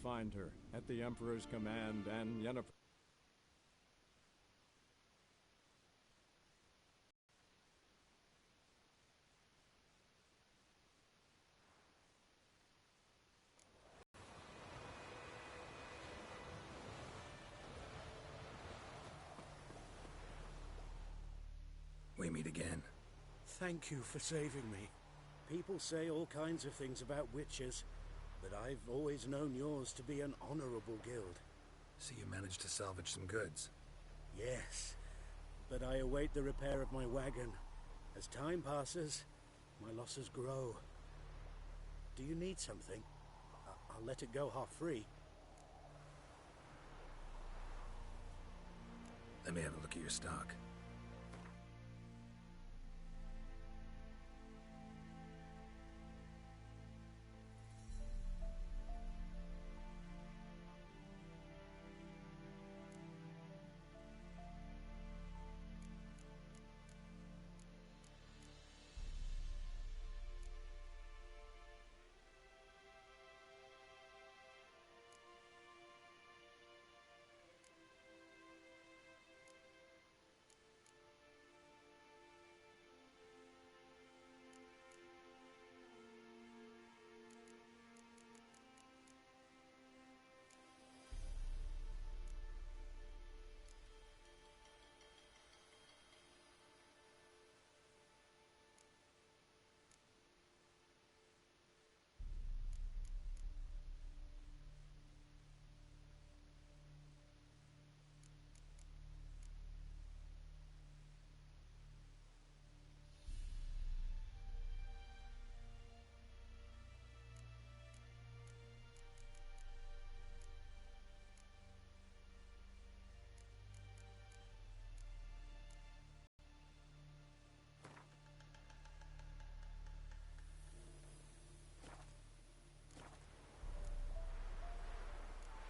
find her, at the Emperor's command, and Yennefer. We meet again. Thank you for saving me. People say all kinds of things about witches, but I've always known yours to be an honorable guild. So you managed to salvage some goods? Yes, but I await the repair of my wagon. As time passes, my losses grow. Do you need something? I'll let it go half-free. Let me have a look at your stock.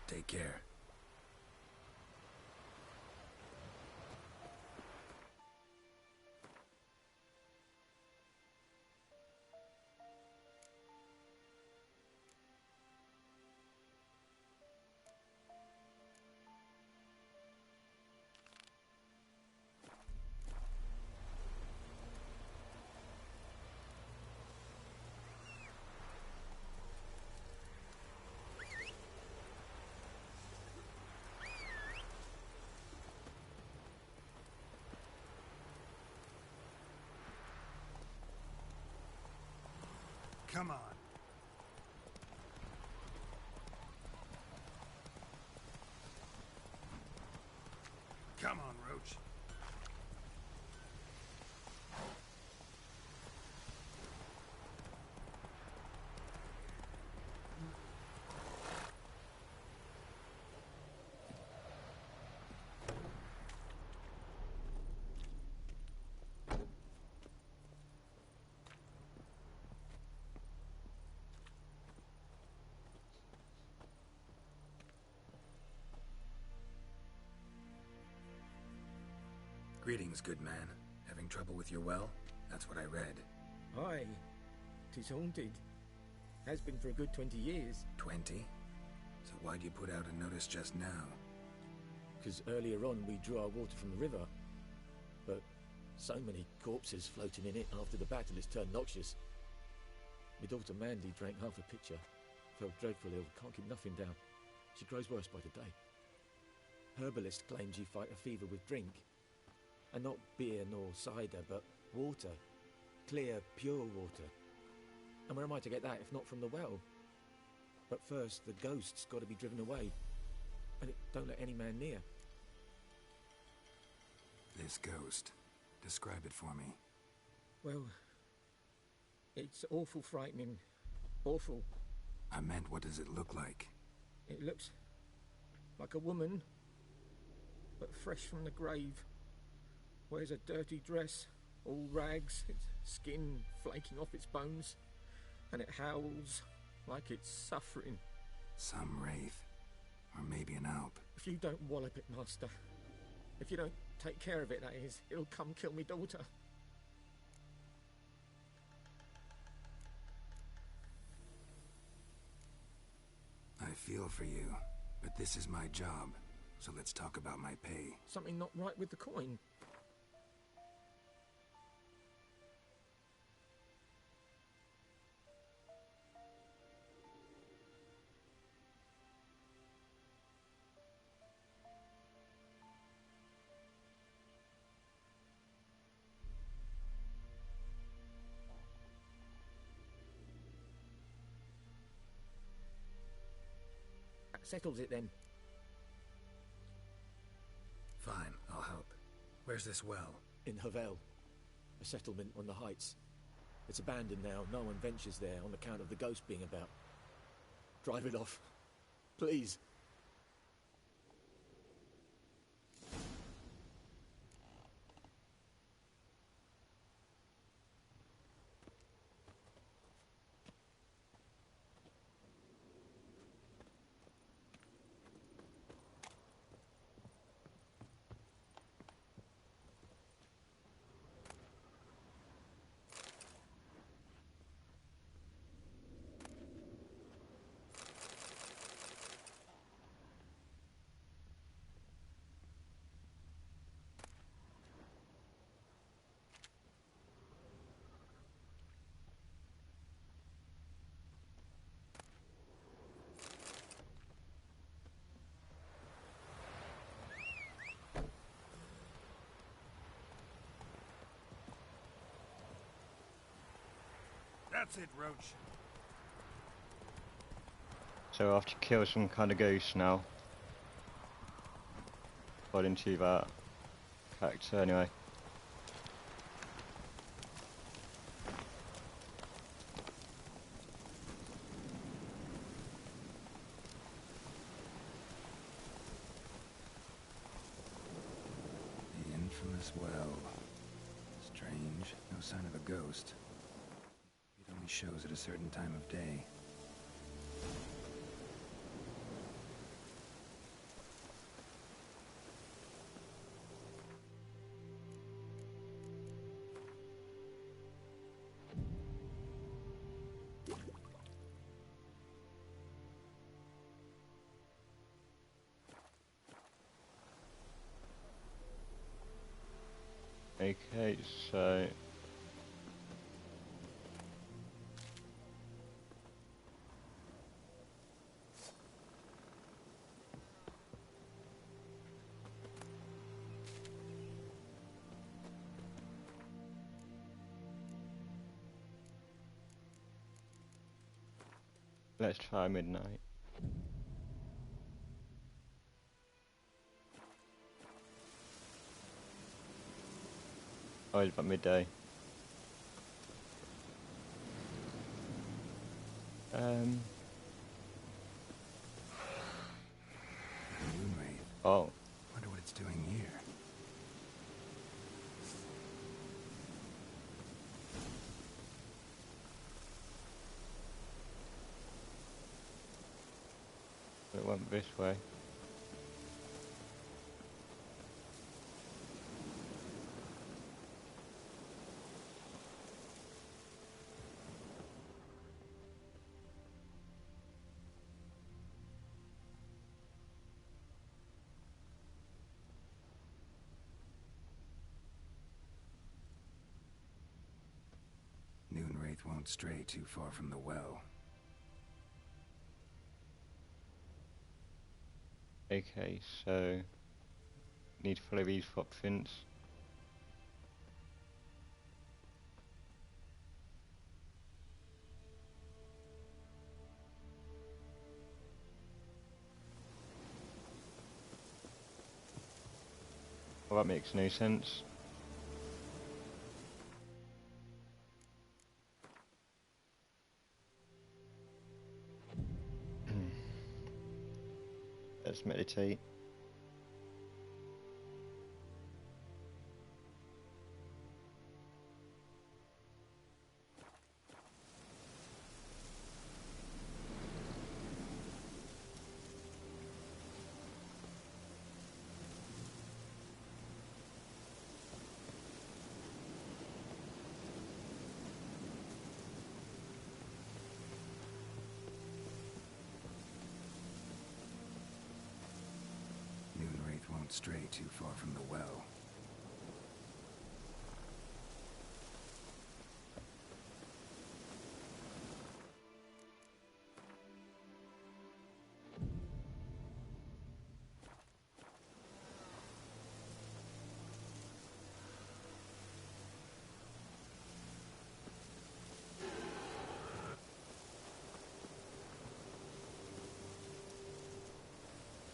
Take care. Come on. Come on, Roach. Greetings, good man. Having trouble with your well? That's what I read. Aye. 'Tis haunted. Has been for a good 20 years. 20? So why'd you put out a notice just now? 'Cause earlier on we drew our water from the river. But so many corpses floating in it after the battle it's turned noxious. My daughter Mandy drank half a pitcher. Felt dreadful ill, can't keep nothing down. She grows worse by the day. Herbalist claims you fight a fever with drink. And not beer nor cider, but water. Clear, pure water. And where am I to get that if not from the well? But first, the ghost's got to be driven away. And it don't let any man near. This ghost. Describe it for me. Well, it's awful frightening. Awful. I meant, what does it look like? It looks like a woman, but fresh from the grave. Wears a dirty dress, all rags, its skin flaking off its bones, and it howls like it's suffering. Some wraith. Or maybe an alp. If you don't wallop it, Master, if you don't take care of it, that is, it'll come kill me daughter. I I feel for you, but this is my job, so let's talk about my pay. Something not right with the coin. That settles it then. Fine, I'll help. Where's this well? In Havel, a settlement on the heights. It's abandoned now. No one ventures there on account of the ghost being about. Drive it off. Please. That's it, Roach. So I have to kill some kind of ghost now. According to that character anyway. The infamous well. Strange, no sign of a ghost. It only shows at a certain time of day. Okay, so let's try midnight. Oh, it's about midday. Moonwraith. Oh. Wonder what it's doing here. It went this way. Moonwraith won't stray too far from the well. Okay, so need to follow these footprints. Well, that makes no sense. Let's meditate. Don't stray too far from the well.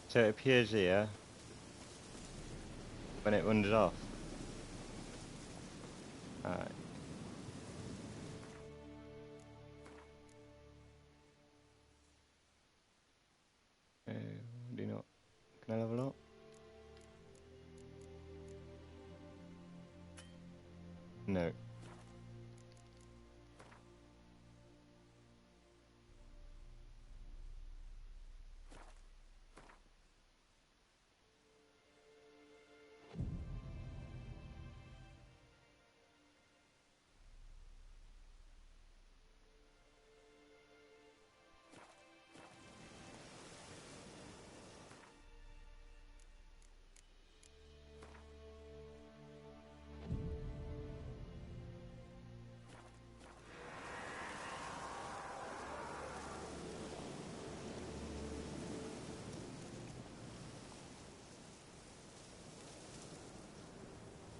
So it appears here when it runs off. Alright. Do you know? Can I have a look? No.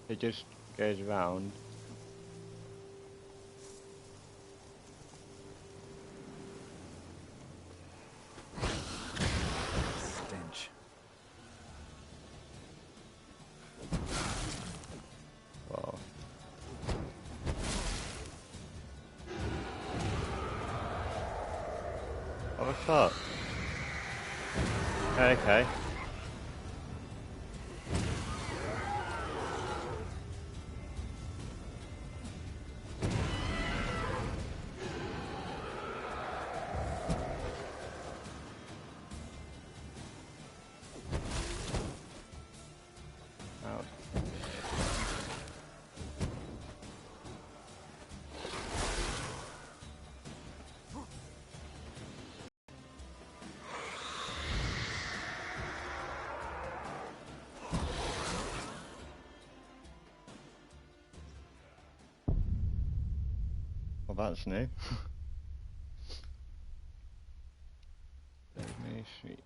It just goes around. Stench. Wow. What the fuck? Okay. Out. Well, that's new. May Street.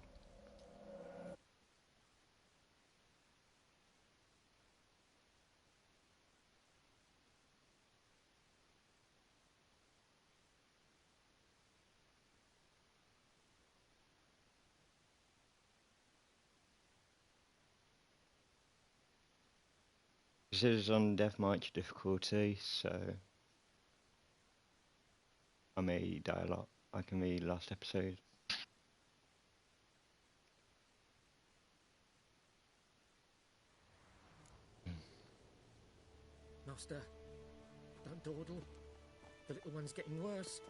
This is on Deathmatch difficulty, so I may die a lot. I can read last episode. Master, don't dawdle. The little one's getting worse.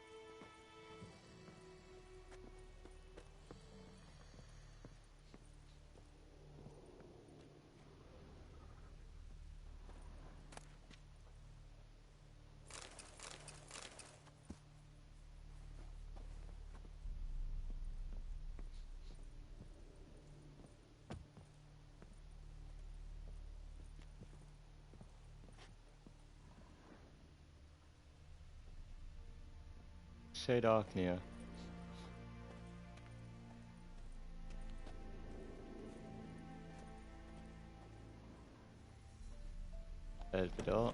So dark in here. There's the door.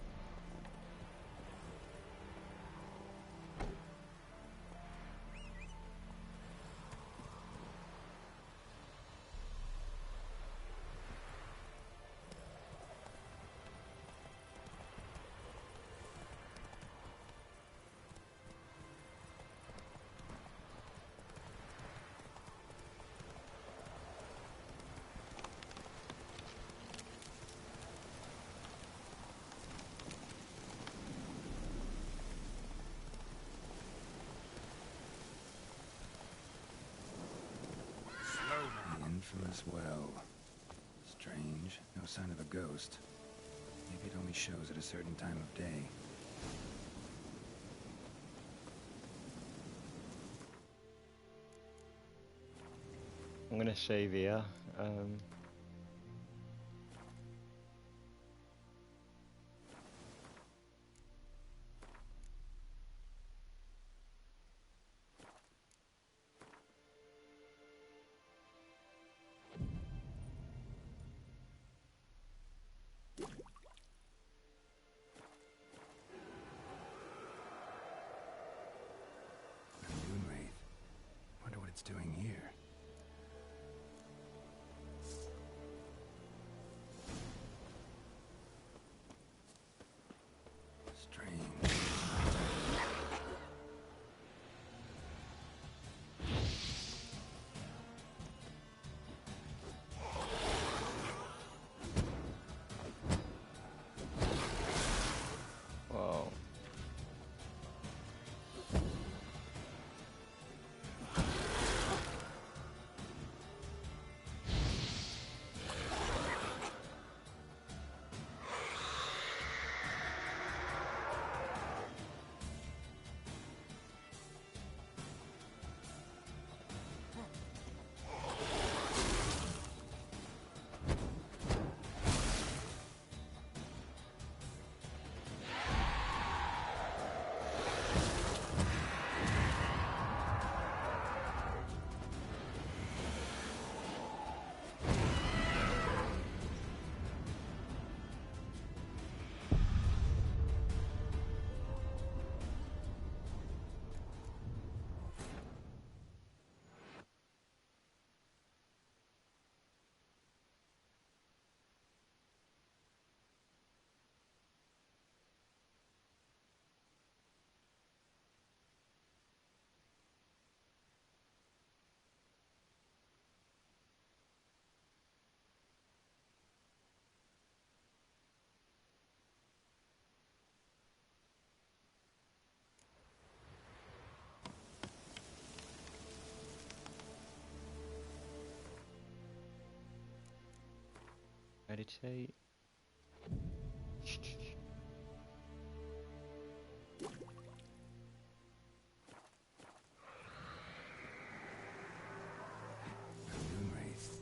The infamous well. Strange. No sign of a ghost. Maybe it only shows at a certain time of day. I'm gonna save here. Meditate. Moonwraith.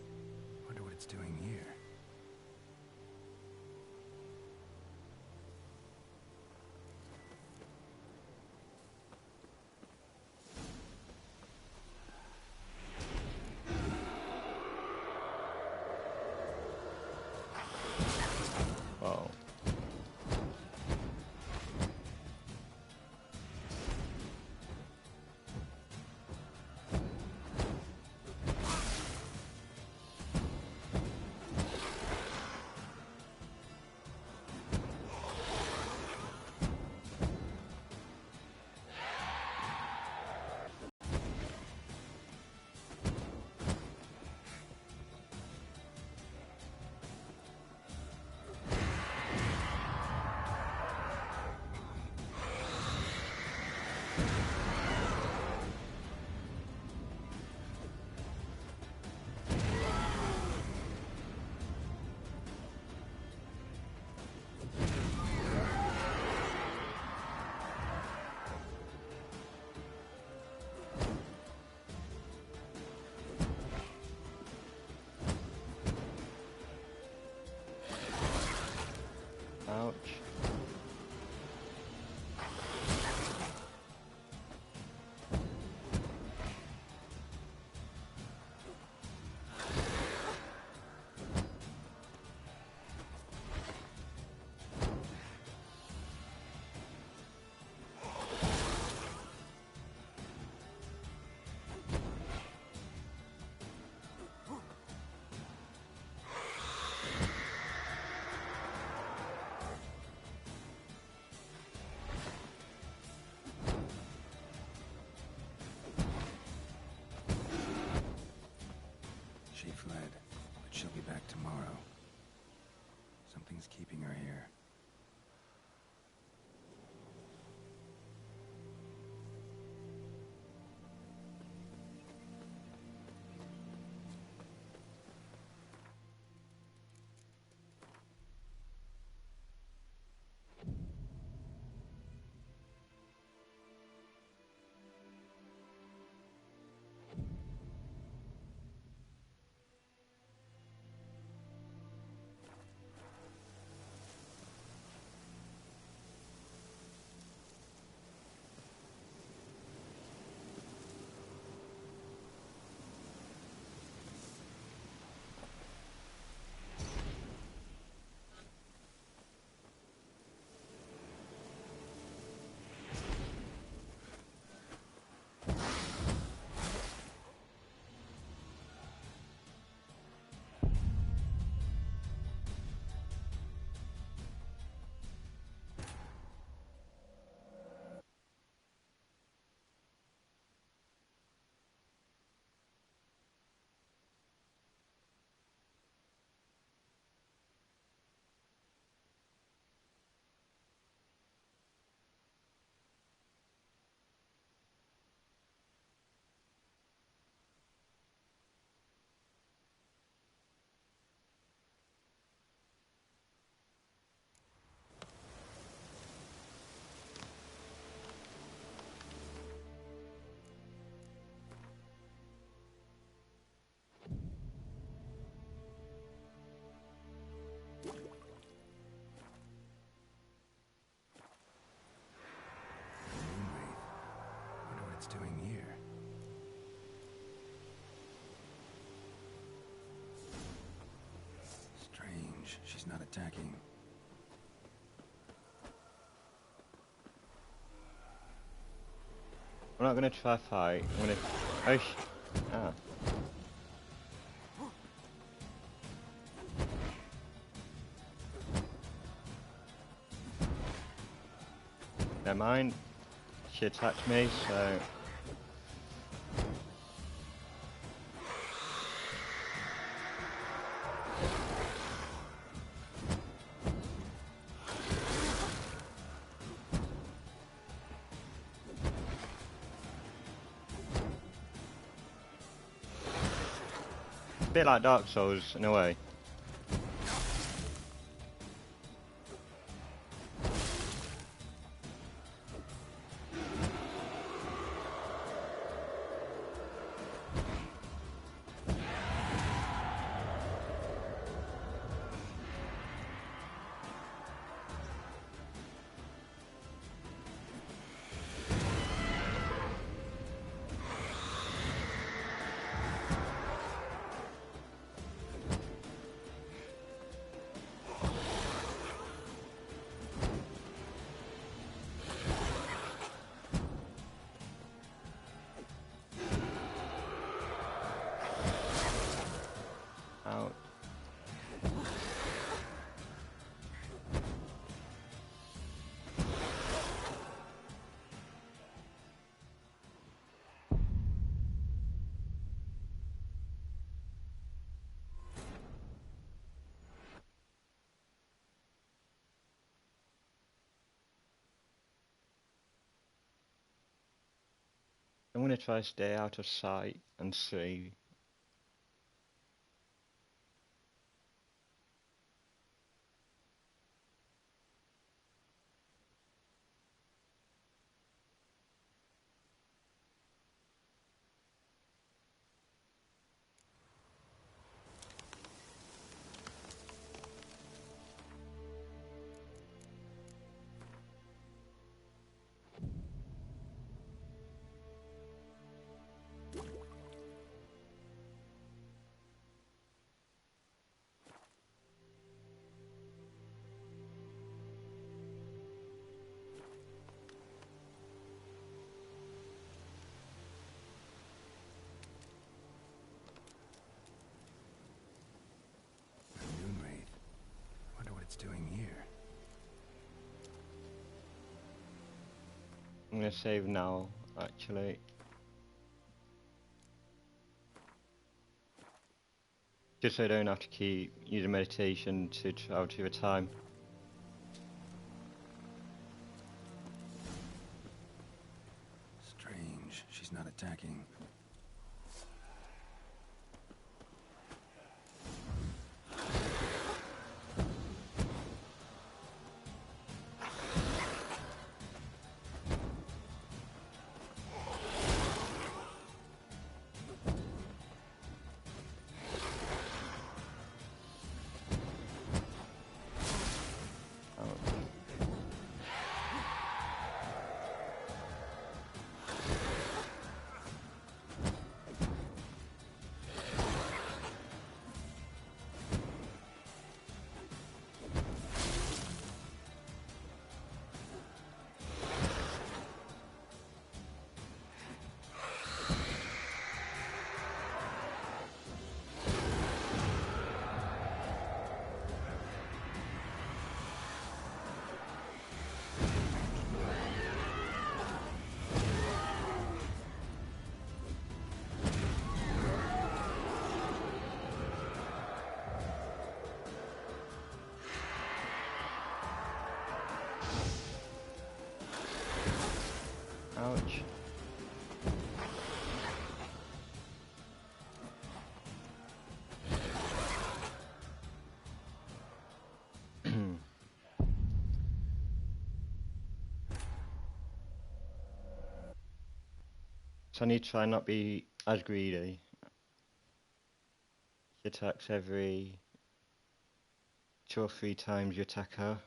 Wonder what it's doing here. Whoa. Ouch. She fled, but she'll be back tomorrow. Something's keeping her here. Doing here? Strange. She's not attacking. I'm not gonna try fight. I'm gonna. Oh ah. Never mind. She attacked me, so. Bit like Dark Souls in a way. I'm gonna try to stay out of sight and see. Moonwraith. Wonder what it's doing here. I'm gonna save now, actually. Just so I don't have to keep using meditation to travel to the time. Strange. She's not attacking. Ouch. So I need to try and not be as greedy. She attacks every 2 or 3 times you attack her.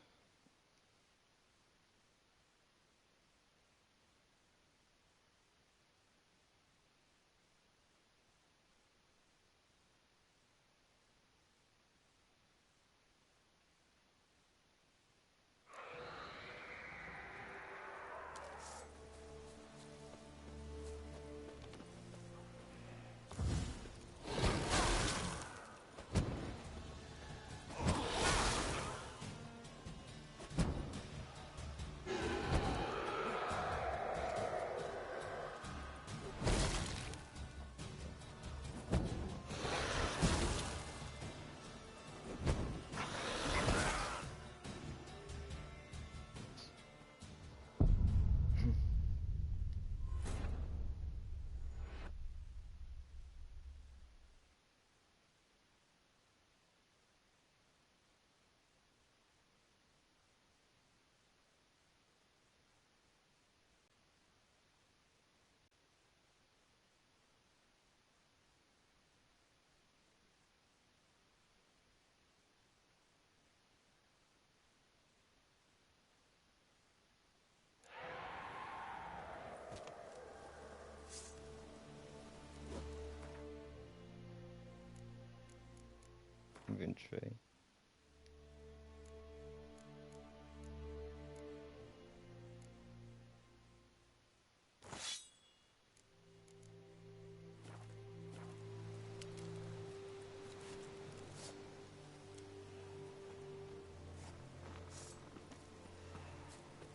Inventory.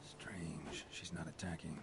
Strange. She's not attacking.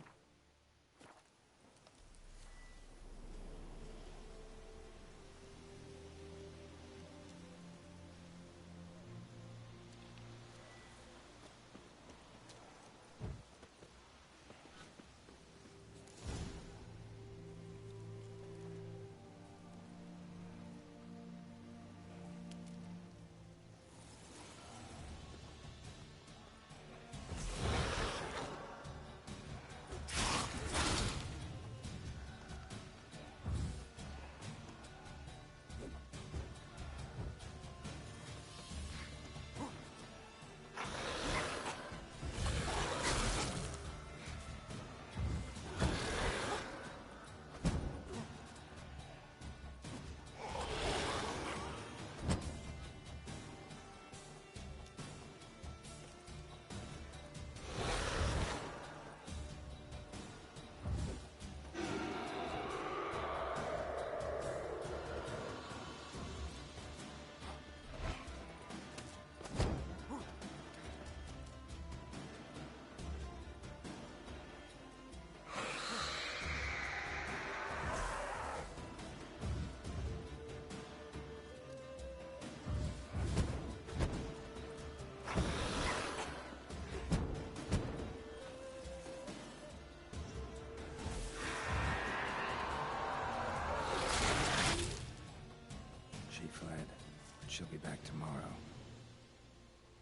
She'll be back tomorrow.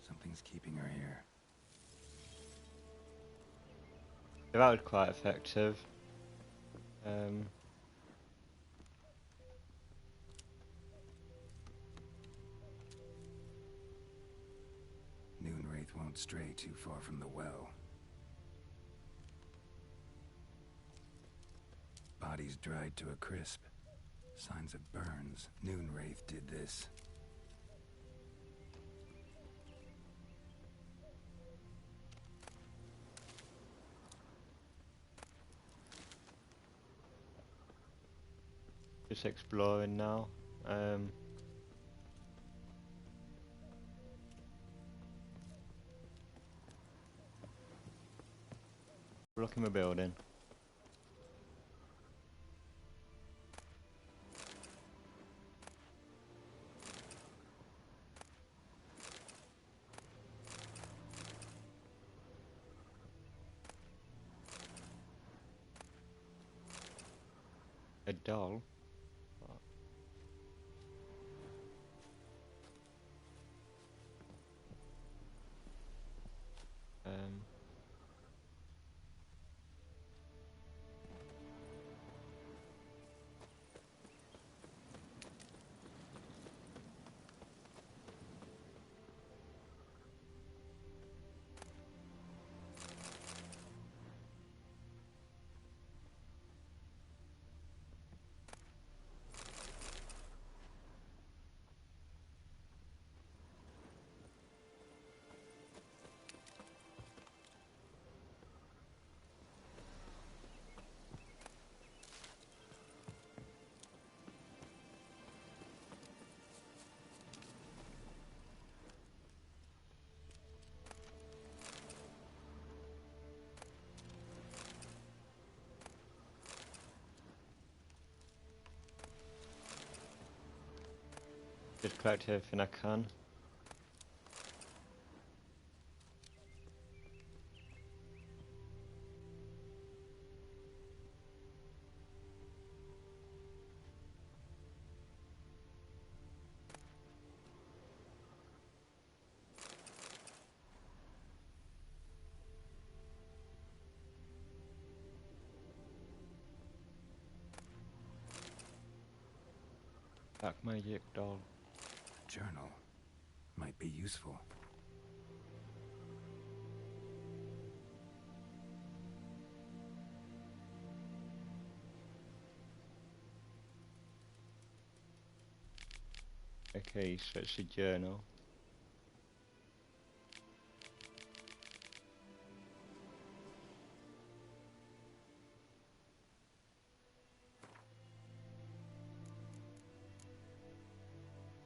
Something's keeping her here. That was quite effective. Noonwraith won't stray too far from the well. Bodies dried to a crisp. Signs of burns. Noonwraith did this. Just exploring now. Blocking the building. A doll? Just collect everything I can. Black magic doll. A journal. Might be useful. Okay, so it's a journal.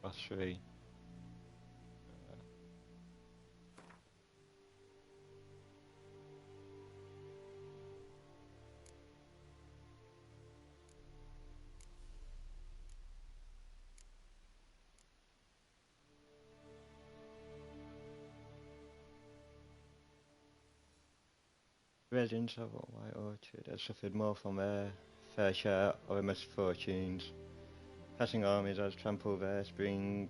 +3. Residents of White Orchard had suffered more from their fair share of misfortunes. Passing armies had trampled their spring,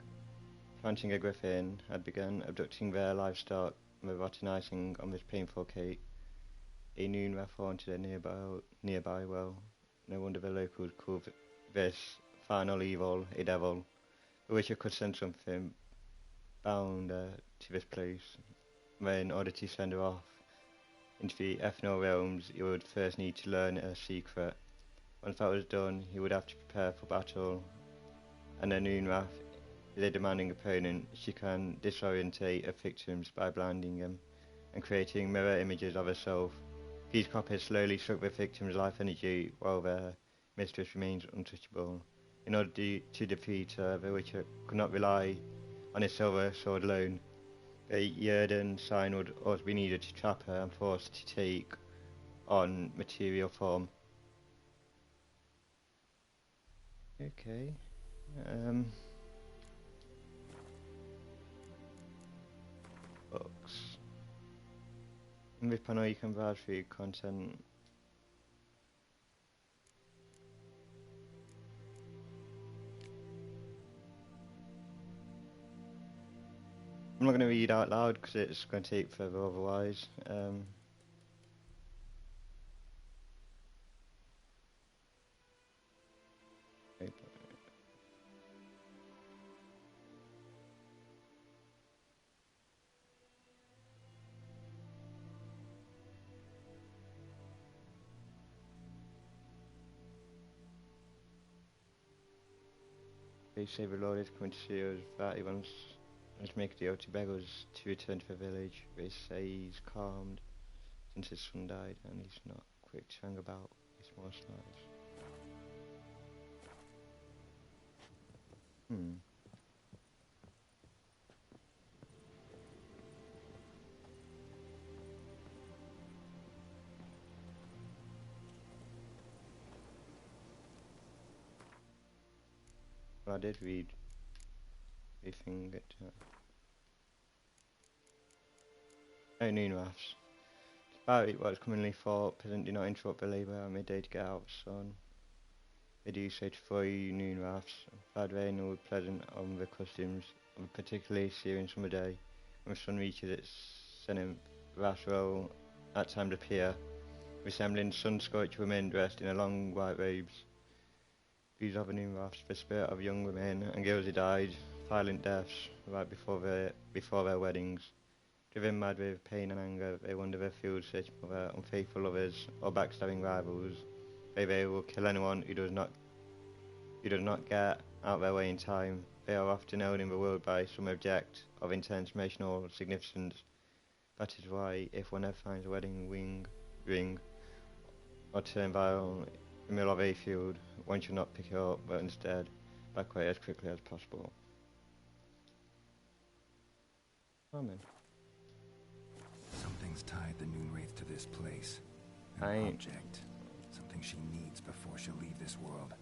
planting a griffin, had begun abducting their livestock and were botanizing on this painful cake. A noon wrath haunted a nearby well. No wonder the locals called this final evil a devil. The Witcher could send something bound to this place. But in order to send her off into the Ethnal realms, he would first need to learn a secret. Once that was done, he would have to prepare for battle. And the Noonwrath is a demanding opponent. She can disorientate her victims by blinding them and creating mirror images of herself. These copies slowly suck the victim's life energy while their mistress remains untouchable. In order to defeat her, the Witcher could not rely on his silver sword alone. A Yrden sign would also be needed to trap her and force her to take on material form. Okay. Books. In this panel you can browse through content. I'm not going to read out loud because it's going to take forever otherwise. They say the Lord is coming to see us, that he wants us to make a deal to beg us to return to the village. They say he's calmed since his son died and he's not quick to hang about his more slides. Well, I did read everything at Noon Rafts. Despite what is commonly thought, peasant do not interrupt the labour at midday to get out the sun. They do so to free noon rafts, bad rain or pleasant on the customs of a particularly searing summer day. When the sun reaches its zenith, the rafts will at times appear, resembling sun-scorched women dressed in long white robes. These are the noon rafts, the spirit of young women and girls who died violent deaths right before their weddings. Driven mad with pain and anger, they wander their fields searching for their unfaithful lovers or backstabbing rivals. They will kill anyone who does not get out their way in time. They are often known in the world by some object of intense emotional significance. That is why, if one ever finds a wedding ring or turn vial in the middle of a field, one should not pick it up, but instead back away as quickly as possible. Amen. Something's tied the Noon Wraith to this place. An object. Something she needs before she'll leave this world.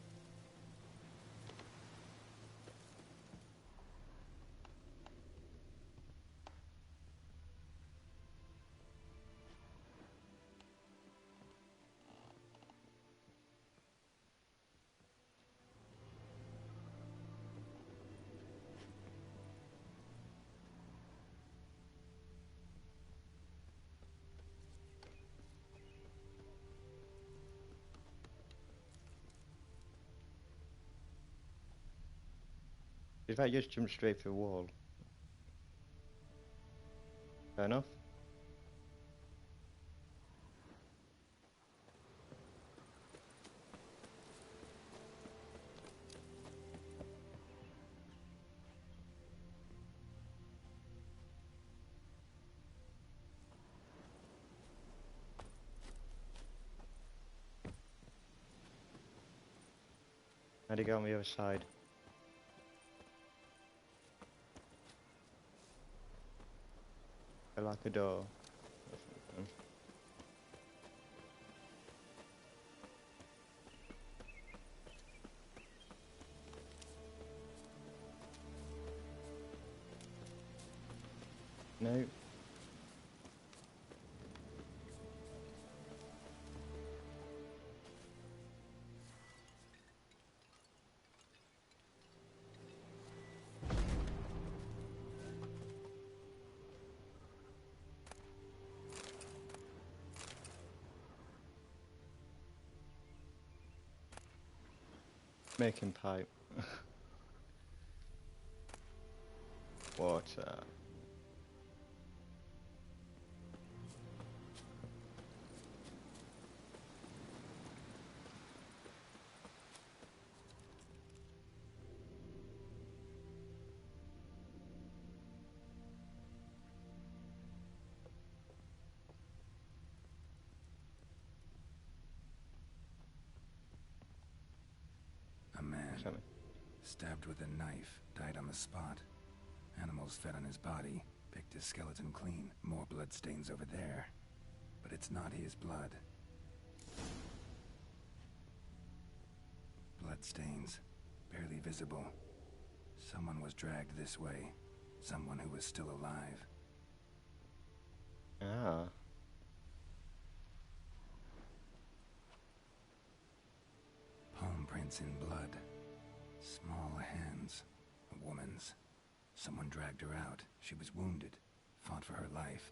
If I just jump straight through the wall. Fair enough. How'd he go on the other side? Like a door. No. Making pipe. Water. A man, stabbed with a knife, died on the spot. Animals fed on his body, picked his skeleton clean. More bloodstains over there. But it's not his blood. Bloodstains, barely visible. Someone was dragged this way. Someone who was still alive. Ah. Palm prints in blood. Small hands. A woman's. Someone dragged her out. She was wounded, fought for her life.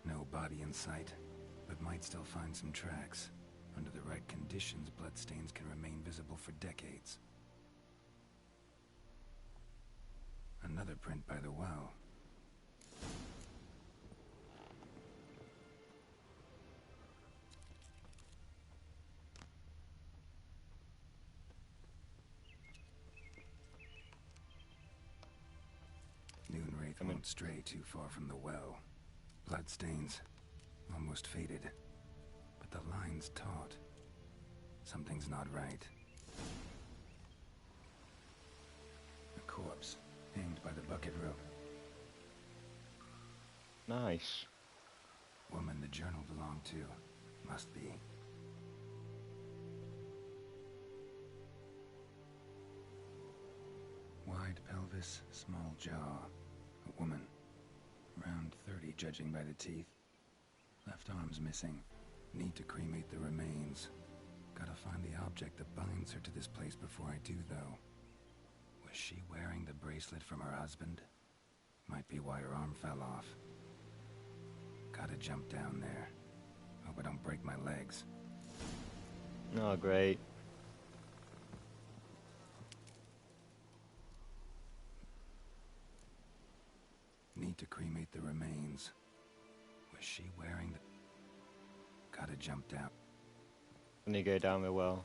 No body in sight, but might still find some tracks. Under the right conditions, bloodstains can remain visible for decades. Another print by the well. Moonwraith won't stray too far from the well. Bloodstains, almost faded, but the line's taut. Something's not right. A corpse, hanged by the bucket rope. Nice. Woman the journal belonged to. Must be. Wide pelvis, small jaw. A woman. Around 30, judging by the teeth. Left arm's missing. Need to cremate the remains. Gotta find the object that binds her to this place before I do, though. Was she wearing the bracelet from her husband? Might be why her arm fell off. Gotta jump down there. Hope I don't break my legs. Oh, great. Need to cremate the remains. Was she wearing the... Gotta jump down. When you go down the well.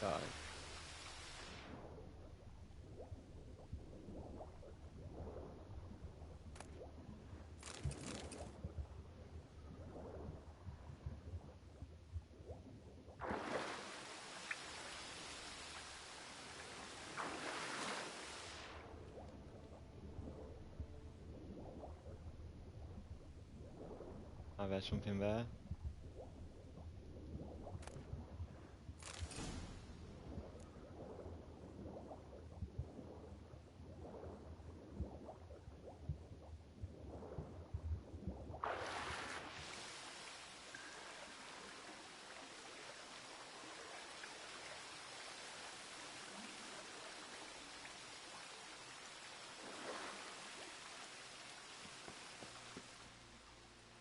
Die. Oh, there's something there.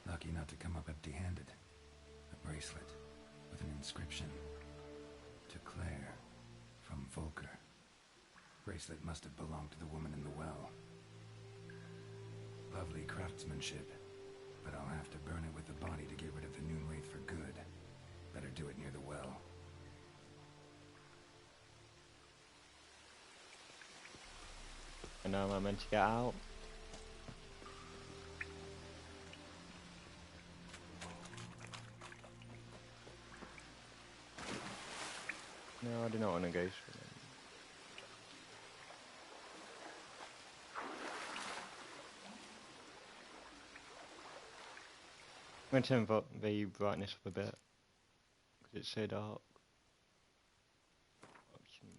Lucky not to come up empty-handed. A bracelet with an inscription. To Claire, from Volker. Bracelet must have belonged to the woman in the well. Lovely craftsmanship, but I'll have to burn it with the body to get rid of the Moonwraith for good. Better do it near the well. And now am I meant to get out? No, I do not want to go through them. I'm going to turn the brightness up a bit, because it's so dark. Options.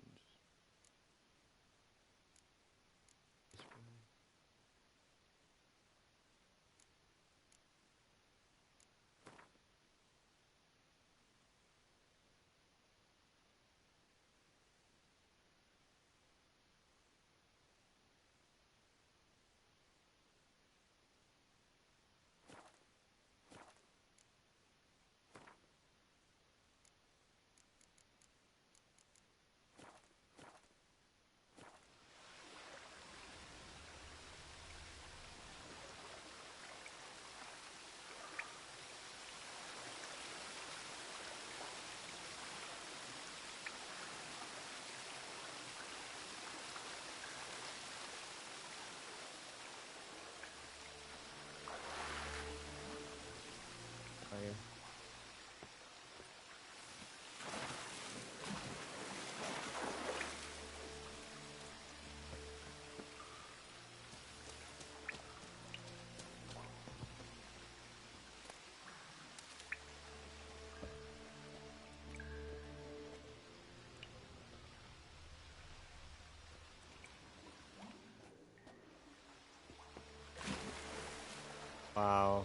Wow.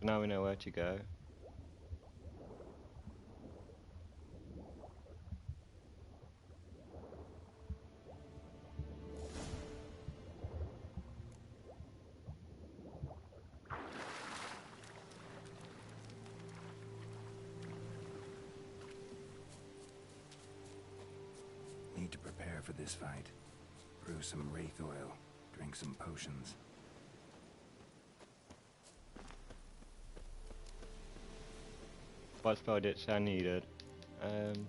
Now we know where to go. Need to prepare for this fight. Brew some wraith oil. Drink some potions. What spell did I needed? And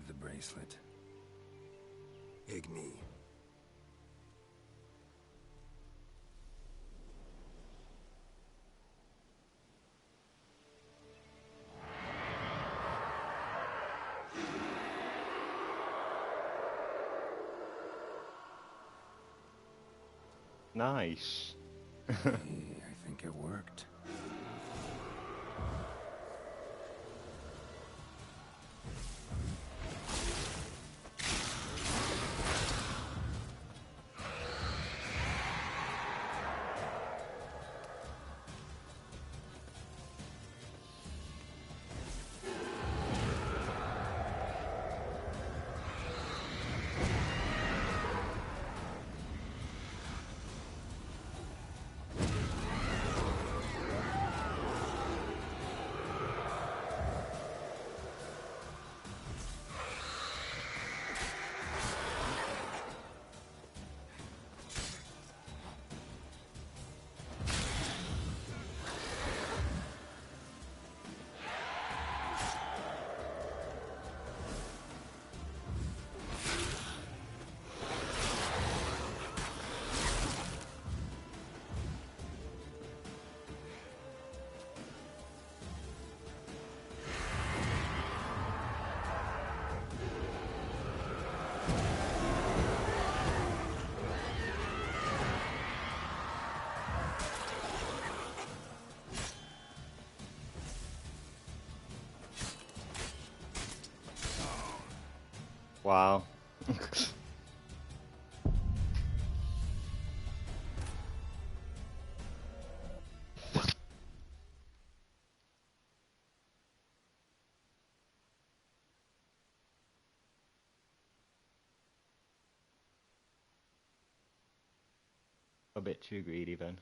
the bracelet. Igni. Nice. I think it worked. Wow. A bit too greedy then.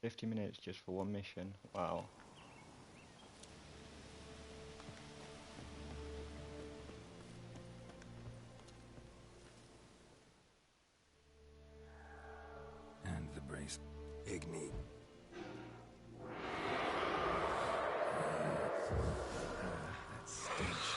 50 minutes just for one mission. Wow. And the brace. Ignite. That stench.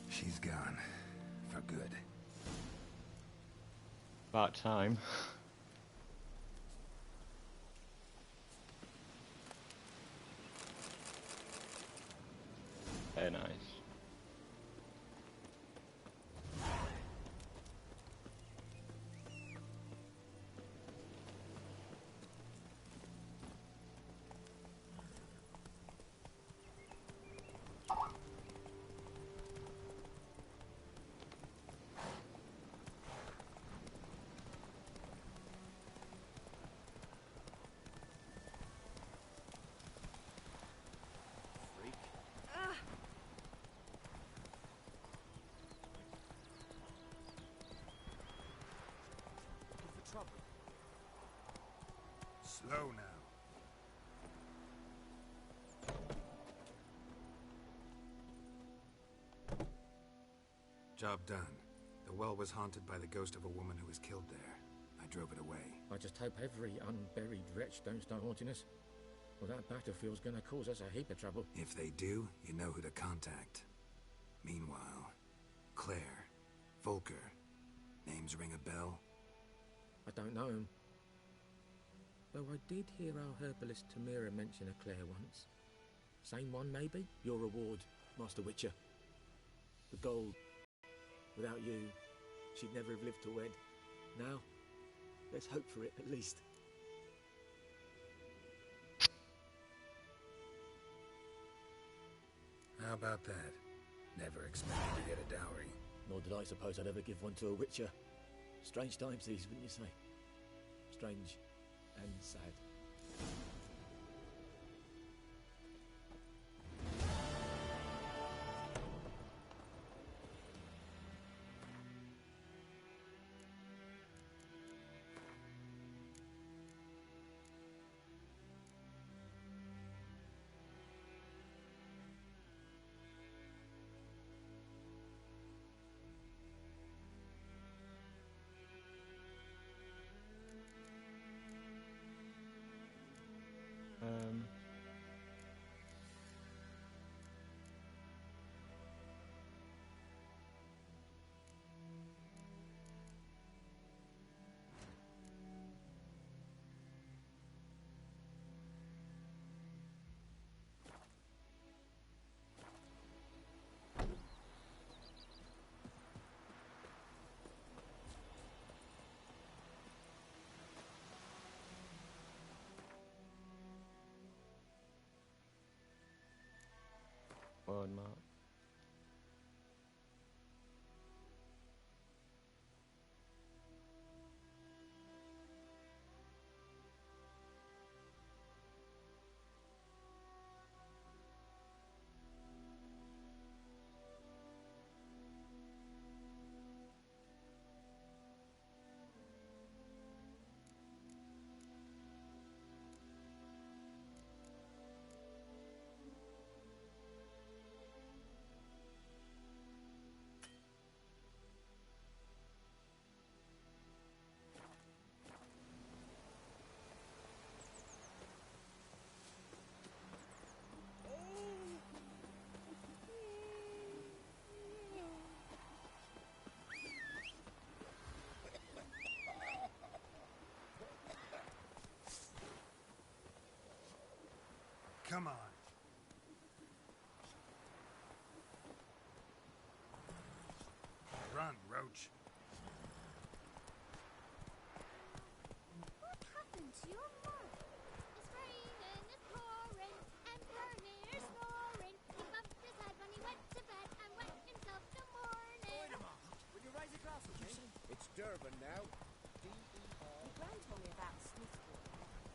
She's gone. For good. About time. Very nice. Freak. Looking for trouble. Slow now. Job done. The well was haunted by the ghost of a woman who was killed there. I drove it away. I just hope every unburied wretch don't start haunting us. Well, that battlefield's gonna cause us a heap of trouble. If they do, you know who to contact. Meanwhile, Claire, Volker, names ring a bell? I don't know him. Though I did hear our herbalist Tamira mention a Claire once. Same one, maybe? Your reward, Master Witcher. The gold. Without you, she'd never have lived to wed. Now, let's hope for it, at least. How about that? Never expected to get a dowry. Nor did I suppose I'd ever give one to a Witcher. Strange times these, wouldn't you say? Strange and sad. Um, Word mark. Come on. Run, Roach. What happened to your mom? It's raining, it's pouring, and Bernier's snoring. He bumped his head when he went to bed and wet himself till morning. Will you raise a glass with me? It's Durban now. Your grand told me about Smithport.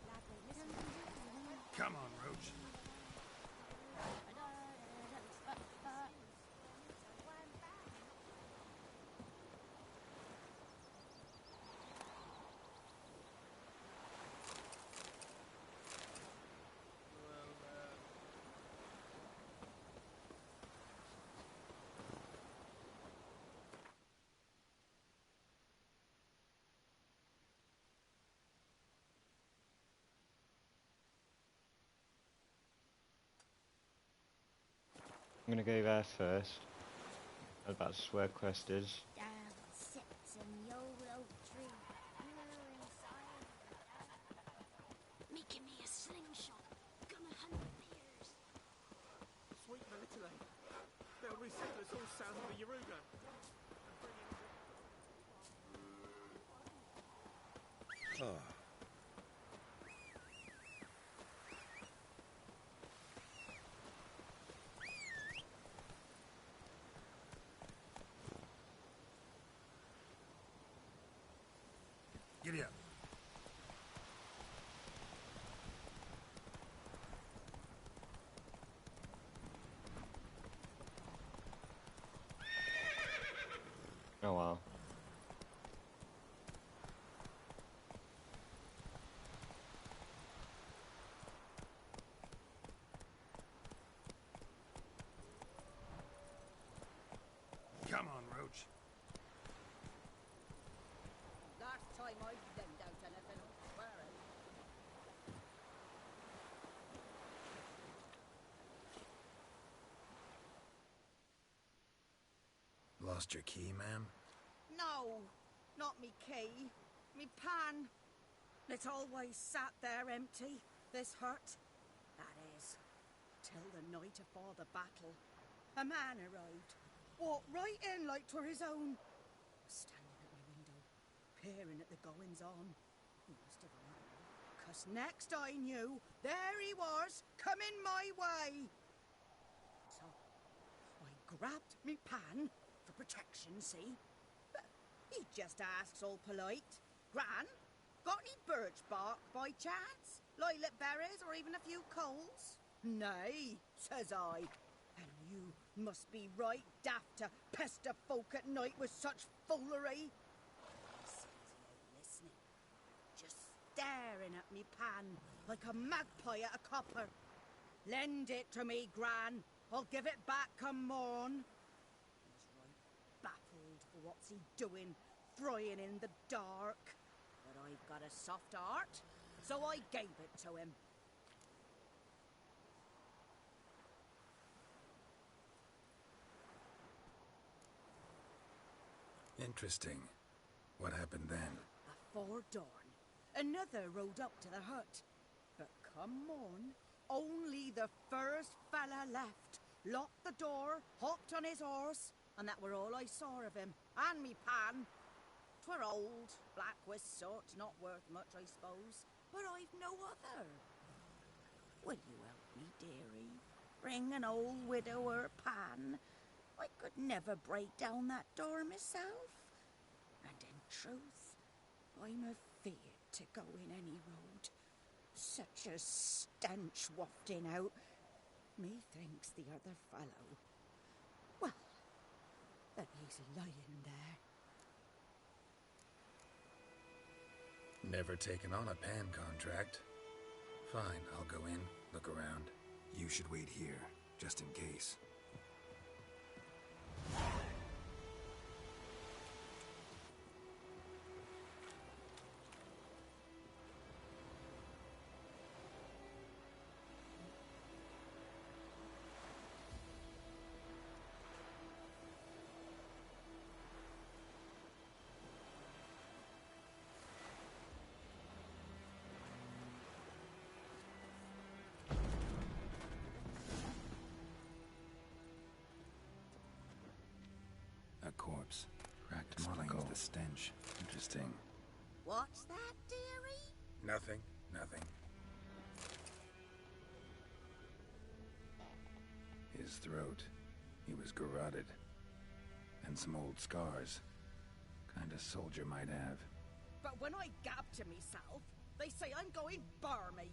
Lad went missing. Come on, Roach. I'm gonna go there first. That's where quest is. Down sits an old oak tree, here inside making me a slingshot. Gonna hunt bears. Sweet Manitoulin. They'll resettle us all south of the Yaruga. Giddy up. Oh wow. Come on, Roach. Last time I lent out anything, I swear it. Lost your key, ma'am? No, not me key. Me pan. It's always sat there empty, this hut. That is, till the night afore the battle. A man arrived, walked right in like 'twere his own. Standing at my window, peering at the goings-on. He must have heard me, 'cause next I knew, there he was, coming my way. So, I grabbed me pan, for protection, see? But he just asks all polite, Gran, got any birch bark by chance? Lilac berries or even a few coals? Nay, says I. And you must be right daft to pester folk at night with such foolery. Says he ain't listening, just staring at me pan like a magpie at a copper. Lend it to me, Gran. I'll give it back come morn. He's right baffled for what's he doing, frying in the dark. But I've got a soft heart, so I gave it to him. Interesting. What happened then? Afore dawn, another rode up to the hut. But come morn, only the first fella left. Locked the door, hopped on his horse, and that were all I saw of him. And me pan. 'Twere old, black with soot, not worth much, I suppose. But I've no other. Will you help me, dearie? Bring an old widower pan. I could never break down that door myself. And in truth, I'm afeard to go in any road. Such a stench wafting out. Methinks the other fellow, well, that he's lying there. Never taken on a pan contract. Fine, I'll go in, look around. You should wait here, just in case. corpse. Cracked markings the stench. Interesting. What's that, dearie? Nothing. Nothing. His throat. He was garroted. And some old scars. Kinda soldier might have. But when I gab to myself, they say I'm going barmy.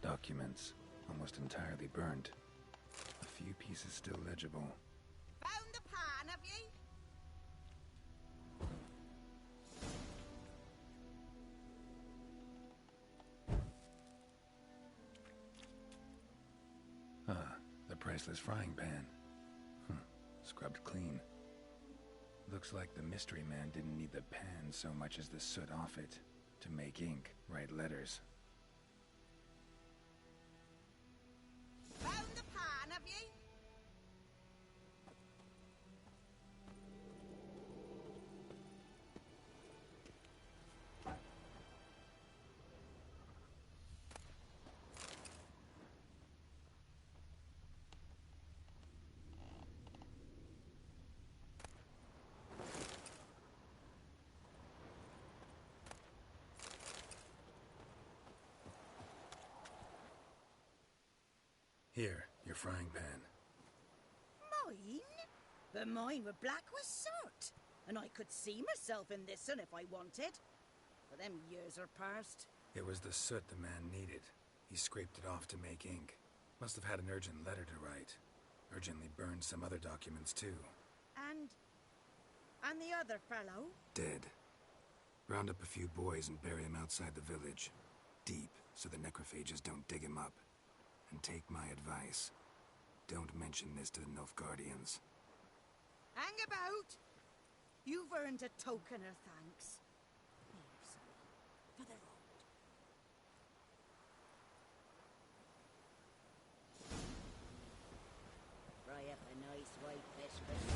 Documents, almost entirely burnt. A few pieces still legible. Found the pan, have ye? Ah, the priceless frying pan. Scrubbed clean. Looks like the mystery man didn't need the pan so much as the soot off it to make ink, write letters. Found the pan, have ye? Here, your frying pan. Mine? But mine were black with soot. And I could see myself in this one if I wanted. But them years are past. It was the soot the man needed. He scraped it off to make ink. Must have had an urgent letter to write. Urgently burned some other documents too. And the other fellow? Dead. Round up a few boys and bury him outside the village. Deep, so the necrophages don't dig him up. And take my advice. Don't mention this to the Nilfgaardians. Hang about! You've earned a token of thanks. Here, son, for the road. Fry up a nice white fish for me.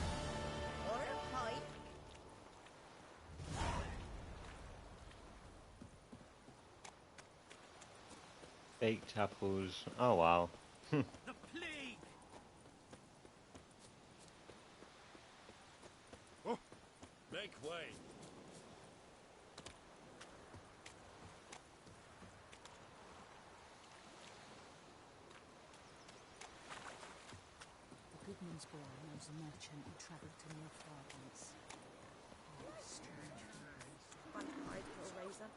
Or a pipe. Baked apples. Oh wow. The plague! Oh, make way. The Goodman's boy knows a merchant who travelled to Nilfgaard once. Oh, strange face. One hide for a razor.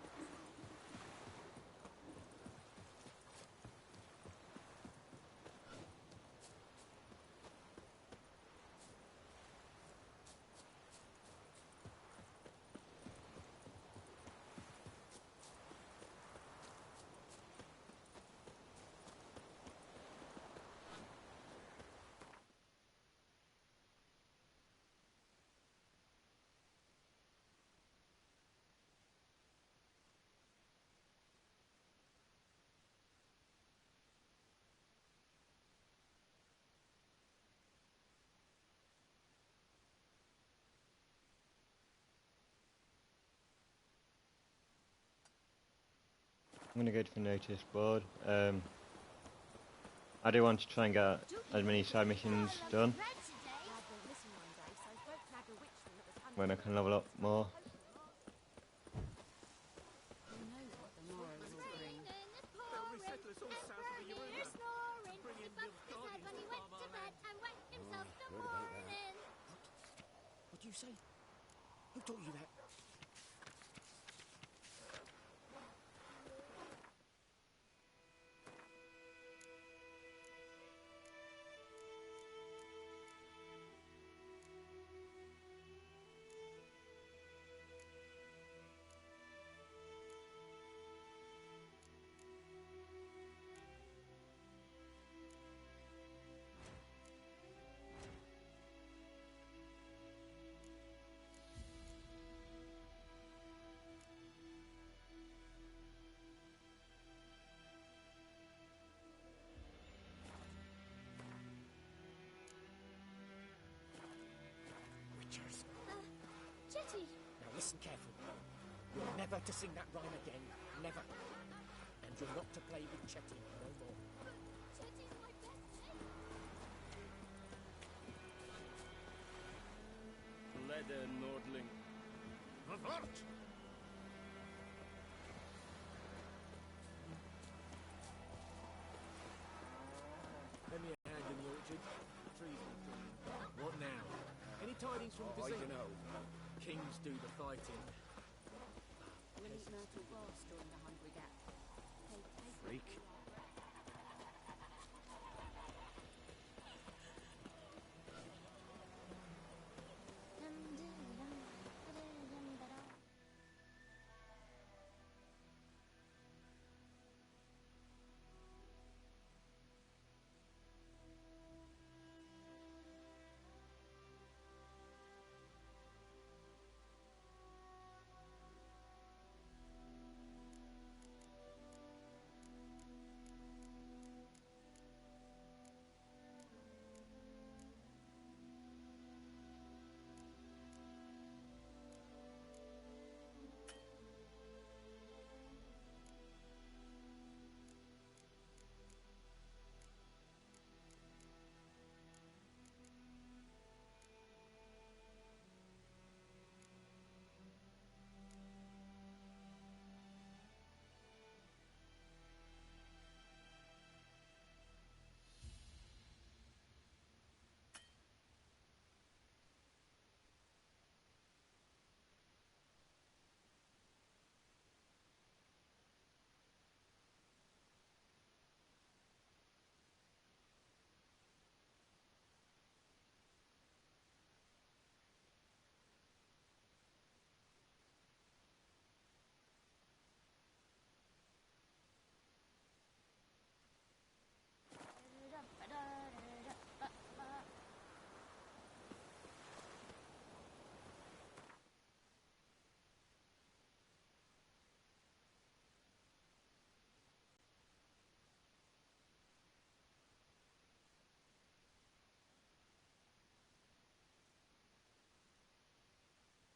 I'm gonna go to the notice board. I do want to try and get as many side missions done when I can level up more. What do you say? Who taught you that? Listen carefully. You're never to sing that rhyme again. Never. And you're not to play with Chetty no more. Chetty's my best mate. Leather Nordling. Avart! Lend me a hand in the orchard. The trees are falling. What now? Any tidings from the I casino? dunno. Kings do the fighting. We'll eat myrtle grass during the Hungry Gap. Freak.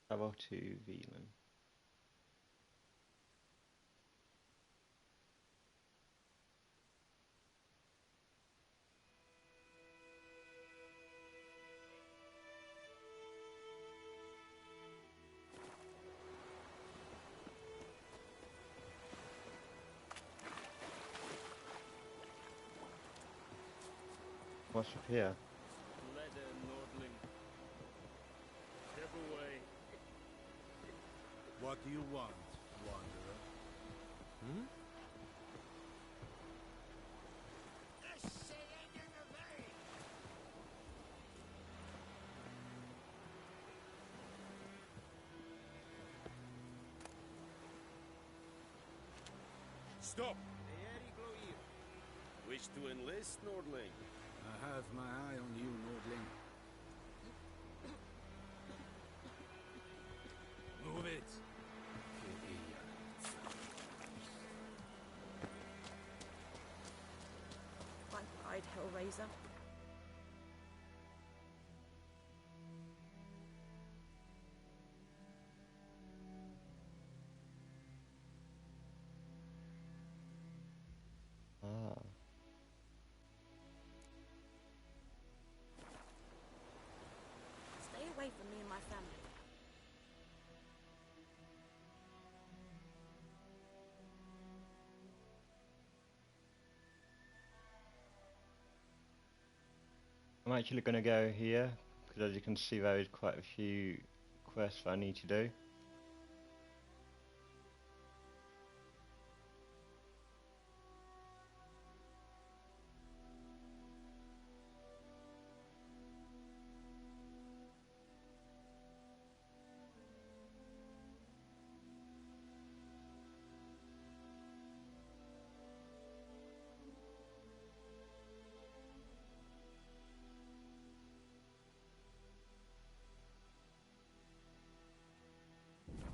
Travel to Veland. What's up here? Leather Nordling. Step away. What do you want, wanderer? Hmm? Stop! Wish to enlist, Nordling? I have my eye on you, Nordling. Move it! My pride, Hellraiser. Ah. Stay away from me and my family. I'm actually going to go here, because as you can see there is quite a few quests that I need to do.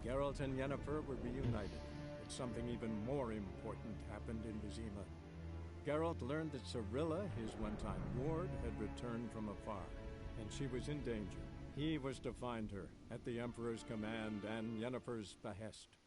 Geralt and Yennefer were reunited, but something even more important happened in Vizima. Geralt learned that Cirilla, his one-time ward, had returned from afar, and she was in danger. He was to find her at the Emperor's command and Yennefer's behest.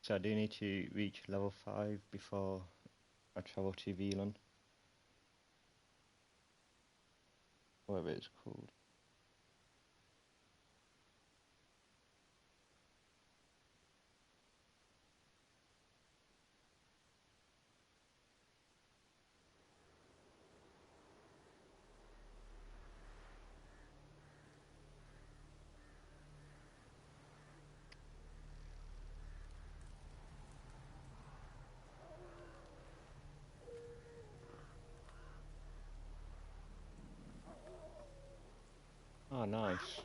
So I do need to reach level 5 before I travel to Velan. Whatever it's called. Oh, nice.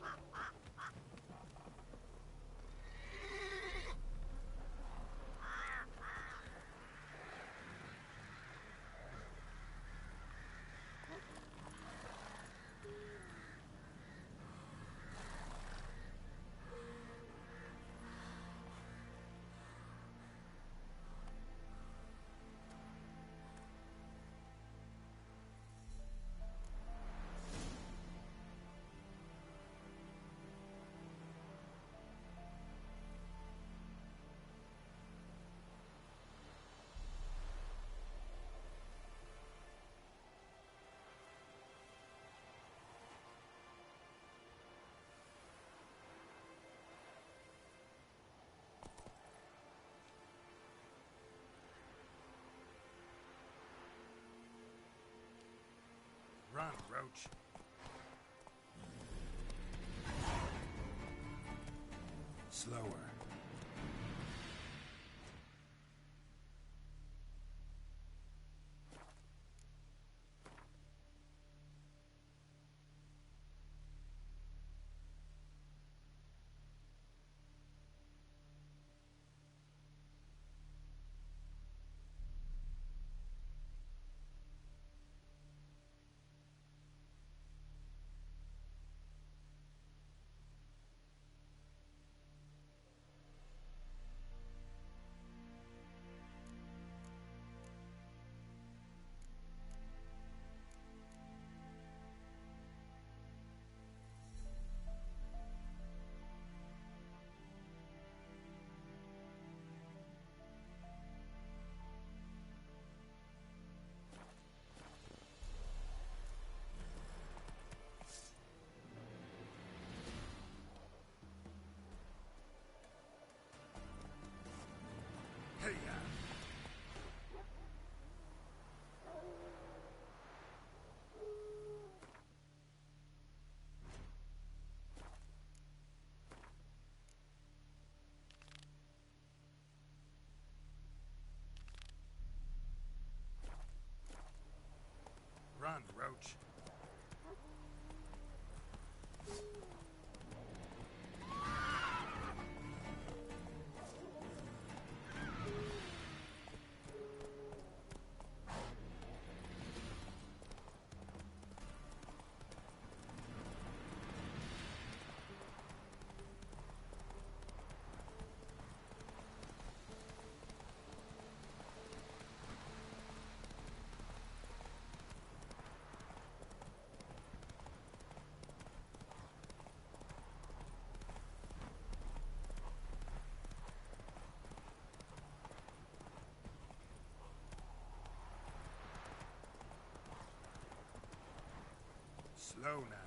Run, Roach. Slower. Run, Roach. Slow now.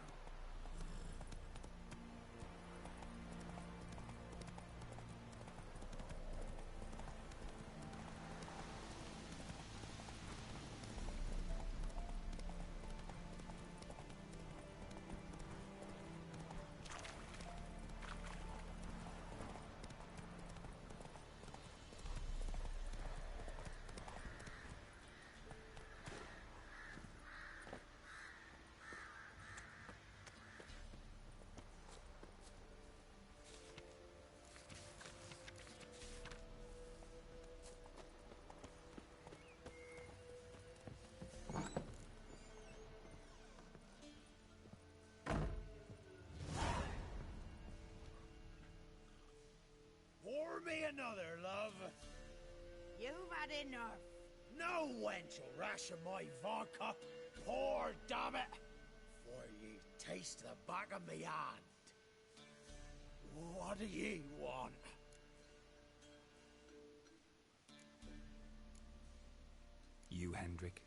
You've had enough. No wench will ration my vodka. Pour, damn it. For ye taste the back of me hand. What do ye want? You, Hendrik?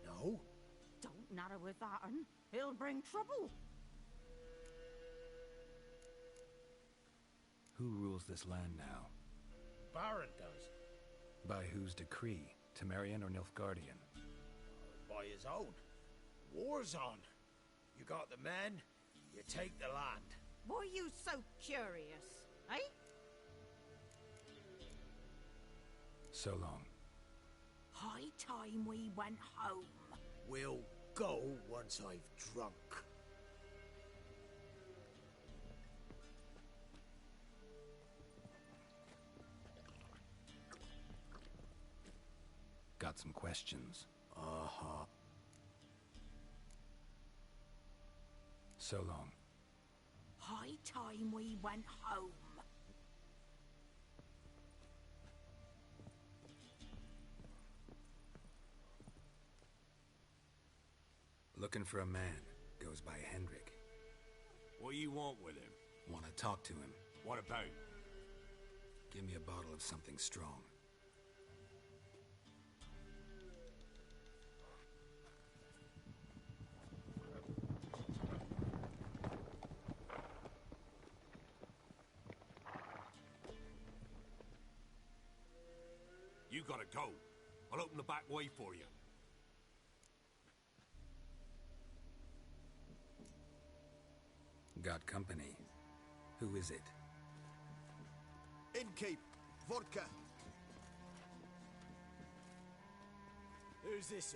No? Don't natter with that un. It'll bring trouble. Who rules this land now? Baron does. By whose decree? Temerian or Nilfgaardian? By his own. War's on. You got the men, you take the land. Why you so curious, eh? So long. High time we went home. We'll go once I've drunk. Got some questions. Uh-huh. So long. High time we went home. Looking for a man. Goes by Hendrik. What you want with him? Want to talk to him. What about? Give me a bottle of something strong. You gotta go. I'll open the back way for you. Got company. Who is it? Innkeep. Vodka. Who's this?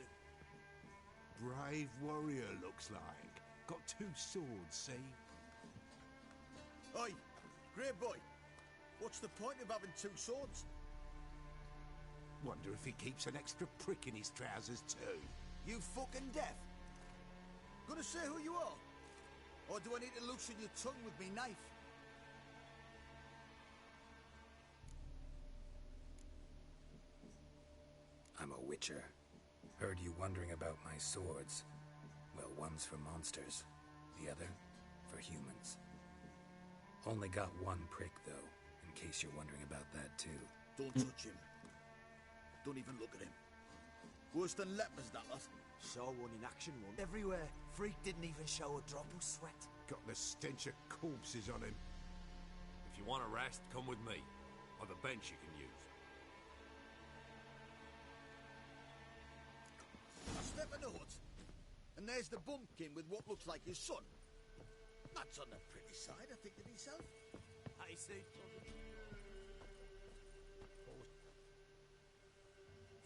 Brave warrior, looks like. Got 2 swords, see? Oi, grey boy. What's the point of having 2 swords? Wonder if he keeps an extra prick in his trousers too. You fucking deaf? Gonna say who you are? Or do I need to loosen your tongue with me knife? I'm a witcher. Heard you wondering about my swords. Well, one's for monsters, the other for humans. Only got 1 prick, though, in case you're wondering about that, too. Don't touch him. Don't even look at him. Worse than lepers, that lot. Saw one in action once. Everywhere. Freak didn't even show a drop of sweat. Got the stench of corpses on him. If you want a rest, come with me. I've a bench you can use. I step in the hut, and there's the bumpkin with what looks like his son. That's on the pretty side, I think to myself. I see.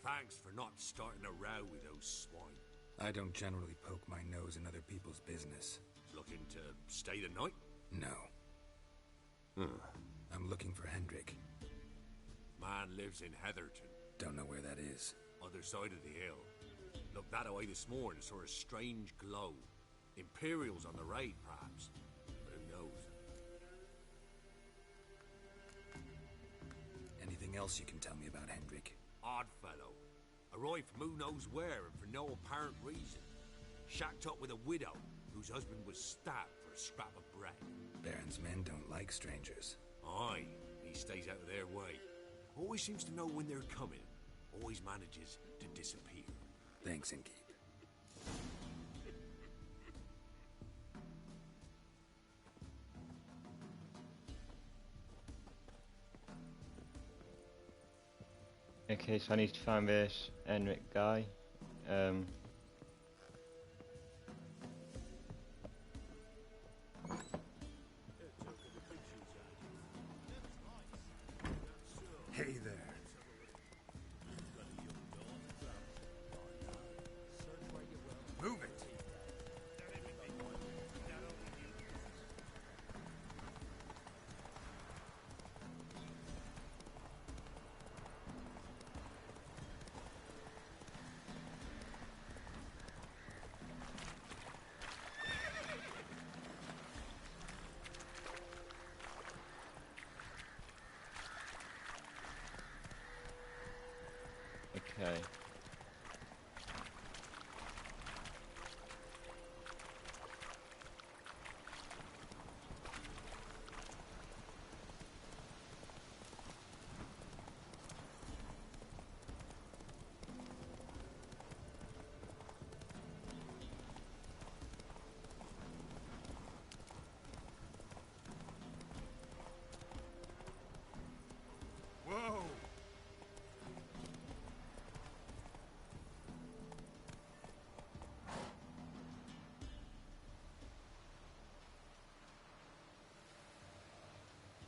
Thanks for not starting a row with those swine. I don't generally poke my nose in other people's business. Looking to stay the night? No. I'm looking for Hendrik. Man lives in Heatherton. Don't know where that is. Other side of the hill. Looked that away this morning, saw a strange glow. Imperials on the raid, perhaps. But who knows? Anything else you can tell me about Hendrik? Odd fellow. Arrived from who knows where and for no apparent reason. Shacked up with a widow whose husband was stabbed for a scrap of bread. Baron's men don't like strangers. Aye, he stays out of their way. Always seems to know when they're coming. Always manages to disappear. Thanks, Innkeep. Okay, so I need to find this Henrik guy. Hey there. Move it!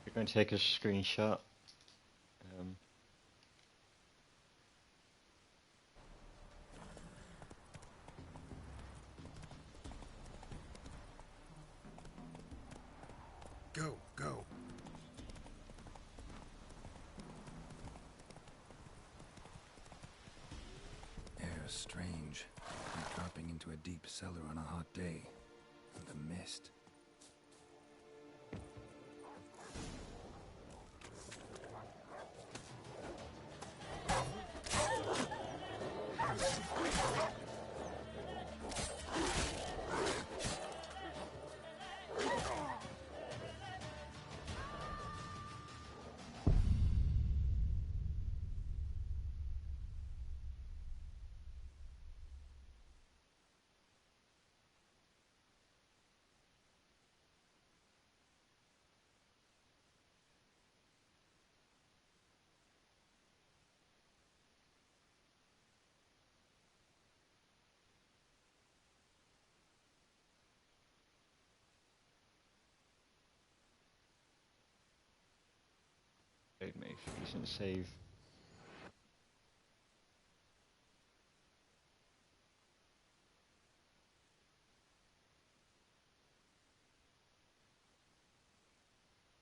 We're going to take a screenshot. Um, Go, go. Air strange, like dropping into a deep cellar on a hot day. And the mist. Make a decent save.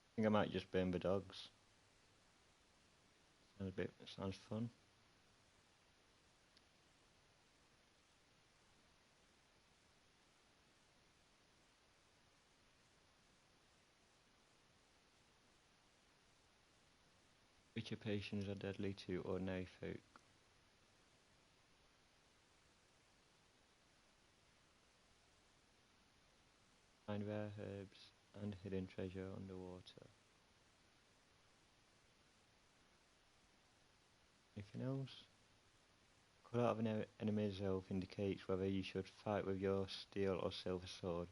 I think I might just burn the dogs. Sounds fun. Which occupations are deadly to ordinary folk? Find rare herbs and hidden treasure underwater. Anything else? Cut out of an enemy's health indicates whether you should fight with your steel or silver sword.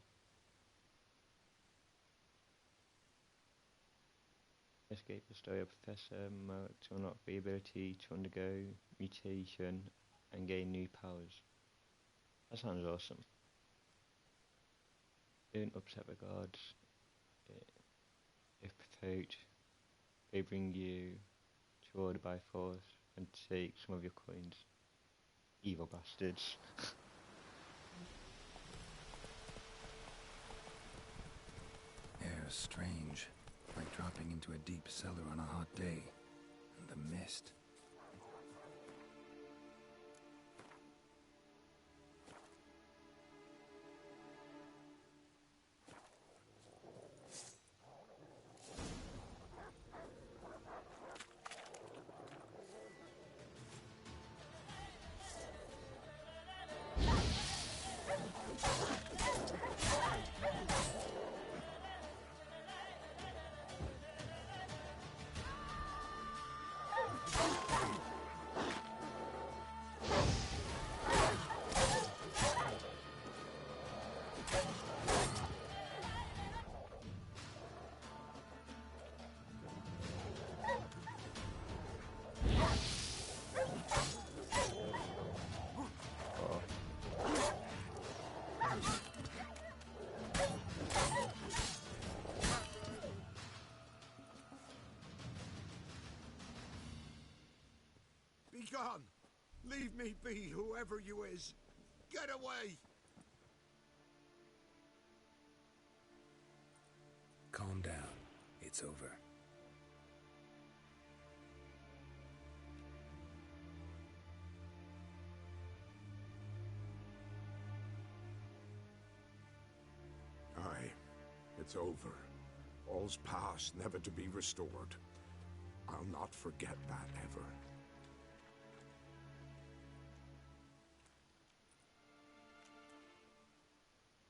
Escape the story of Professor Merc to unlock the ability to undergo mutation and gain new powers. That sounds awesome. Don't upset the guards. If provoked, they bring you to order by force and take some of your coins. Evil bastards. Air strange, like dropping into a deep cellar on a hot day. And the mist. Be gone! Leave me be, whoever you is! Get away! Calm down. It's over. Aye, it's over. All's past, never to be restored. I'll not forget that ever.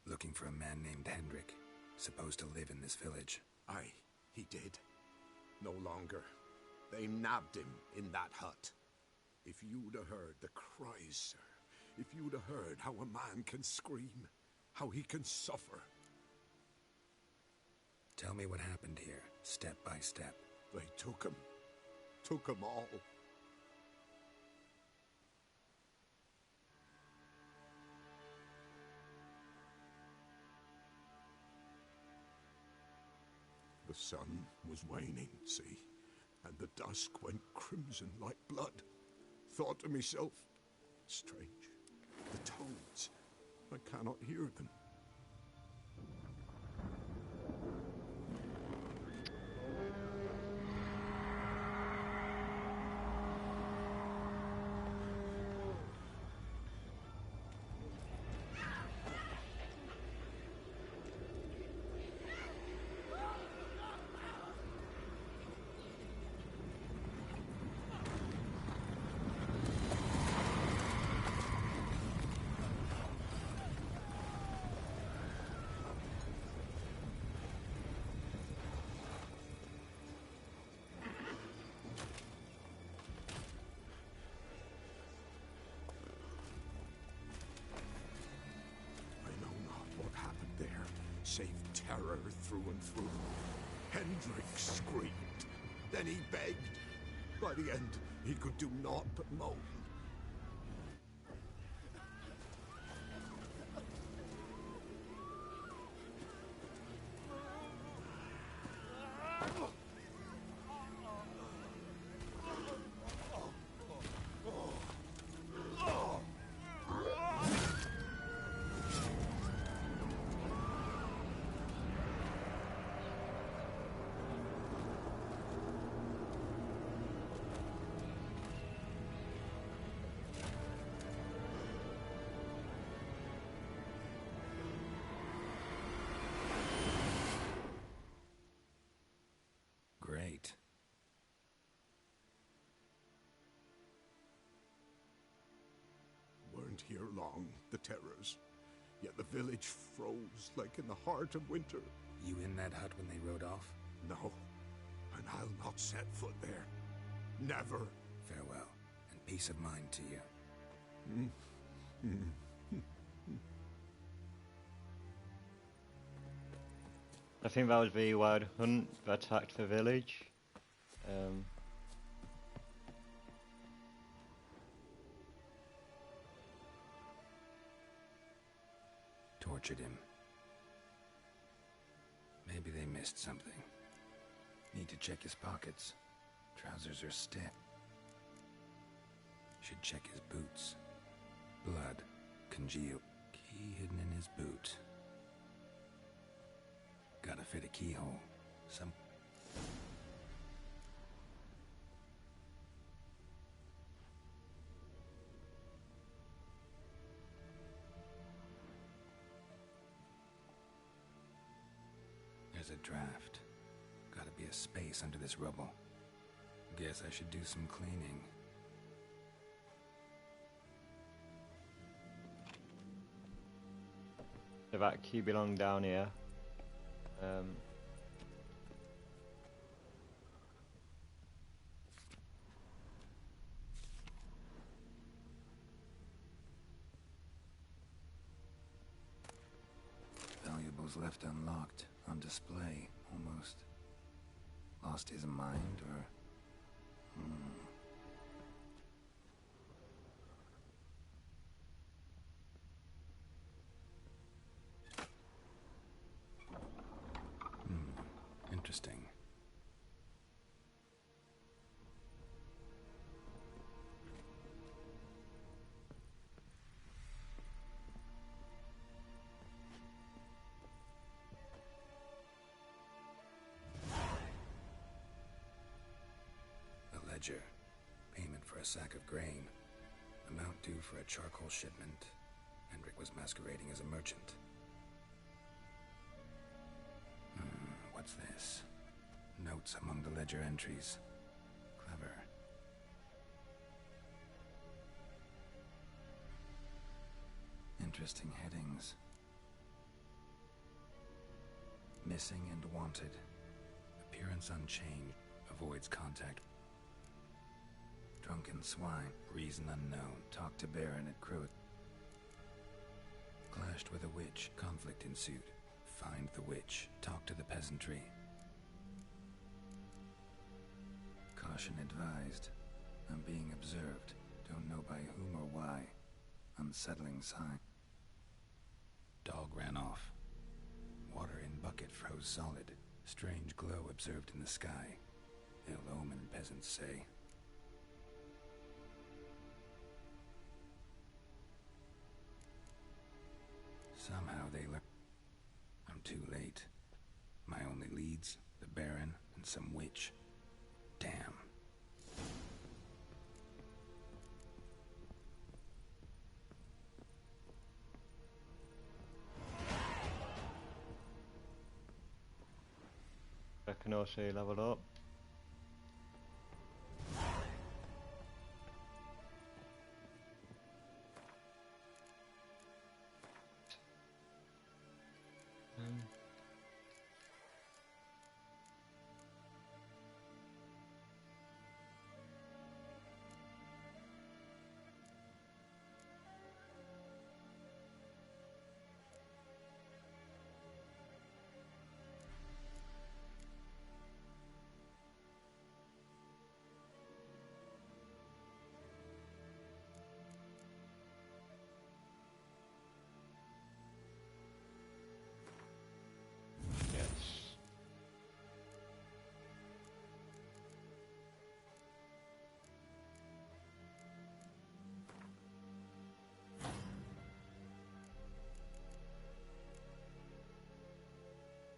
Looking for a man named Hendrik, supposed to live in this village. Aye, he did. No longer. They nabbed him in that hut. If you'd have heard the cries, sir. If you'd have heard how a man can scream, how he can suffer. Tell me what happened here, step by step. They took him. Took him all. The sun was waning, see, and the dusk went crimson like blood. Thought to myself, strange, the toads, I cannot hear them. Save terror through and through. Hendrik screamed. Then he begged. By the end, he could do naught but moan. Great. Weren't here long, the terrors. Yet the village froze like in the heart of winter. You in that hut when they rode off? No, and I'll not set foot there. Never. Farewell, and peace of mind to you. I think that was the Wild Hunt that attacked the village. Tortured him. Maybe they missed something. Need to check his pockets. Trousers are stiff. Should check his boots. Blood. Congealed. Key hidden in his boot. Gotta fit a keyhole. Some... There's a draft. Gotta be a space under this rubble. Guess I should do some cleaning. So that key belonged down here. Valuables left unlocked, on display, almost. Lost his mind, or... Interesting. A ledger. Payment for a sack of grain. Amount due for a charcoal shipment. Hendrik was masquerading as a merchant. What's this? Notes among the ledger entries. Clever. Interesting headings. Missing and wanted. Appearance unchanged. Avoids contact. Drunken swine. Reason unknown. Talked to Baron at Crowth. Clashed with a witch. Conflict ensued. Find the witch. Talk to the peasantry. Caution advised. I'm being observed. Don't know by whom or why. Unsettling sign. Dog ran off. Water in bucket froze solid. Strange glow observed in the sky. Ill omen, peasants say. Somehow they learn. I'm too late. My only leads, the Baron and some witch. Damn. I can also level up.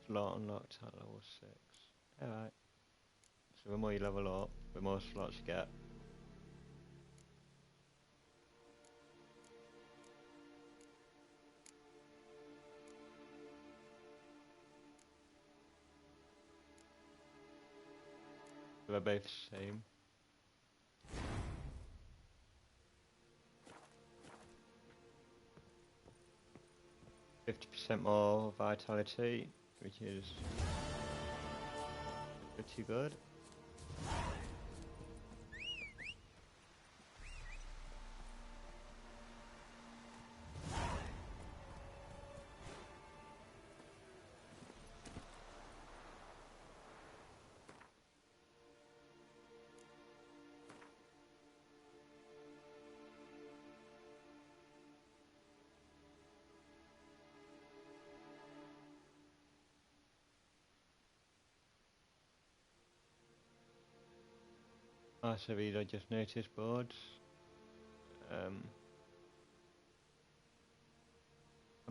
Slot unlocked at level 6. Alright. So the more you level up, the more slots you get. They're both the same. %50 more vitality, which is pretty good. So these are just notice boards. That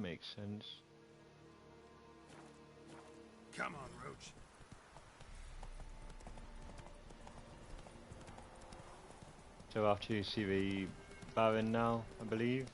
makes sense. Come on, Roach. So I have to see the Baron now, I believe.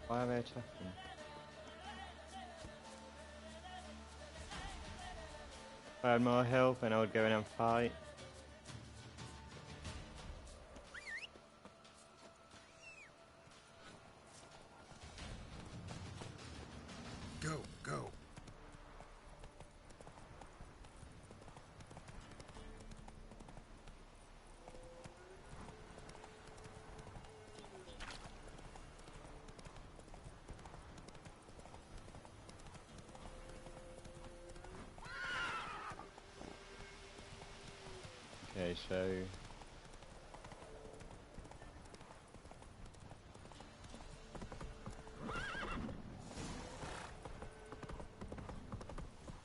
Why are they attacking? If I had more health and I would go in and fight. Go, go. Okay, so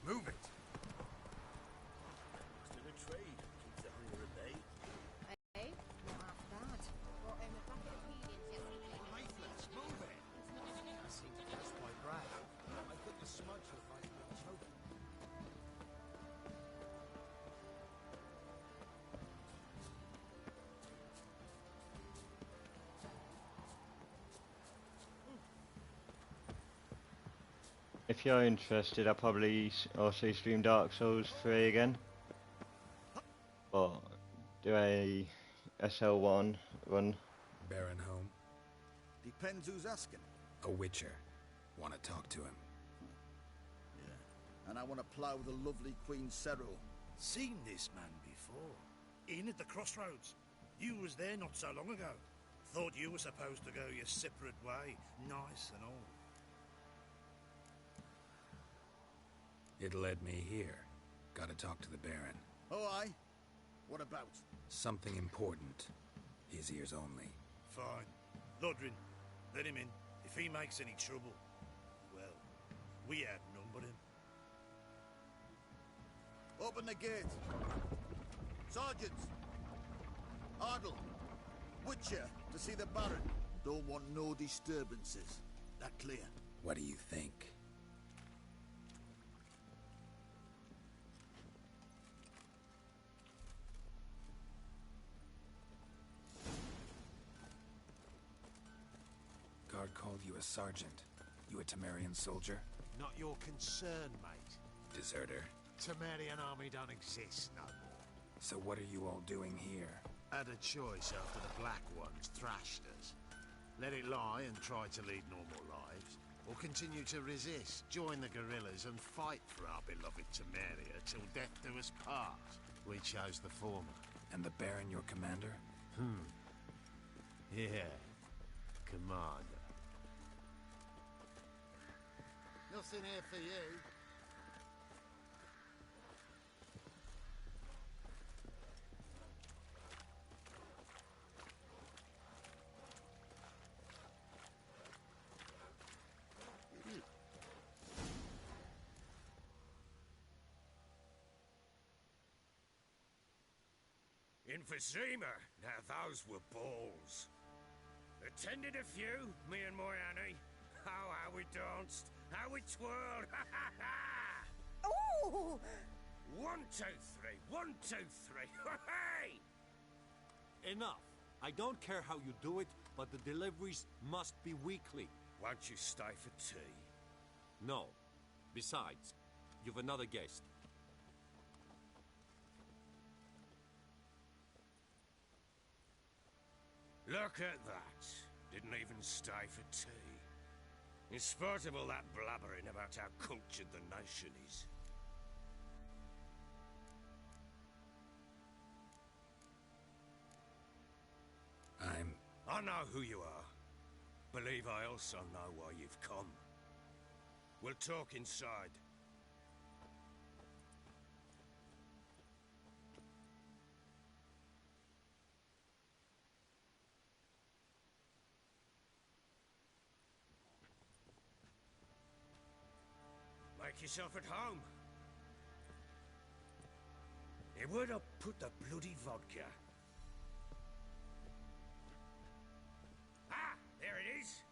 move it. Still a trade. Keeps the hunger at bay. Hey, not half bad. Brought home a bucket of helium yesterday. Lifeless, move it. I seem to catch my breath. I think the smudge will find me choking. if you're interested, I'll probably also stream Dark Souls 3 again. But do a SL1 run. Baron home? Depends who's asking. A witcher. Want to talk to him. Yeah. And I want to plough the lovely Queen Cero. Seen this man before. In at the crossroads. You was there not so long ago. Thought you were supposed to go your separate way, nice and all. It led me here. Gotta talk to the Baron. Oh, aye? What about? Something important. His ears only. Fine. Lodrin, let him in. If he makes any trouble, well, we outnumber him. Open the gate. Sergeants! Ardle! Witcher, to see the Baron. Don't want no disturbances. That clear? What do you think? Guard called you a sergeant. You a Temerian soldier? Not your concern, mate. Deserter. Temerian army don't exist no more. So what are you all doing here? Had a choice after the Black Ones thrashed us. Let it lie and try to lead normal lives, or continue to resist, join the guerrillas and fight for our beloved Temeria till death do us part. We chose the former. And the Baron your commander? Yeah. Commander. Nothing here for you. In Vizima, now those were balls. Attended a few, me and my Annie. Oh, how we danced, how we twirled, ha ha ha! Ooh! 1, 2, 3, 1, 2, 3, hey! Enough. I don't care how you do it, but the deliveries must be weekly. Won't you stay for tea? No. Besides, you've another guest. Look at that. Didn't even stay for tea. In spite of all that blabbering about how cultured the nation is. I know who you are. Believe I also know why you've come. We'll talk inside. Make yourself at home. Where'd I put the bloody vodka? Ah, there it is.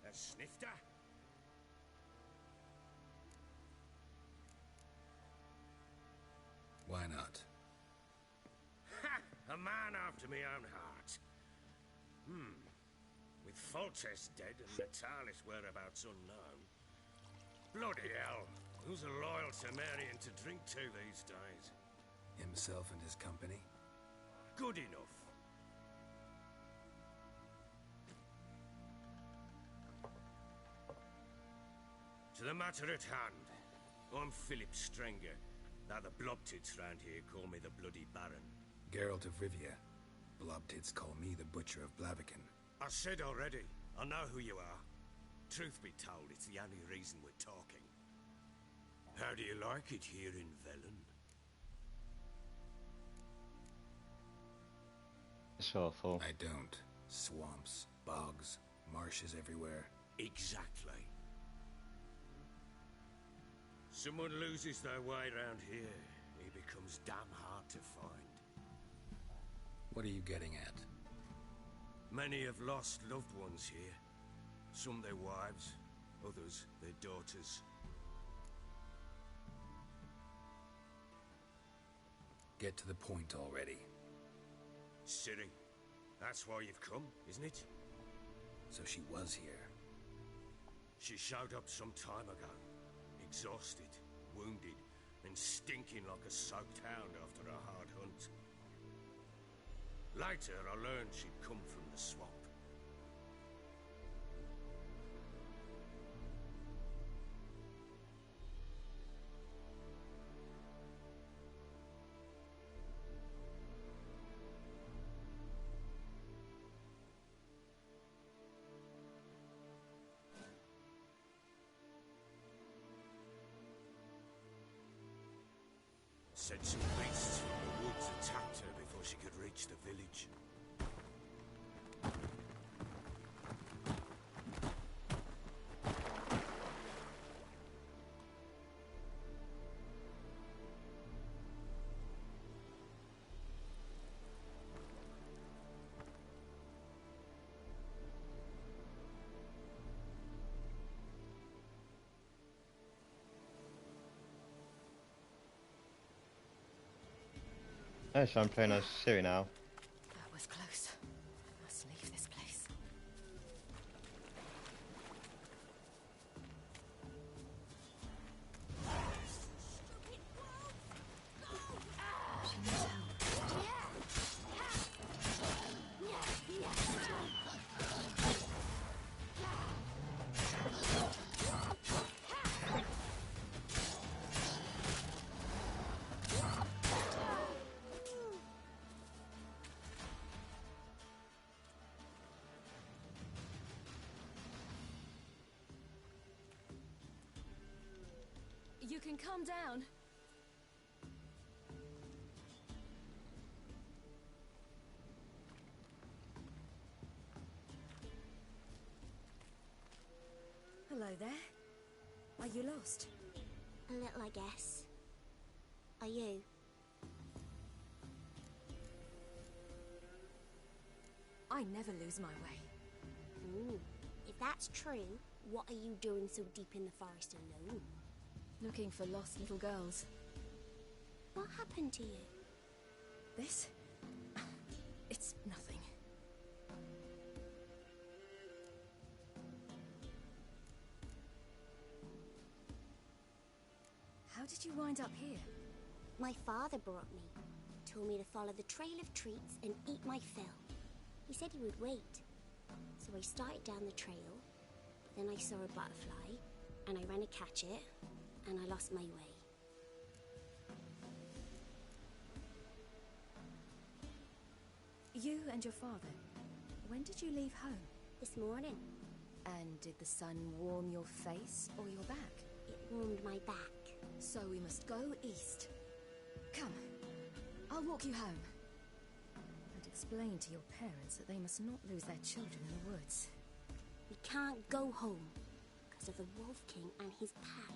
A snifter. Why not? Ha! A man after my own heart. With Foltest dead and Natalis' whereabouts unknown. Bloody hell. Who's a loyal Temerian to drink to these days? Himself and his company? Good enough. To the matter at hand. I'm Philip Strenger. Now the Blobtits round here call me the Bloody Baron. Geralt of Rivia. Blobtits call me the Butcher of Blaviken. I said already, I know who you are. Truth be told, it's the only reason we're talking. How do you like it here in Velen? It's awful. I don't. Swamps, bogs, marshes everywhere. Exactly. Someone loses their way round here, he becomes damn hard to find. What are you getting at? Many have lost loved ones here. Some their wives, others their daughters. Get to the point already. Ciri, that's why you've come, isn't it? So she was here. She showed up some time ago. Exhausted, wounded, and stinking like a soaked hound after a hard hunt. Later, I learned she'd come from the swamp. Said some beasts from the woods attacked her before she could reach the village. Oh, so I'm playing as Ciri now. That was close. I must leave this place. She needs help. You can calm down. Hello there. Are you lost? A little, I guess. Are you? I never lose my way. Ooh. If that's true, what are you doing so deep in the forest alone? Looking for lost little girls. What happened to you? This? It's nothing. How did you wind up here? My father brought me. Told me to follow the trail of treats and eat my fill. He said he would wait. So I started down the trail. Then I saw a butterfly, and I ran to catch it, and I lost my way. You and your father, when did you leave home? This morning. And did the sun warm your face or your back? It warmed my back. So we must go east. Come, I'll walk you home. And explain to your parents that they must not lose their children in the woods. We can't go home because of the Wolf King and his pack.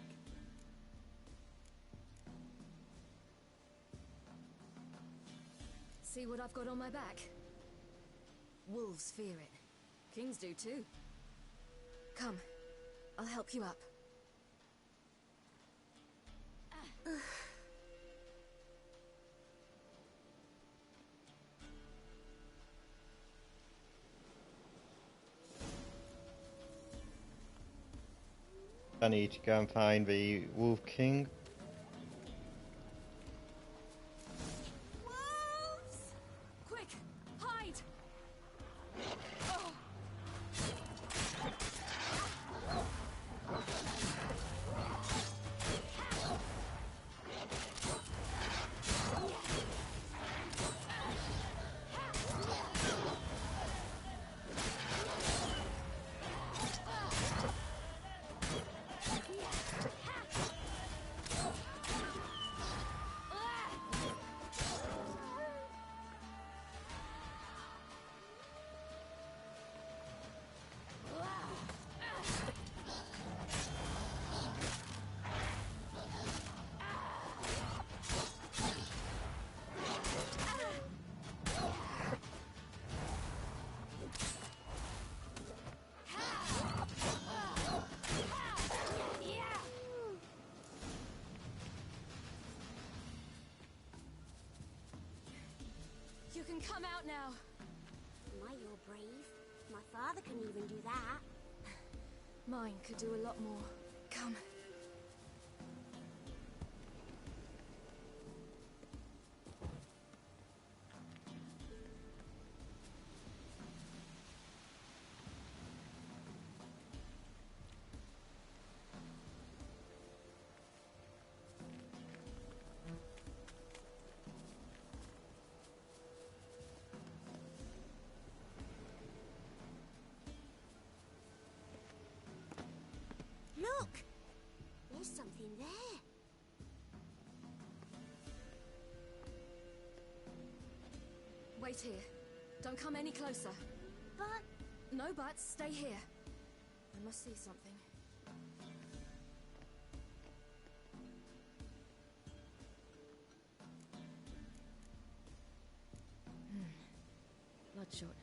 See what I've got on my back? Wolves fear it. Kings do too. Come, I'll help you up. I need to go and find the Wolf King. Wolves! Quick, hide! Oh. You can come out now. My, you're brave. My father couldn't even do that. Mine could do a lot more. Come. Look! Wait here. Don't come any closer. But... No buts. Stay here. I must see something. Bloodshot,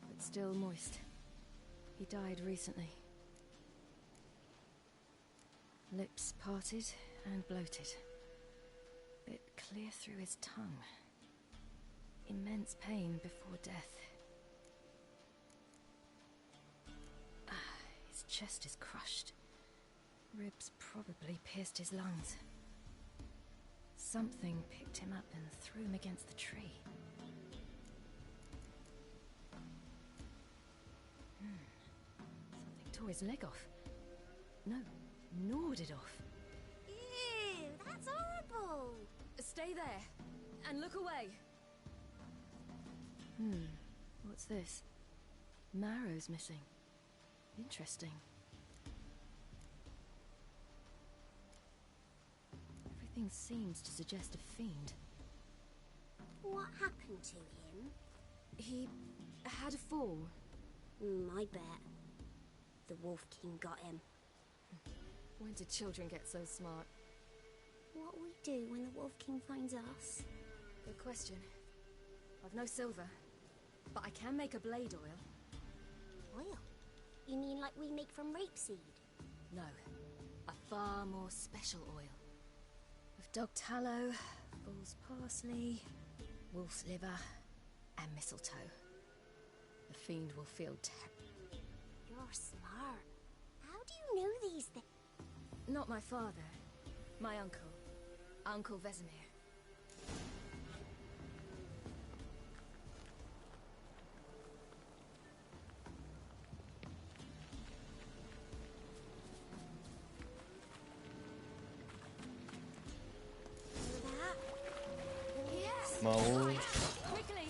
but still moist. He died recently. Lips parted and bloated. Bit clear through his tongue. Immense pain before death. His chest is crushed. Ribs probably pierced his lungs. Something picked him up and threw him against the tree. Something tore his leg off. No, gnawed it off. Ew, that's horrible! Stay there, and look away. What's this? Marrow's missing. Interesting. Everything seems to suggest a fiend. What happened to him? He had a fall. I bet. The Wolf King got him. When did children get so smart? What'll we do when the Wolf King finds us? Good question. I've no silver, but I can make a blade oil. Oil? You mean like we make from rapeseed? No, a far more special oil. With dog tallow, bull's parsley, wolf's liver, and mistletoe. The fiend will feel You're smart. How do you know these things? Not my father. My uncle. Uncle Vesemir. Mole. Quickly!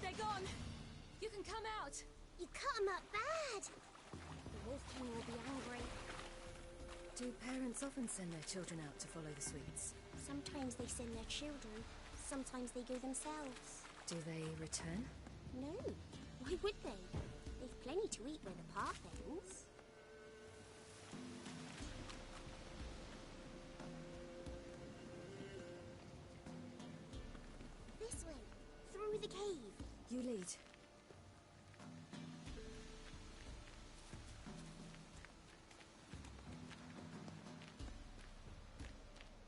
They're gone! You can come out! You cut him up bad! The Wolf King will be angry. Do parents often send their children out to follow the sweets? Sometimes they send their children, sometimes they go themselves. Do they return? No. Why would they? They've plenty to eat where the path ends. This way, through the cave. You lead.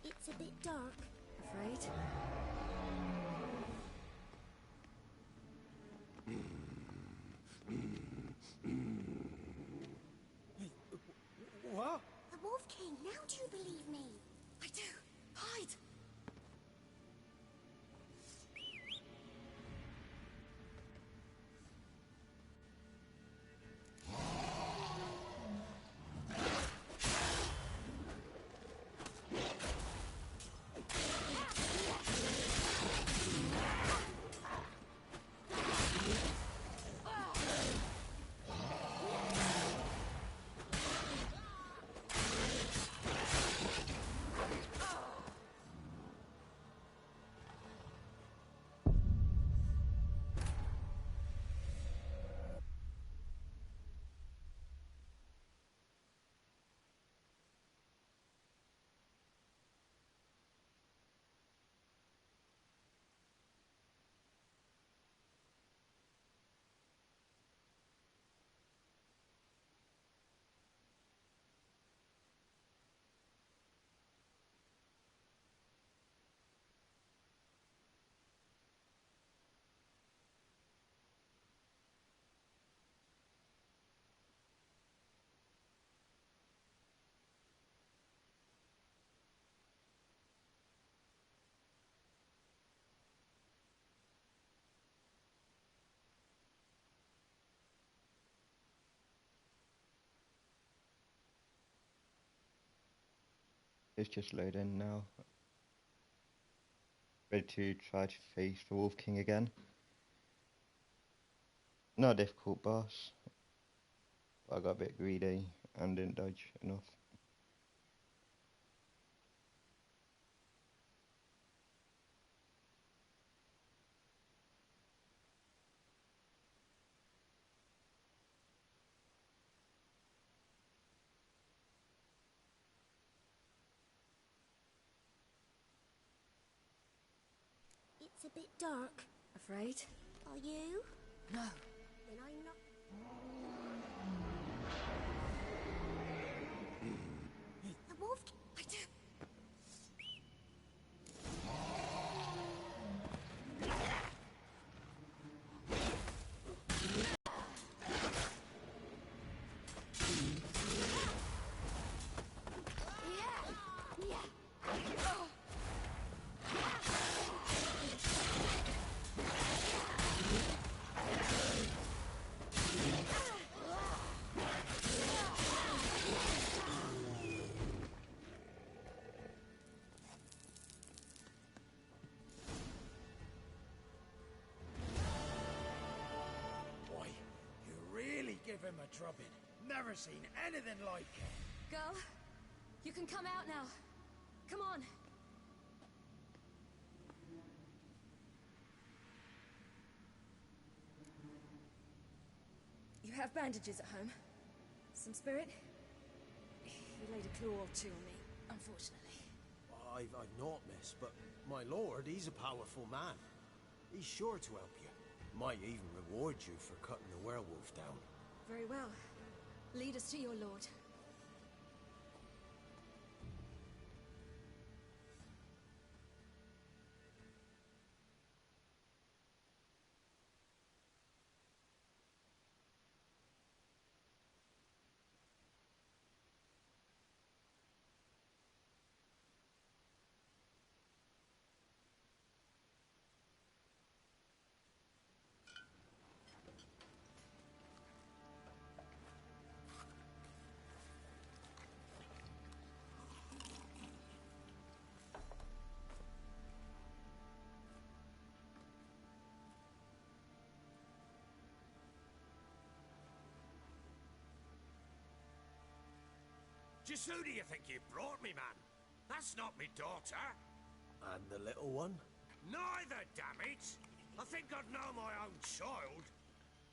It's a bit dark. Afraid? What? The Wolf King, now do you believe me? I do. Hide! is just loading now. Ready to try to face the Wolf King again. Not a difficult boss, but I got a bit greedy and didn't dodge enough. It's a bit dark. Afraid? Are you? No. Then I'm not... The wolf... I do. Give him a drubbing. Never seen anything like it. Girl, you can come out now. Come on. You have bandages at home? Some spirit? He laid a claw or two on me, unfortunately. I've not, miss, but my lord, he's a powerful man. He's sure to help you. Might even reward you for cutting the werewolf down. Very well. Lead us to your lord. Just who do you think you brought me, man? That's not me daughter. And the little one? Neither, damn it! I think I'd know my own child.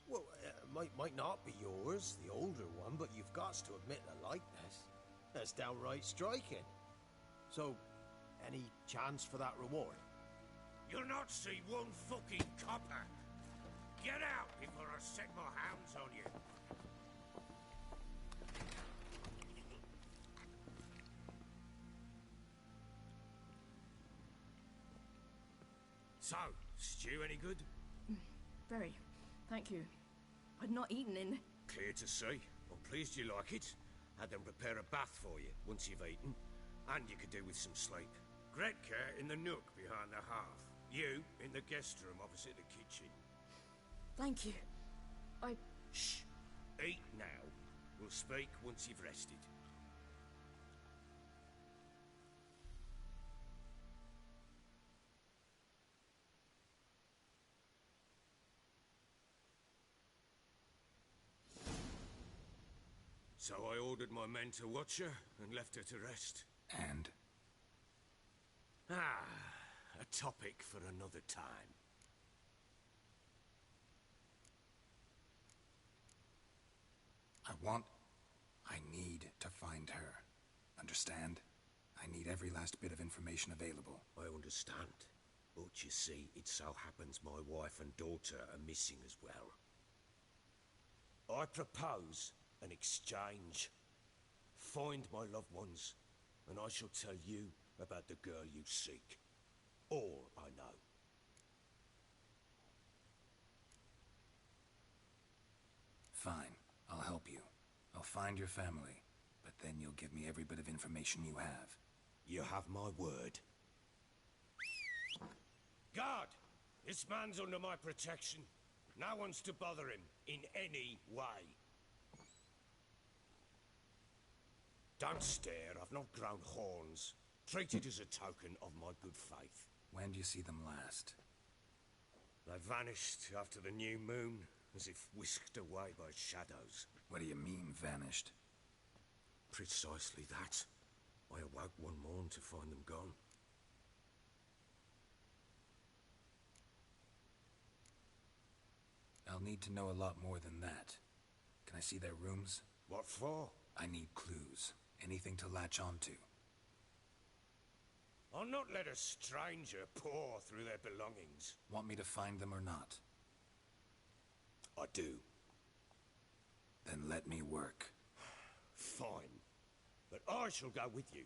Well, might not be yours, the older one, but you've got to admit the likeness. That's downright striking. So, any chance for that reward? You'll not see one fucking copper. Get out before I set my hounds on you. So, stew any good? Very. Thank you. I'd not eaten in... Clear to see. I'm pleased you like it. Had them prepare a bath for you once you've eaten. And you could do with some sleep. Gretka in the nook behind the hearth. You in the guest room opposite the kitchen. Thank you. Shh. Eat now. We'll speak once you've rested. So I ordered my men to watch her and left her to rest. And? A topic for another time. I need to find her. Understand? I need every last bit of information available. I understand. But you see, it so happens my wife and daughter are missing as well. I propose an exchange. Find my loved ones, and I shall tell you about the girl you seek. All I know. Fine, I'll help you. I'll find your family, but then you'll give me every bit of information you have. You have my word. Guard! This man's under my protection. No one's to bother him in any way. Don't stare, I've not grown horns. Treat it as a token of my good faith. When do you see them last? They vanished after the new moon, as if whisked away by shadows. What do you mean, vanished? Precisely that. I awoke one morn to find them gone. I'll need to know a lot more than that. Can I see their rooms? What for? I need clues. Anything to latch onto. I'll not let a stranger pore through their belongings. Want me to find them or not? I do. Then let me work. Fine. But I shall go with you.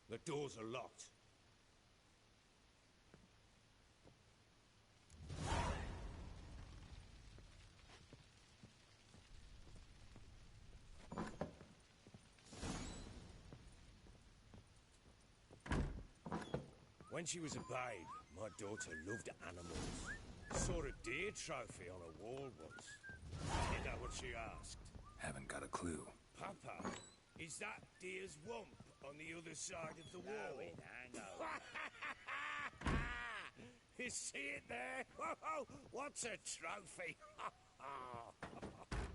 The doors are locked. When she was a babe, my daughter loved animals. Saw a deer trophy on a wall once. You know what she asked? Haven't got a clue. Papa, is that deer's wump on the other side of the wall? You see it there? Whoa, what's a trophy?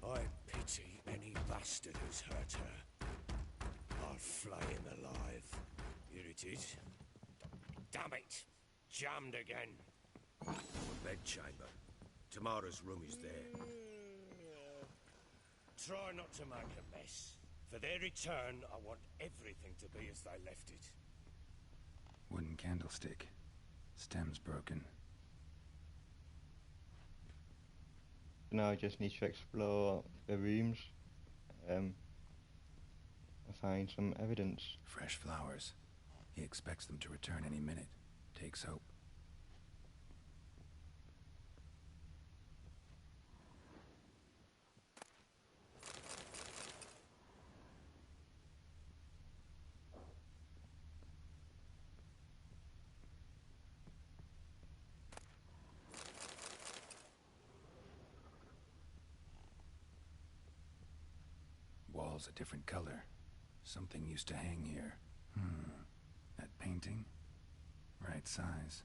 I pity any bastard who's hurt her. I'll flay him alive. Here it is. Damn it! Jammed again. Bedchamber. Tamara's room is there. Try not to make a mess. For their return, I want everything to be as they left it. Wooden candlestick. Stem's broken. Now I just need to explore the rooms and find some evidence. Fresh flowers. He expects them to return any minute. Takes hope. Walls a different color. Something used to hang here. That painting? Right size.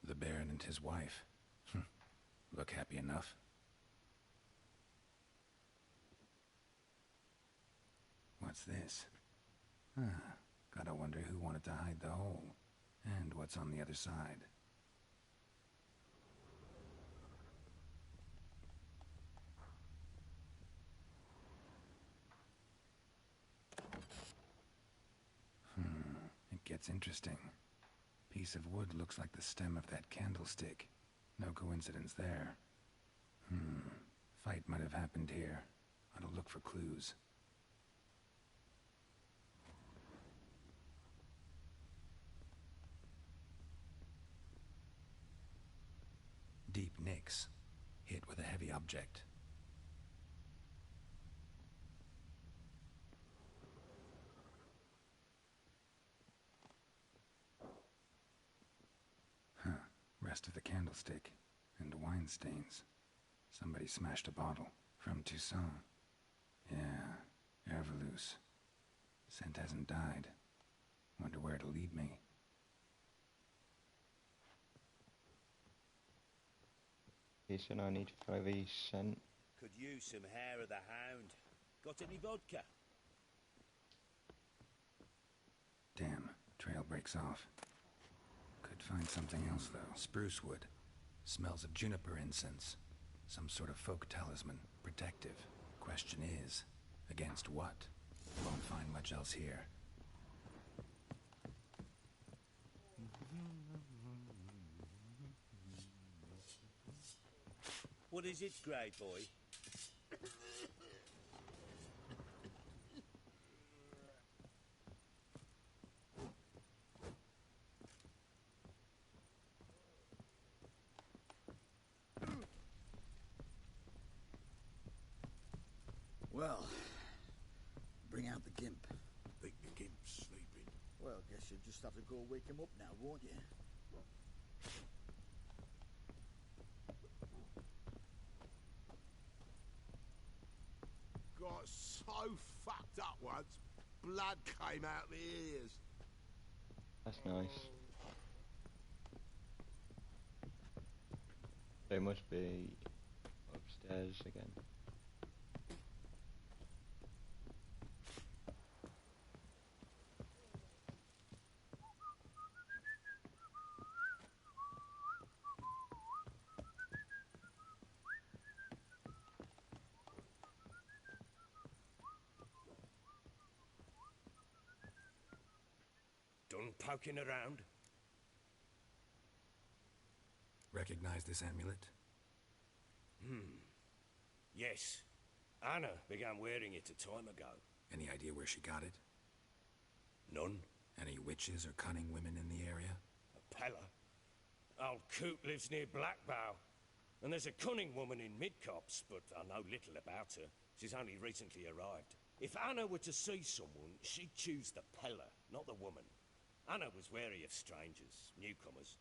The Baron and his wife. Look happy enough. What's this? Gotta wonder who wanted to hide the hole. And what's on the other side. Gets interesting. Piece of wood looks like the stem of that candlestick. No coincidence there. Fight might have happened here. I'll look for clues. Deep nicks. Hit with a heavy object. Rest of the candlestick, and wine stains. Somebody smashed a bottle. From Toussaint. Yeah, Herveloos. Scent hasn't died. Wonder where it'll lead me. Okay, so now I need to try the scent. Could use some hair of the hound. Got any vodka? Damn, trail breaks off. Could find something else, though. Spruce wood. Smells of juniper incense. Some sort of folk talisman. Protective. Question is, against what? Won't find much else here. What is it, Grey Boy? Well, bring out the gimp. Think the gimp's sleeping. Well, guess you'll just have to go wake him up now, won't you? so fucked up once, blood came out the ears. That's nice. They must be upstairs again. Done poking around? Recognize this amulet? Yes. Anna began wearing it a time ago. Any idea where she got it? None. Any witches or cunning women in the area? A Pella. Old Coot lives near Blackbow. And there's a cunning woman in Midcopse, but I know little about her. She's only recently arrived. If Anna were to see someone, she'd choose the Pella, not the woman. Anna was wary of strangers, newcomers.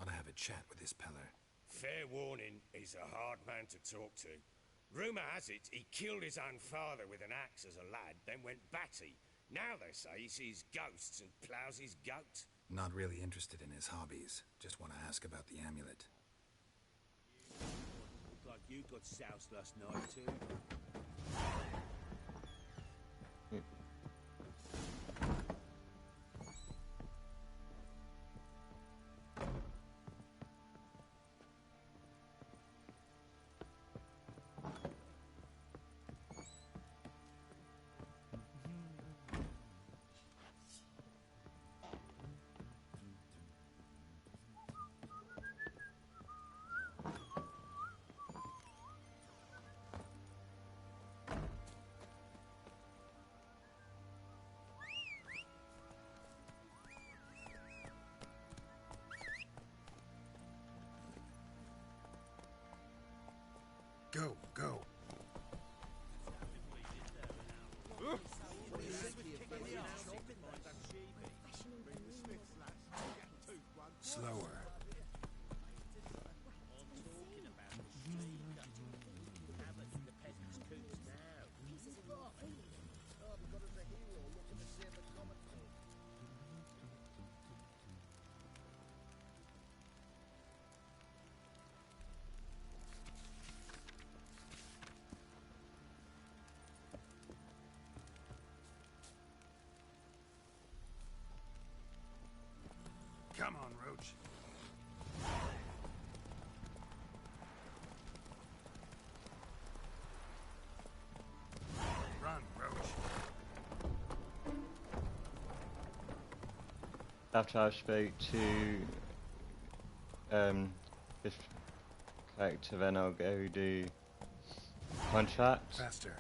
Ought to have a chat with this Peller. Fair warning, he's a hard man to talk to. Rumour has it he killed his own father with an axe as a lad, then went batty. Now they say he sees ghosts and ploughs his goat. Not really interested in his hobbies. Just want to ask about the amulet. Looked like you got soused last night, too. Go, go. Slower. Come on, Roach. Run, Roach. After I spoke to this character, then I'll go do contracts. Faster.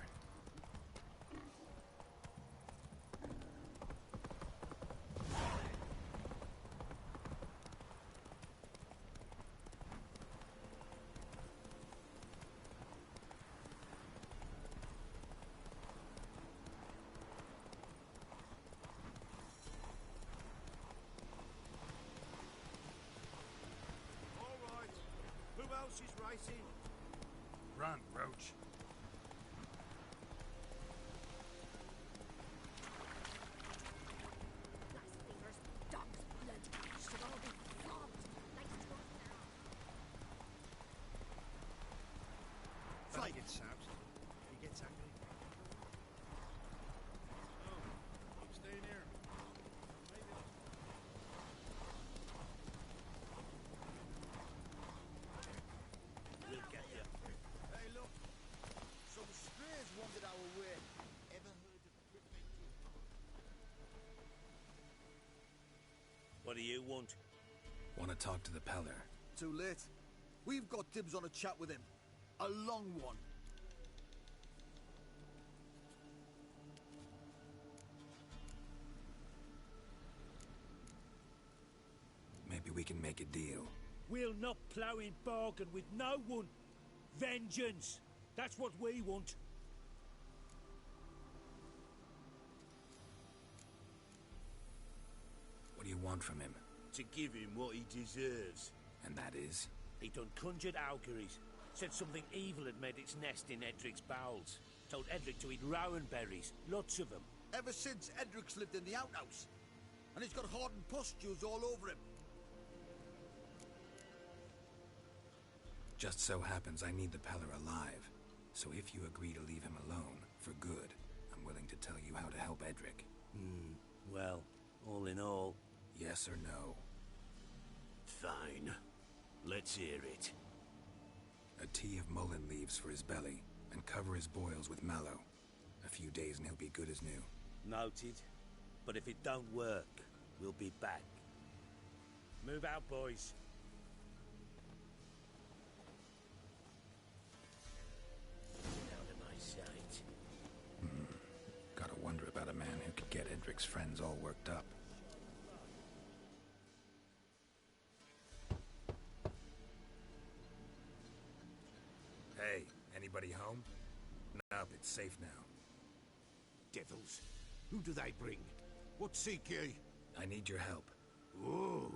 She's racing. Run, Roach. Fight it, Saps. He gets angry. Oh, keep staying here. We'll get you. Hey, look. Some strays wandered our way. Ever heard of preventive? What do you want? Want to talk to the Peller. Too late. We've got dibs on a chat with him. A long one. Maybe we can make a deal. We'll not plough in bargain with no one. Vengeance. That's what we want. What do you want from him? To give him what he deserves. And that is? He done conjured auguries. Said something evil had made its nest in Edric's bowels. Told Edric to eat rowan berries, lots of them. Ever since Edric's lived in the outhouse. And he's got hardened pustules all over him. Just so happens I need the Peller alive. So if you agree to leave him alone, for good, I'm willing to tell you how to help Edric. Well, all in all... Yes or no? Fine. Let's hear it. A tea of mullein leaves for his belly, and cover his boils with mallow. A few days and he'll be good as new. Noted. But if it don't work, we'll be back. Move out, boys. Out of my sight. Gotta wonder about a man who could get Edric's friends all worked up. Hey, anybody home? Nope, it's safe now. Devils. Who do they bring? What seek ye? I need your help. Oh,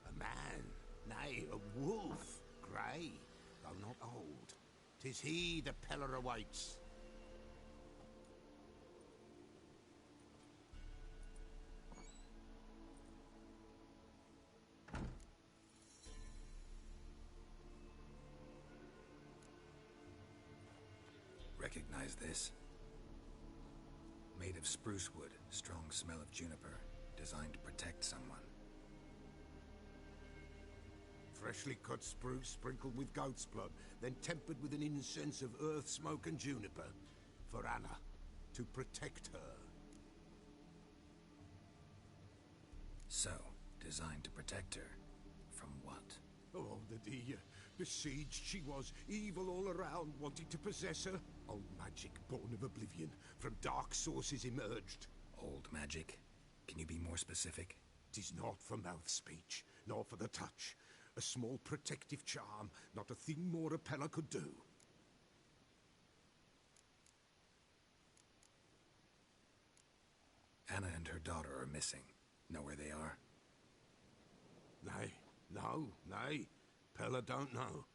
a man. Nay, a wolf. Grey, though not old. 'Tis he the Peller awaits. Recognize this? Made of spruce wood, strong smell of juniper, designed to protect someone. Freshly cut spruce sprinkled with goat's blood, then tempered with an incense of earth, smoke and juniper. For Anna, to protect her. So, designed to protect her. From what? Oh, the besieged she was, evil all around, wanting to possess her. Old magic, born of oblivion, from dark sources emerged. Old magic? Can you be more specific? 'Tis not for mouth speech, nor for the touch. A small protective charm, not a thing more a Peller could do. Anna and her daughter are missing. Know where they are? Nay, no, nay. Peller don't know.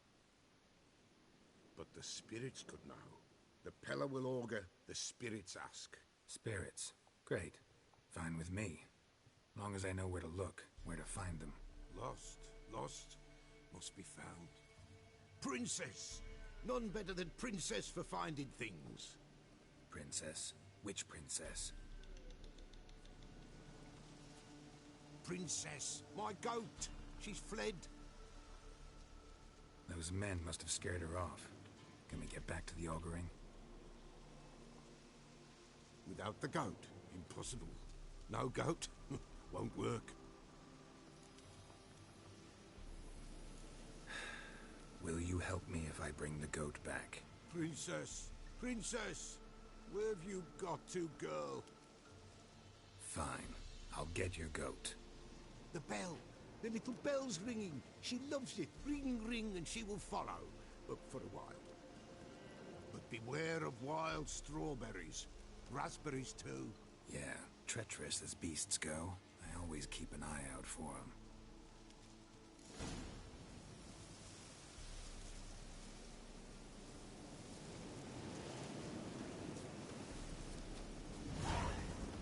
But the spirits could know. The Peller will augur, the spirits ask. Spirits? Great. Fine with me. Long as I know where to look, where to find them. Lost, must be found. Princess! None better than Princess for finding things. Princess? Which princess? Princess, my goat! She's fled. Those men must have scared her off. Can we get back to the auguring? Without the goat, impossible. No goat, won't work. Will you help me if I bring the goat back? Princess! Princess! Where have you got to, girl? Fine. I'll get your goat. The bell! The little bell's ringing. She loves it. Ring, ring, and she will follow. But for a while. But beware of wild strawberries. Raspberries, too. Yeah, treacherous as beasts go. I always keep an eye out for them.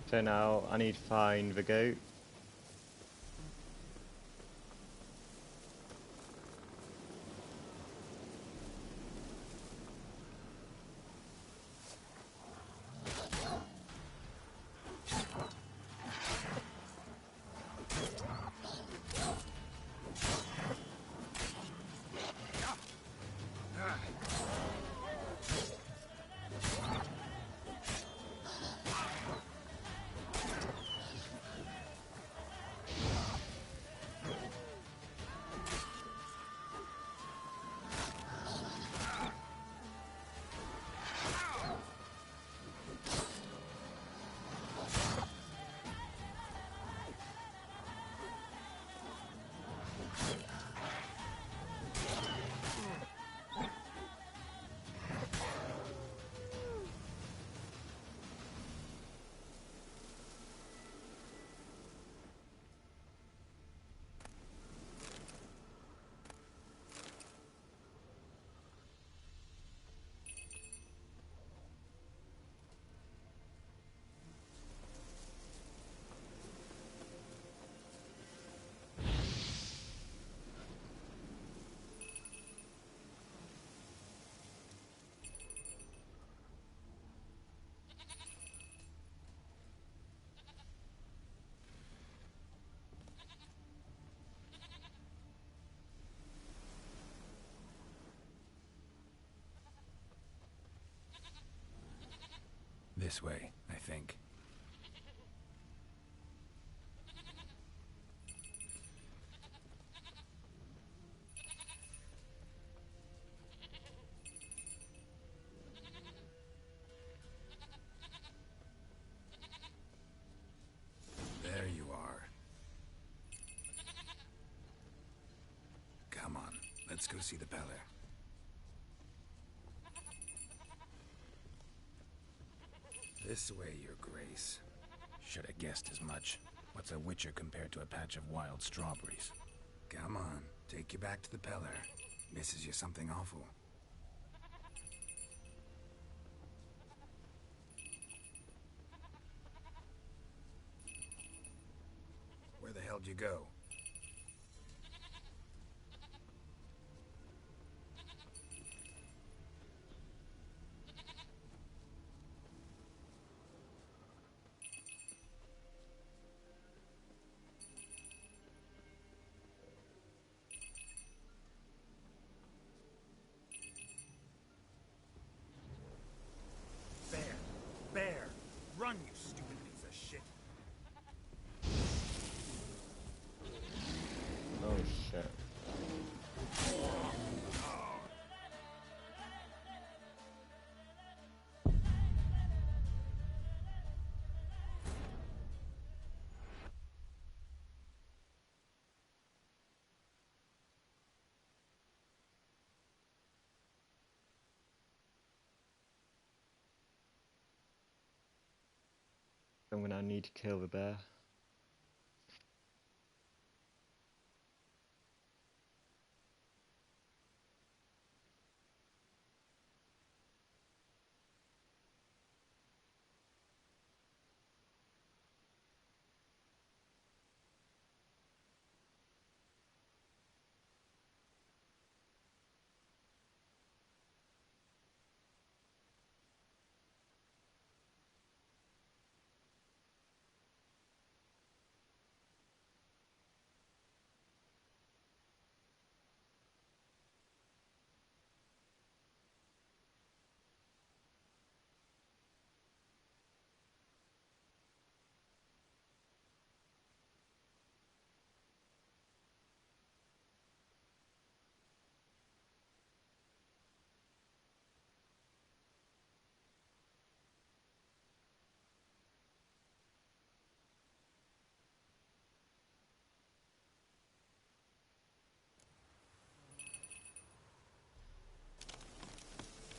So now I need to find the goat. This way, I think. There you are. Come on, let's go see the Peller. This way, Your Grace. Should have guessed as much. What's a witcher compared to a patch of wild strawberries? Come on, take you back to the Peller. Misses you something awful. Where the hell'd you go? Bear! Run, you stupid piece of shit! Oh shit. I'm gonna need to kill the bear.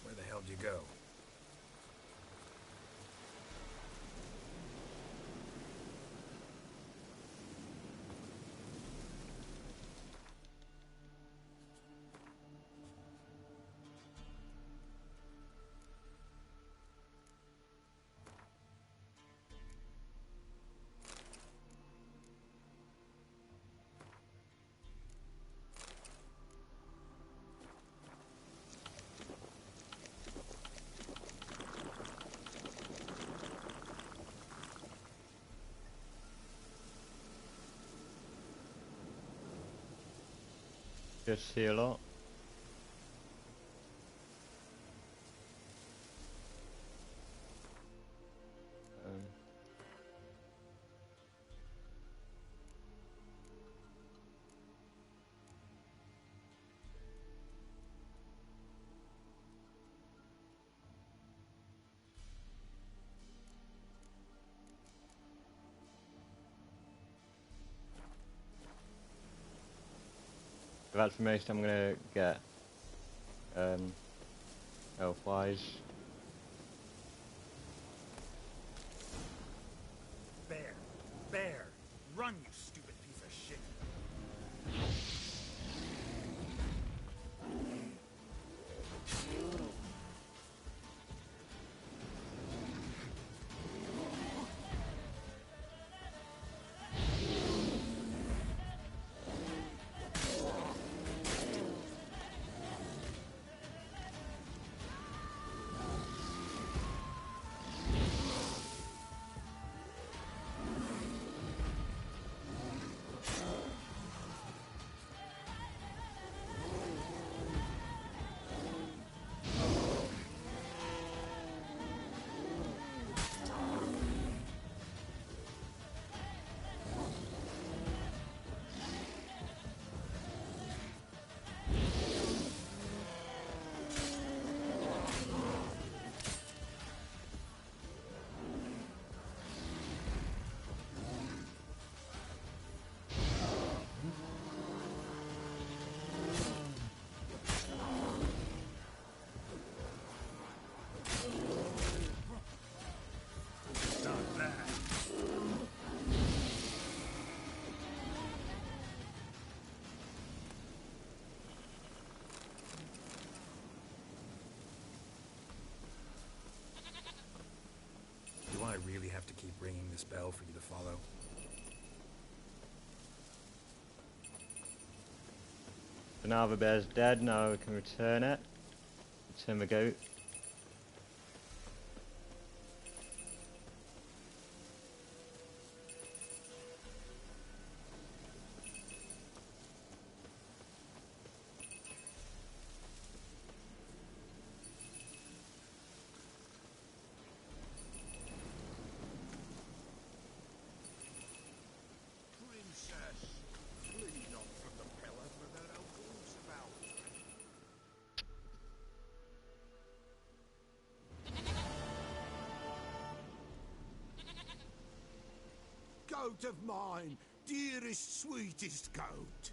Where the hell'd you go? Just see a lot. That's the most I'm gonna get. Health-wise. Bear! Run, you stupid piece of shit! really have to keep ringing this bell for you to follow? So now the bear's dead, now we can return it. Return the goat. Princess, flee not from the pillar, for there are wolves about. Goat of mine, dearest, sweetest goat.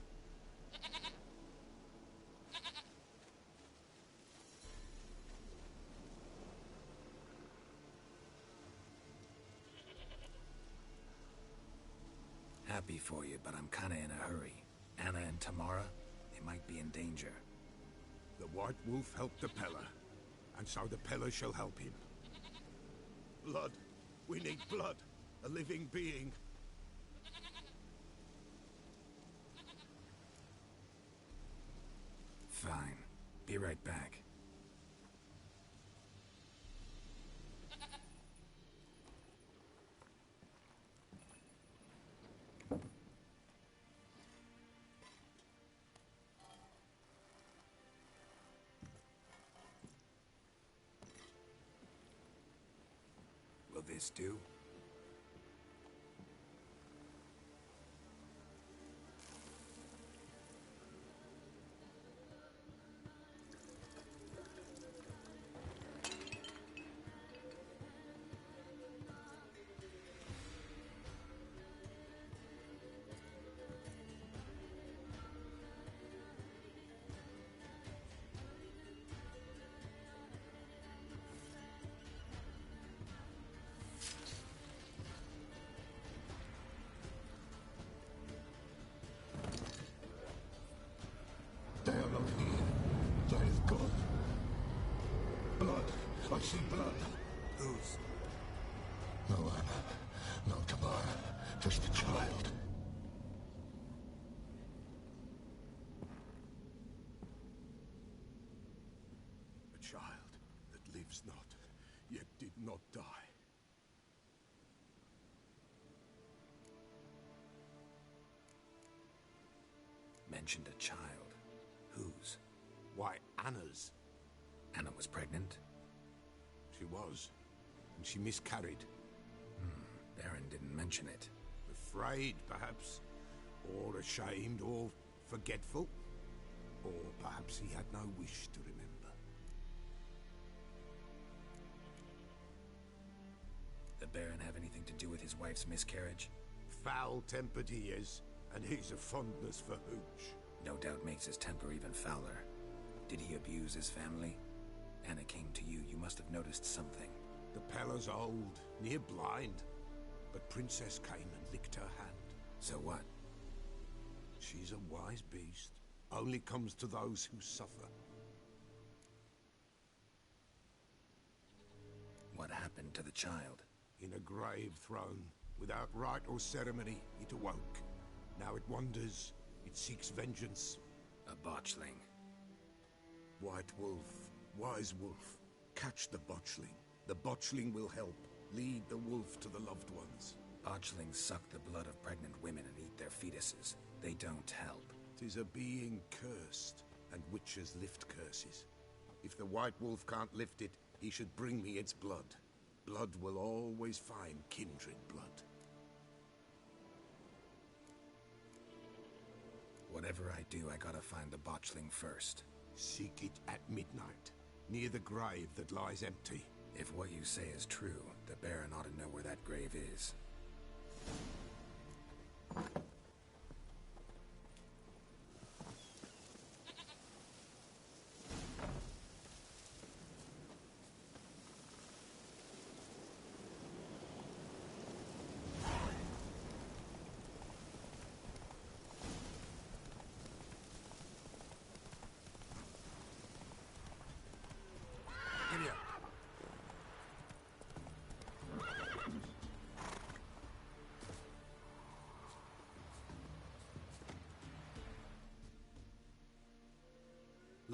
Happy for you, but I'm kinda in a hurry. Anna and Tamara, they might be in danger. The White Wolf helped the Pella, and so the Pella shall help him. Blood. We need blood. A living being. Fine. Be right back. Will this do? They are not here. There is God. Blood. I see blood. Whose? No Anna. No Tamara. Just a child. A child that lives not, yet did not die. Mentioned a child. Whose? Why, Anna's. Anna was pregnant? She was. And she miscarried. Baron didn't mention it. Afraid, perhaps. Or ashamed, or forgetful. Or perhaps he had no wish to remember. The Baron have anything to do with his wife's miscarriage? Foul-tempered he is, and he's a fondness for hooch. No doubt makes his temper even fouler. Did he abuse his family? Anna came to you. You must have noticed something. The Pella's old, near blind. But Princess came and licked her hand. So what? She's a wise beast. Only comes to those who suffer. What happened to the child? In a grave thrown. Without rite or ceremony, it awoke. Now it wanders. It seeks vengeance. A botchling. White Wolf, Wise Wolf, catch the botchling. The botchling will help. Lead the wolf to the loved ones. Botchlings suck the blood of pregnant women and eat their fetuses. They don't help. 'Tis a being cursed, and witches lift curses. If the White Wolf can't lift it, he should bring me its blood. Blood will always find kindred blood. Whatever I do, I gotta find the botchling first. Seek it at midnight, near the grave that lies empty. If what you say is true, the Baron ought to know where that grave is.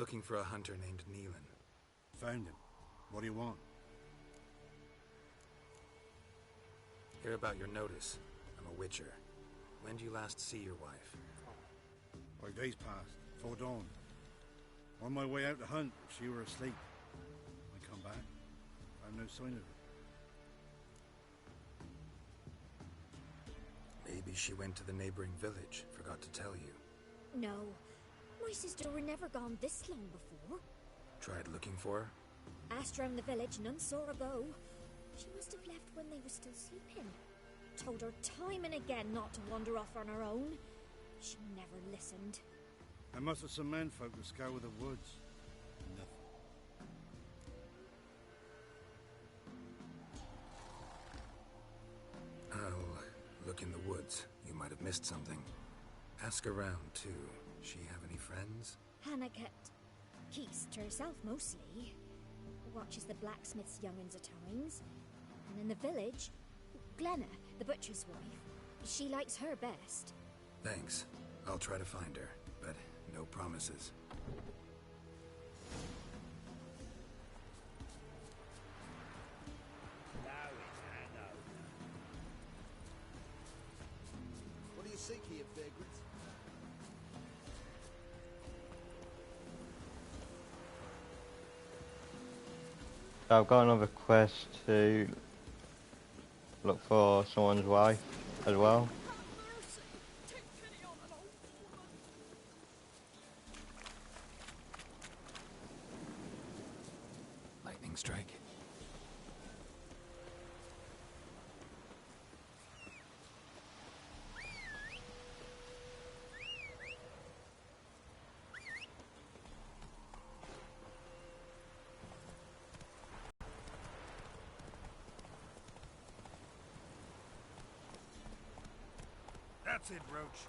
Looking for a hunter named Neelan. Found him. What do you want? Hear about your notice. I'm a witcher. When did you last see your wife? 5 days passed, before dawn. On my way out to hunt, she were asleep. I come back, found no sign of her. Maybe she went to the neighboring village, forgot to tell you. No. My sister were never gone this long before. Tried looking for her? Asked round the village, none saw her go. She must have left when they were still sleeping. Told her time and again not to wander off on her own. She never listened. I must have some menfolk to scour the woods. Nothing. I'll look in the woods. You might have missed something. Ask around, too. She have any friends? Hannah keeps to herself mostly. Watches the blacksmith's young'uns at times. And in the village, Glenna, the butcher's wife, she likes her best. Thanks. I'll try to find her, but no promises. What do you seek here, vagrants? I've got another quest to look for someone's wife as well. Lightning strike. That's it, Roach.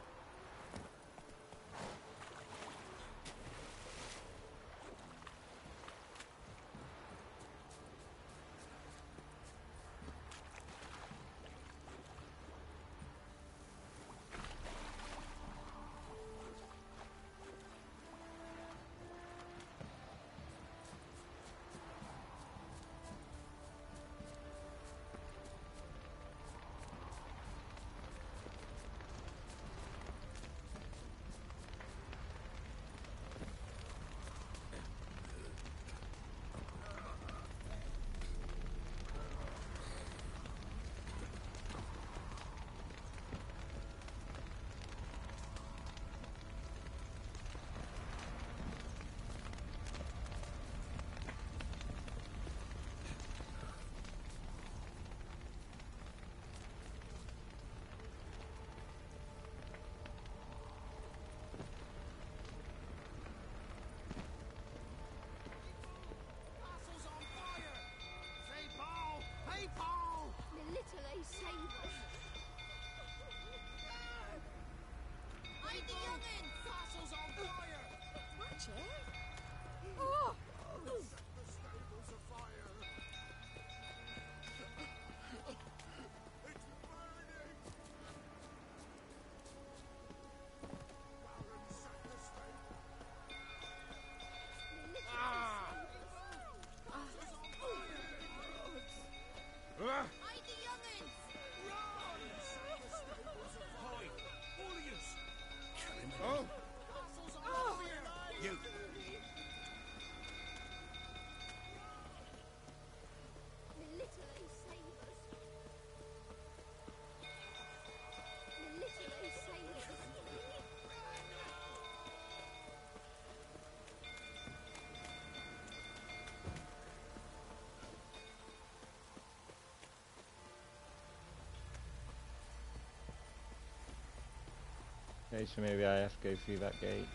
Okay, so maybe I have to go through that gate.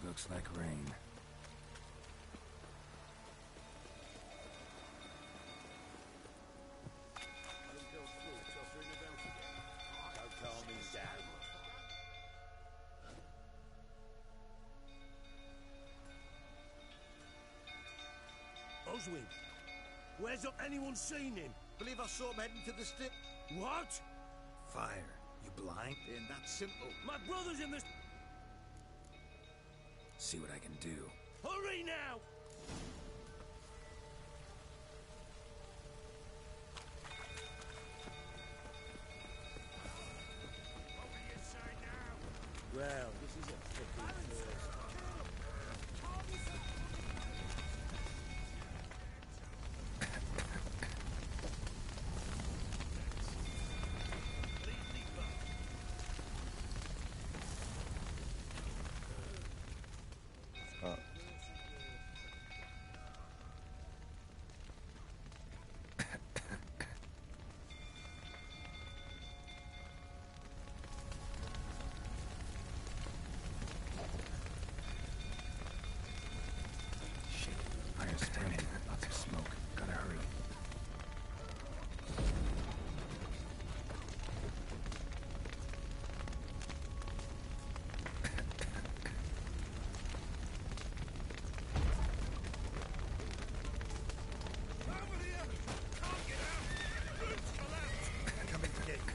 Looks like rain. Oswin, where's up? Anyone seen him? Believe I saw him heading to the stick. What? Fire. You blind? Ain't that simple. My brother's in this... See what I can do. Hurry now! Well, this is a tricky first. Oh. Shit. Fire's spreading. Lots of smoke. Gotta hurry. Coming to get you.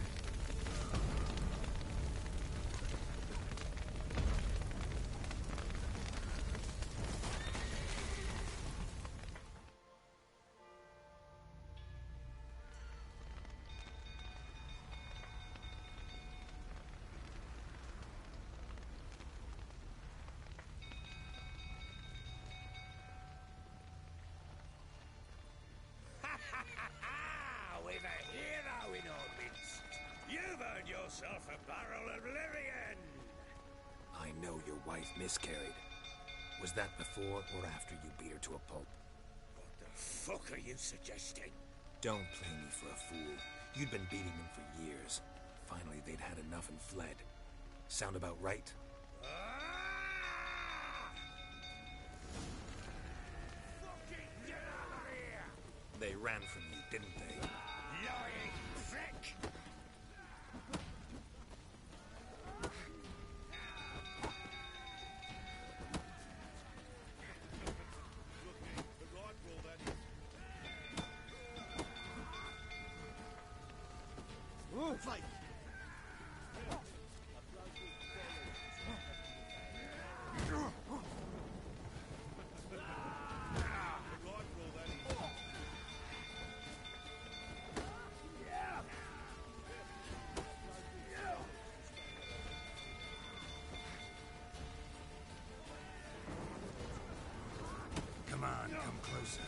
We've a hero in our midst. You've earned yourself a barrel of Lyrian. I know your wife miscarried. Was that before or after you beat her to a pulp? What the fuck are you suggesting? Don't play me for a fool. You'd been beating them for years. Finally, they'd had enough and fled. Sound about right? Fucking get out of here! They ran from you, didn't they? Lying prick! Fight! Come on, come closer.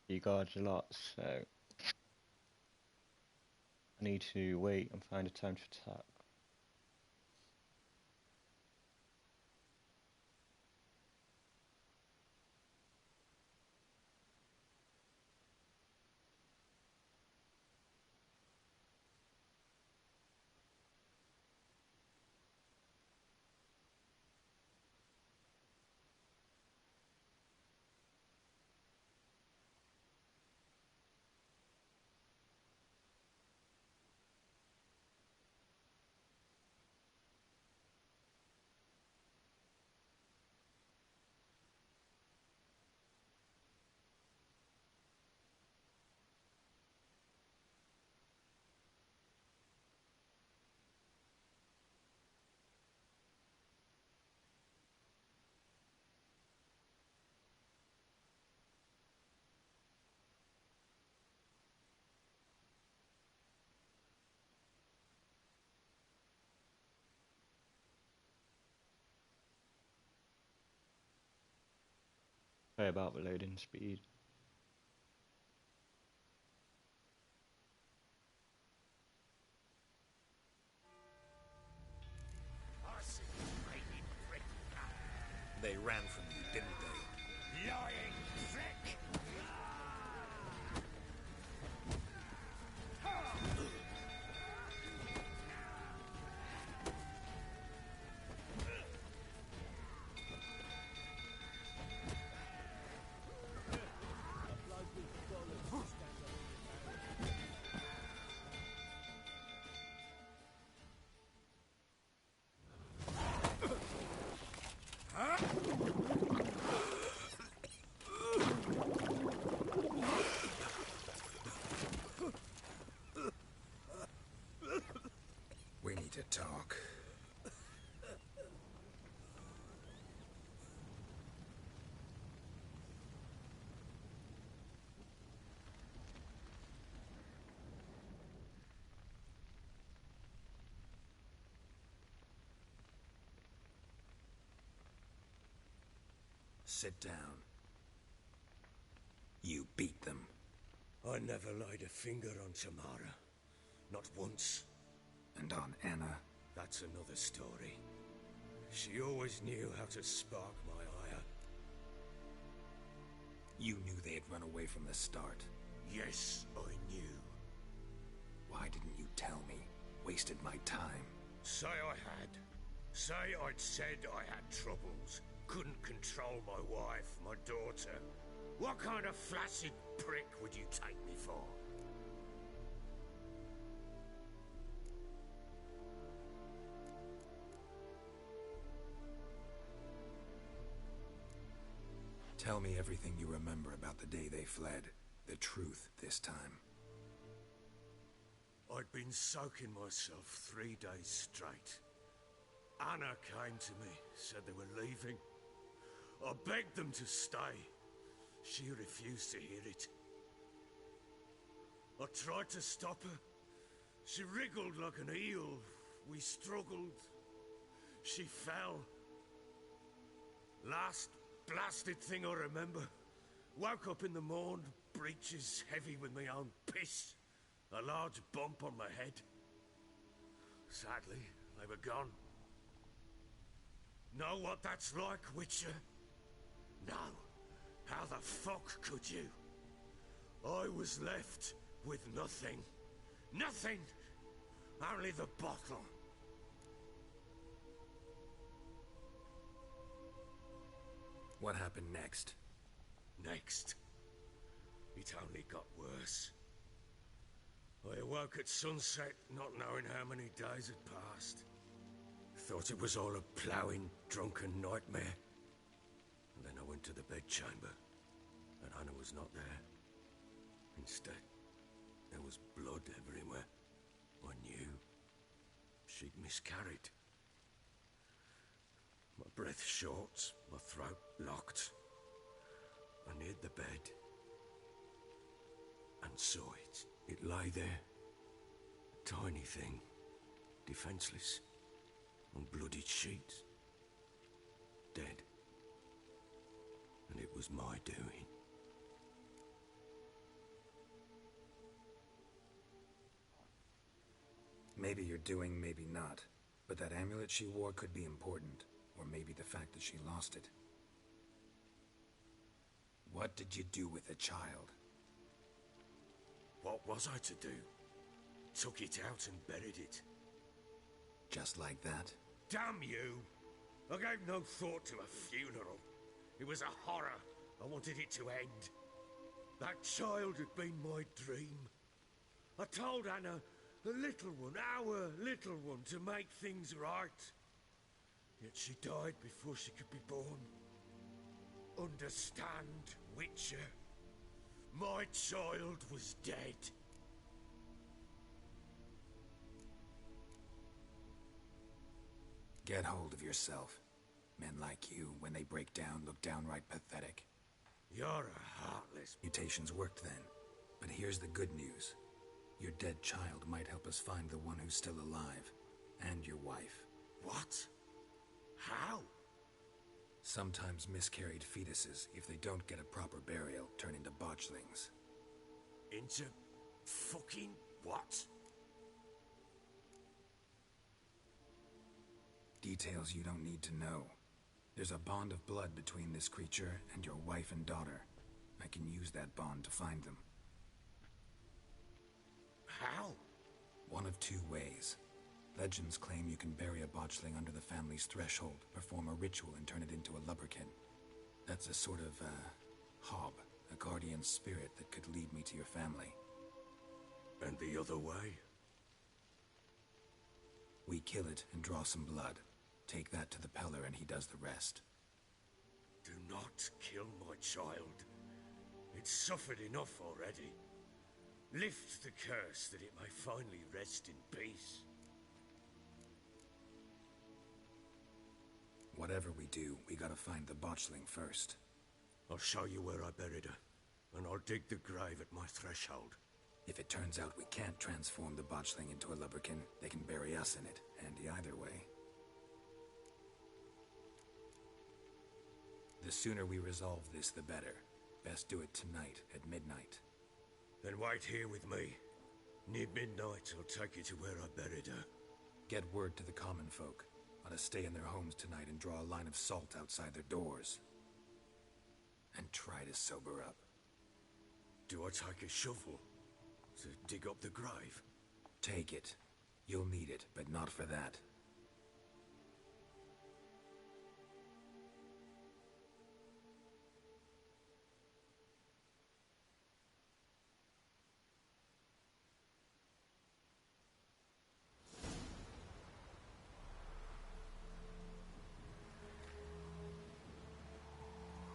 He guards a lot, so I need to wait and find a time to attack. Sorry about the loading speed. They ran from you, didn't they? Lying prick! sit down. You beat them. I never laid a finger on Tamara. Not once. And on Anna? That's another story. She always knew how to spark my ire. You knew they had run away from the start. Yes, I knew. Why didn't you tell me? Wasted my time. Say I had. Say I'd said I had troubles. Couldn't control my wife, my daughter. What kind of flaccid prick would you take me for? Tell me everything you remember about the day they fled. The truth this time. I'd been soaking myself 3 days straight. Anna came to me, said they were leaving. I begged them to stay. She refused to hear it. I tried to stop her. She wriggled like an eel. We struggled. She fell. Last blasted thing I remember. Woke up in the morn, breeches heavy with my own piss. A large bump on my head. Sadly, they were gone. Know what that's like, Witcher? No. How the fuck could you? I was left with nothing. Nothing! Only the bottle. What happened next? Next? It only got worse. I awoke at sunset, not knowing how many days had passed. Thought it was all a ploughing, drunken nightmare. And then I went to the bedchamber, and Anna was not there. Instead, there was blood everywhere. I knew she'd miscarried. My breath short, my throat locked. I neared the bed and saw it. It lay there, a tiny thing, defenseless, on bloodied sheets, dead. And it was my doing. Maybe you're doing, maybe not. But that amulet she wore could be important. Or maybe the fact that she lost it. What did you do with the child? What was I to do? Took it out and buried it. Just like that? Damn you! I gave no thought to a funeral. It was a horror. I wanted it to end. That child had been my dream. I told Anna, the little one, our little one, to make things right. Yet she died before she could be born. Understand, Witcher? My child was dead. Get hold of yourself. Men like you, when they break down, look downright pathetic. You're a heartless... Mutations worked then. But here's the good news. Your dead child might help us find the one who's still alive. And your wife. What? How? Sometimes miscarried fetuses, if they don't get a proper burial, turn into botchlings. Into... fucking what? Details you don't need to know. There's a bond of blood between this creature and your wife and daughter. I can use that bond to find them. How? One of two ways. Legends claim you can bury a botchling under the family's threshold, perform a ritual and turn it into a lubberkin. That's a sort of, hob, a guardian spirit that could lead me to your family. And the other way? We kill it and draw some blood. Take that to the Peller and he does the rest. Do not kill my child. It's suffered enough already. Lift the curse that it may finally rest in peace. Whatever we do, we gotta find the botchling first. I'll show you where I buried her, and I'll dig the grave at my threshold. If it turns out we can't transform the botchling into a lubberkin, they can bury us in it, handy either way. The sooner we resolve this, the better. Best do it tonight, at midnight. Then wait here with me. Near midnight, I'll take you to where I buried her. Get word to the common folk. Let us stay in their homes tonight and draw a line of salt outside their doors. And try to sober up. Do I take a shovel to dig up the grave? Take it. You'll need it, but not for that.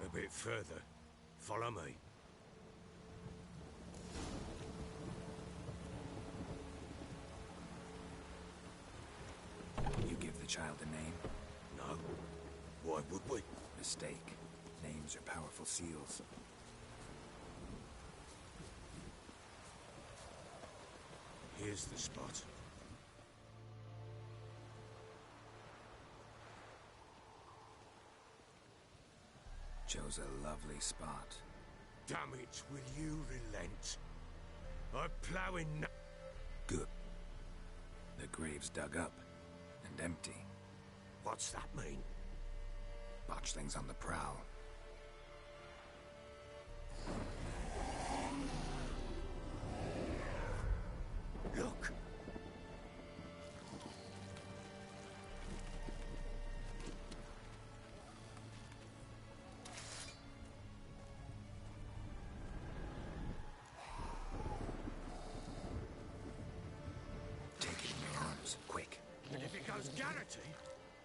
A bit further. Follow me. You give the child a name? No. Why would we? Mistake. Names are powerful seals. Here's the spot. Chose a lovely spot. Damn it, will you relent? I'm ploughing now. Good. The grave's dug up and empty. What's that mean? Botchlings on the prowl. Look! Take it in your arms, quick. And if it goes Garrity,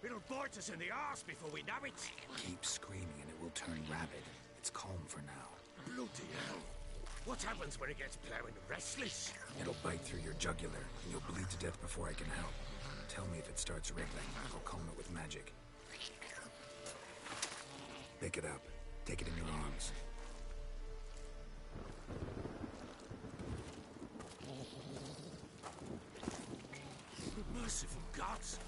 it'll bite us in the arse before we know it. Keep screaming and it will turn rabid. It's calm for now. Bloody hell. What happens when it gets plowing restless? It'll bite through your jugular, and you'll bleed to death before I can help. Tell me if it starts wriggling. I'll calm it with magic. Pick it up. Take it in your arms. Merciful gods!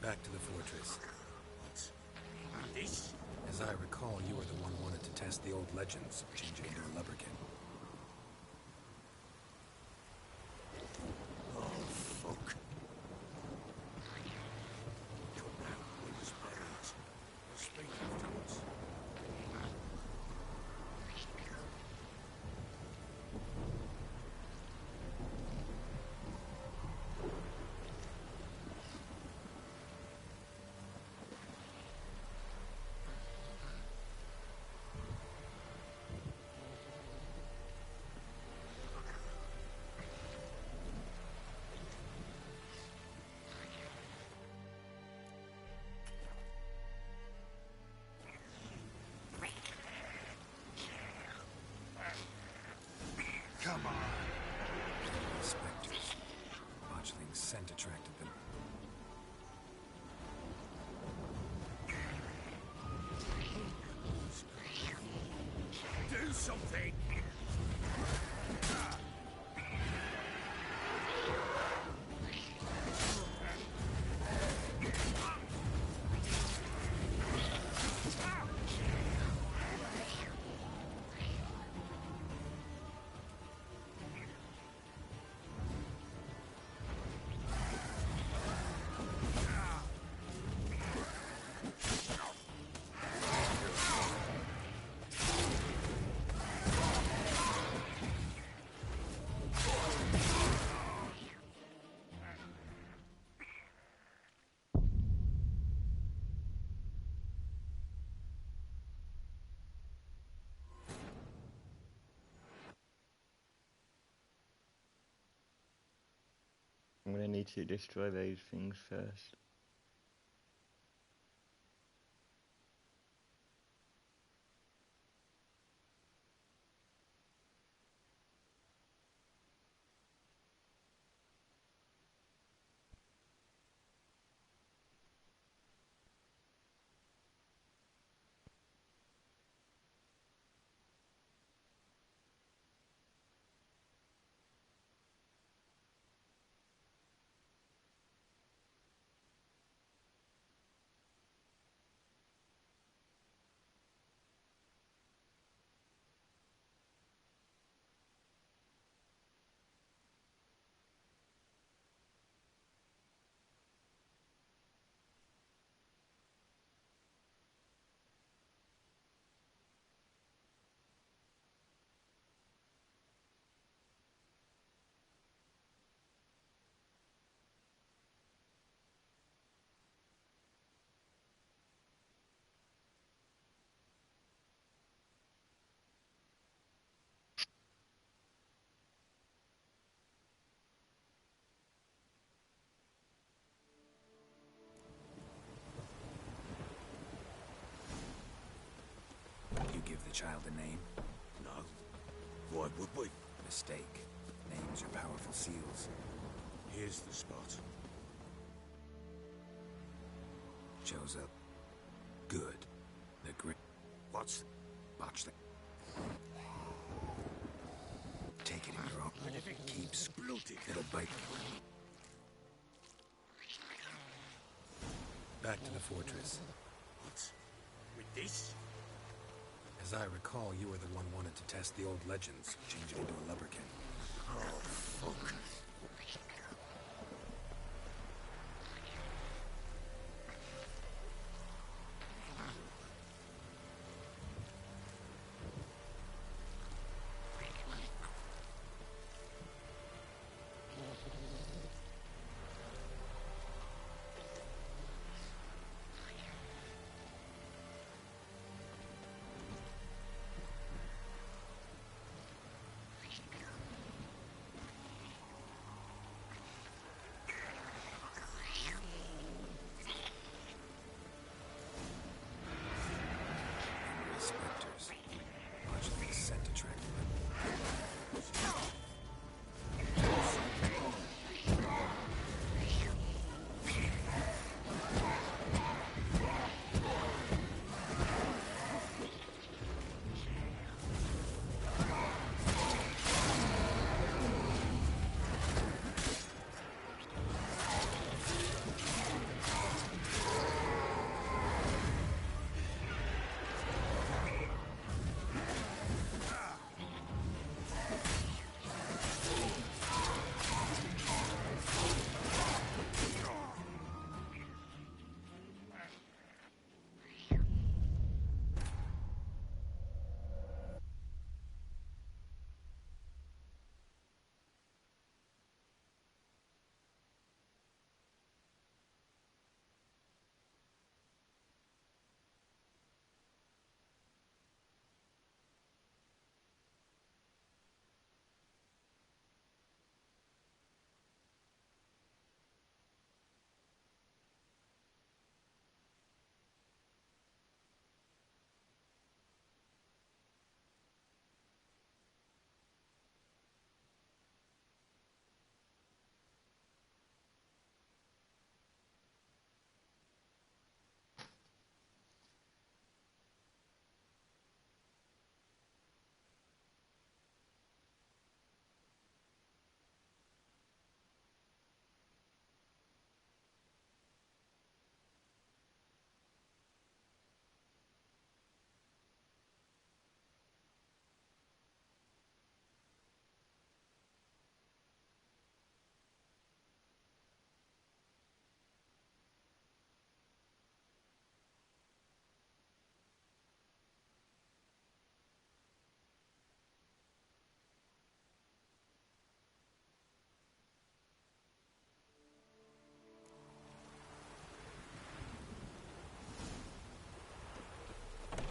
Back to the fortress. What? This? As I recall, you were the one who wanted to test the old legends, change it into a lubberkin. Oh, fuck. Come now, we was buried. We'll speak afterwards. Come on. Spectres. Botchling's scent attracted them. Do something! I'm gonna need to destroy those things first. would we? Mistake. Names are powerful seals. Here's the spot. Joseph. Good. The grit. What's... Botch the... Take it in your own... And if it keeps bloated, it'll bite. Back to the fortress. What? With this? As I recall, you were the one wanted to test the old legends, change it into a lubberkin. Oh, fuck. Spectres. Watch the scent attract them.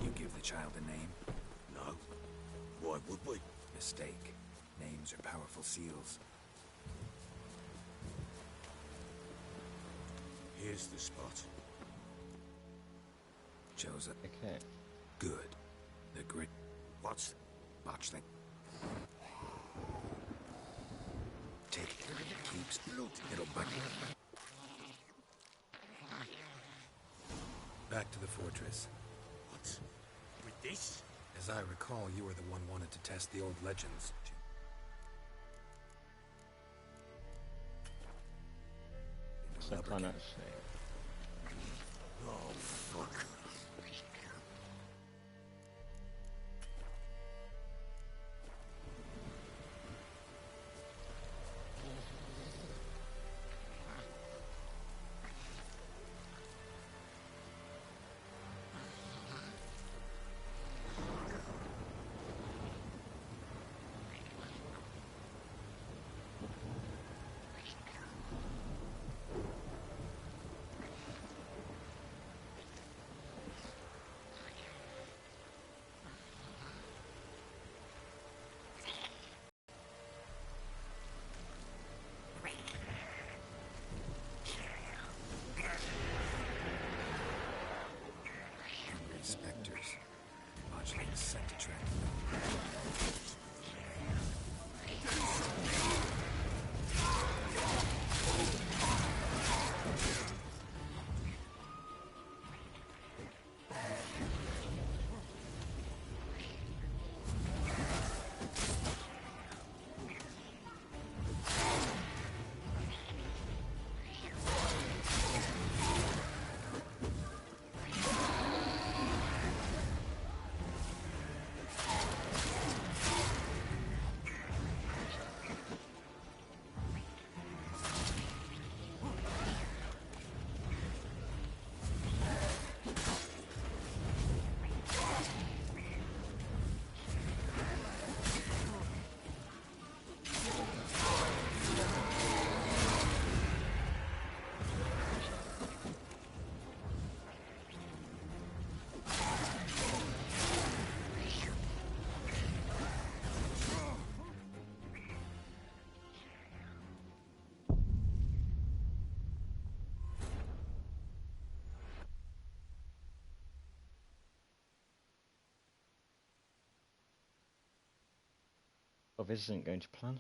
You give the child a name? No. Why would we? Mistake. Names are powerful seals. Here's the spot. Joseph. Okay. Good. The grit. What's... Botch thing. Take it. If it keeps bloating, it'll bite you. Back to the fortress. What? With this? As I recall, you were the one wanted to test the old legends. So I cannot say. Oh, fuck. Oh, this isn't going to plan.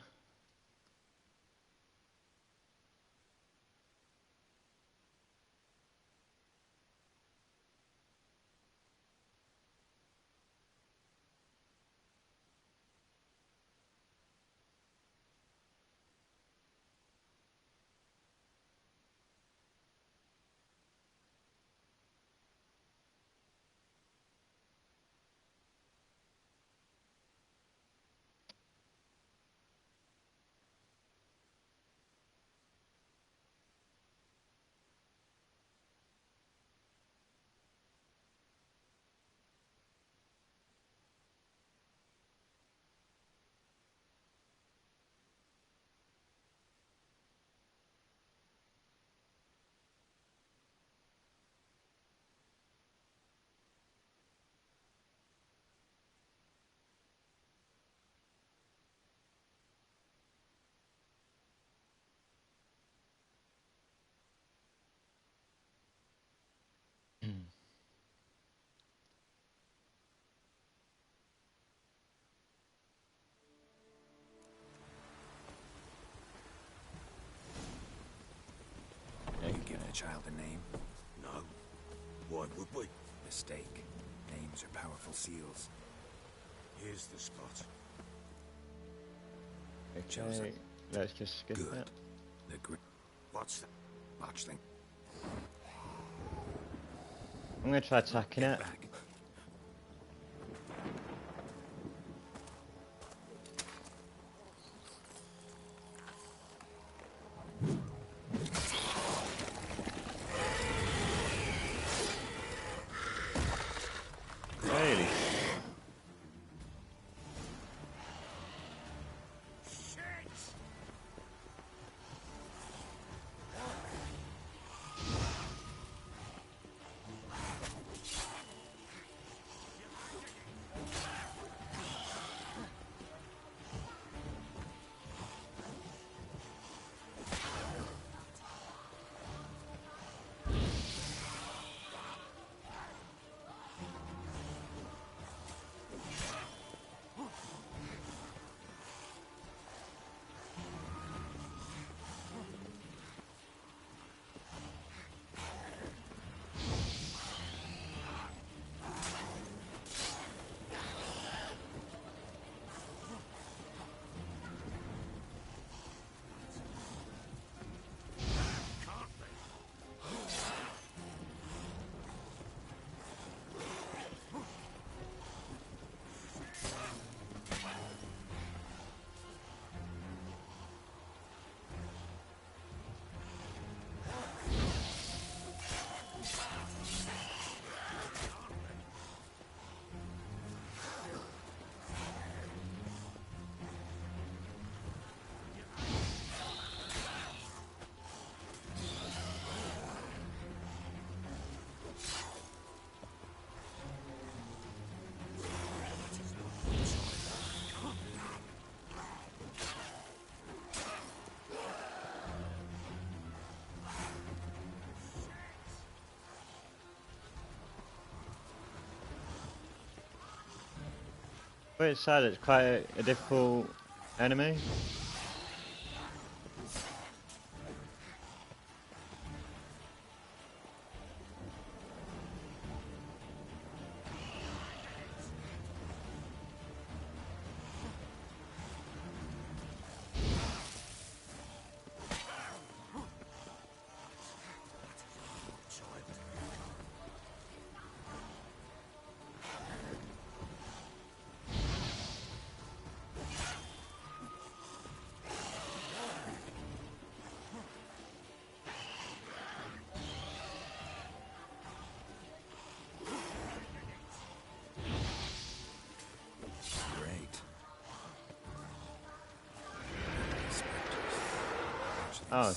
You giving a child a name? No. Why would we? Mistake. Names are powerful seals. Here's the spot. Okay, let's just skip it. What's that? Botchling. I'm going to try attacking it. Really? But it's sad, it's quite a difficult enemy. Oh.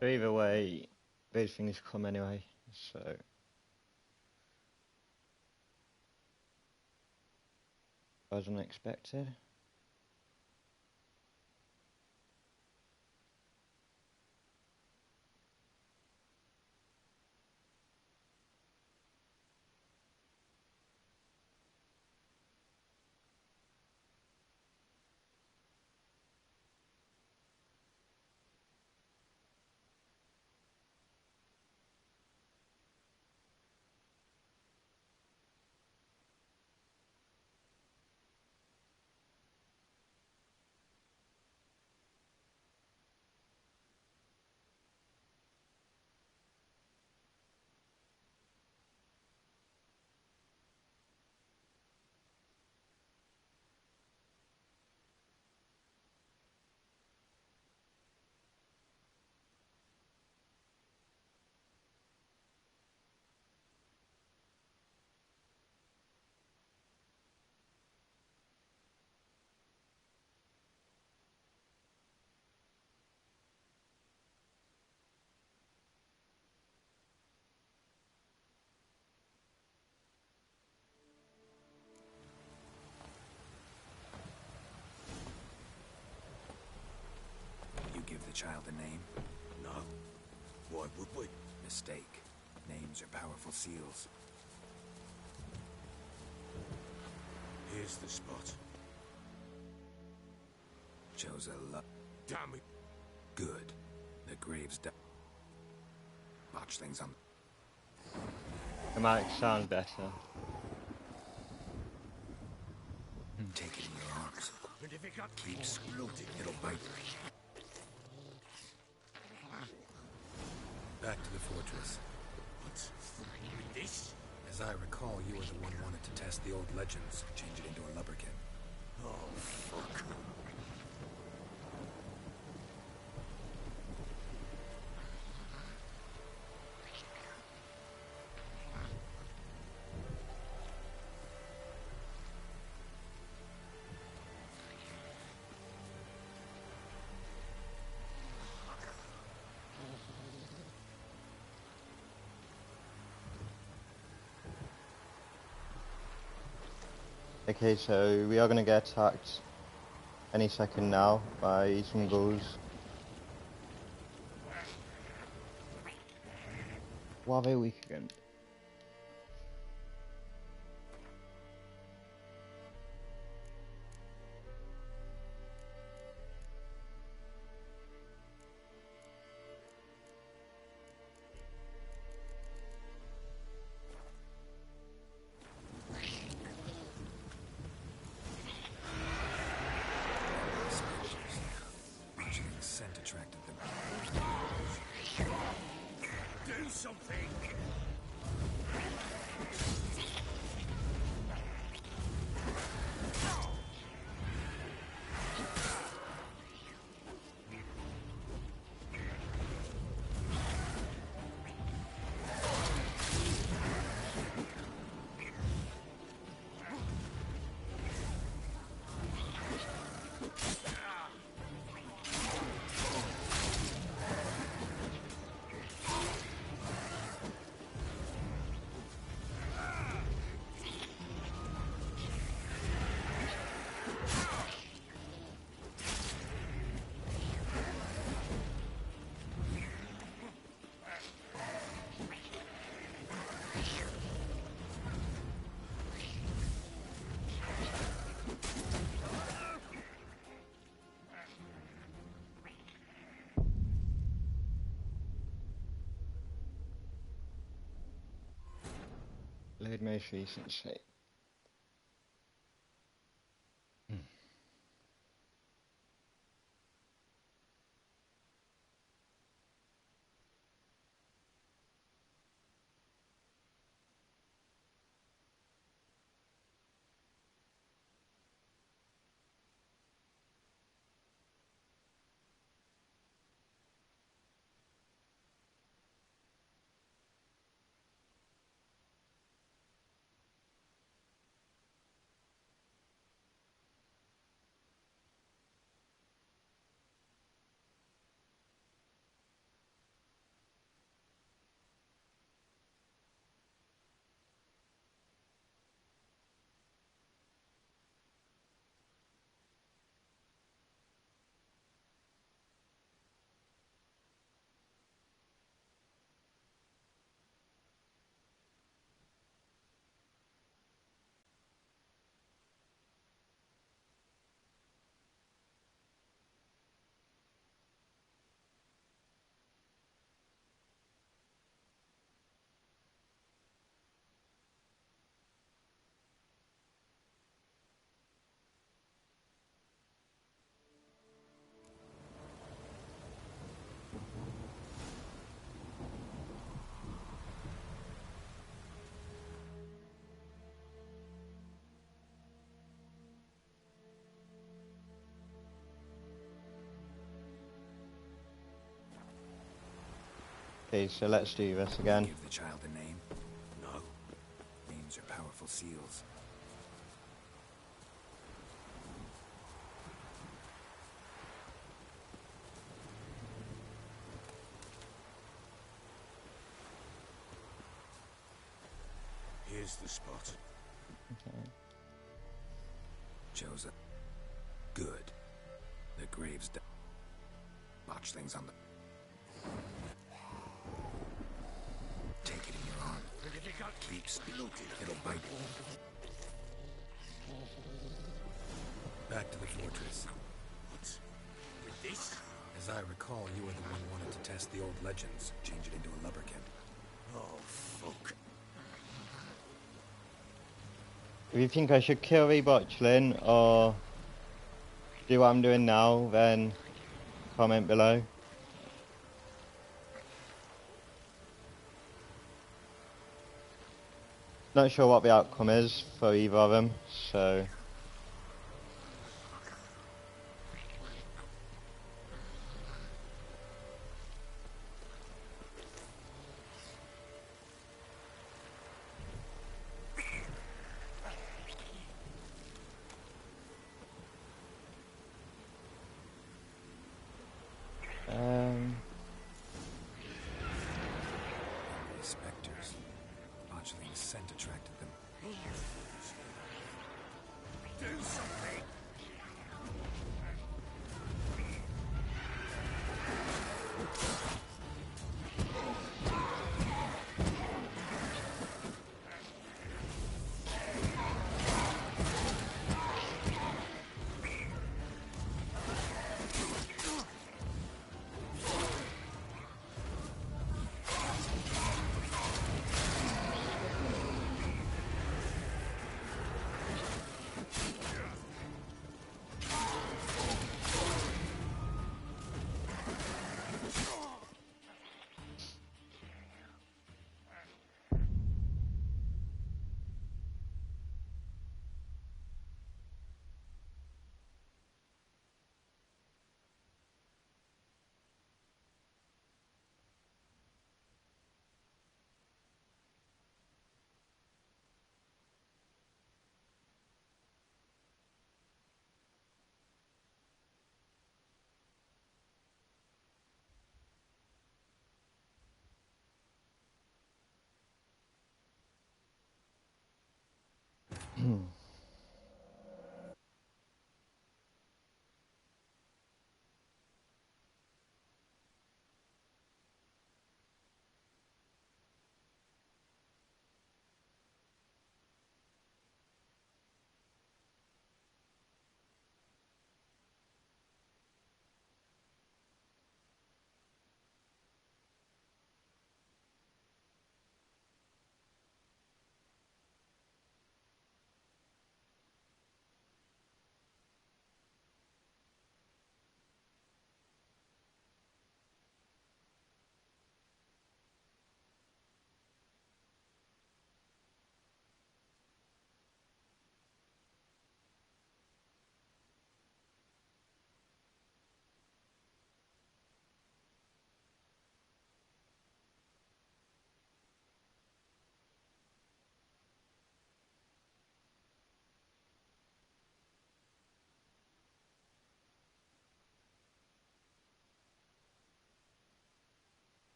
But either way, these things come anyway, so... Was unexpected. You give the child a name? No. Why would we? Mistake. Names are powerful seals. Here's the spot. Chose a lot. Damn it. Good. The grave's done. Botch things on. It might sound better. Take it in your arms. And if it got Keep screwed, it'll bite. Back to the fortress. What? With this? As I recall, you were the one who wanted to test the old legends, change it into a lubberkin. Oh, fuck. Okay, so we are going to get attacked any second now by some ghouls. What are they weak against? Scent attracted them. Do something! Load most recent save. Okay, so let's do this again. Give the child a name? No. Names are powerful seals. Here's the spot. Okay. Joseph. Good. The grave's botchlings on the... Take it in your arm. Keep spooky. It'll bite you. Back to the fortress. What? With this? As I recall, you were the one who wanted to test the old legends, change it into a lubberkin. Oh, fuck. If you think I should kill the botchling or do what I'm doing now, then comment below. Not sure what the outcome is for either of them, so... The specters. Botchling's scent attracted them. Do something!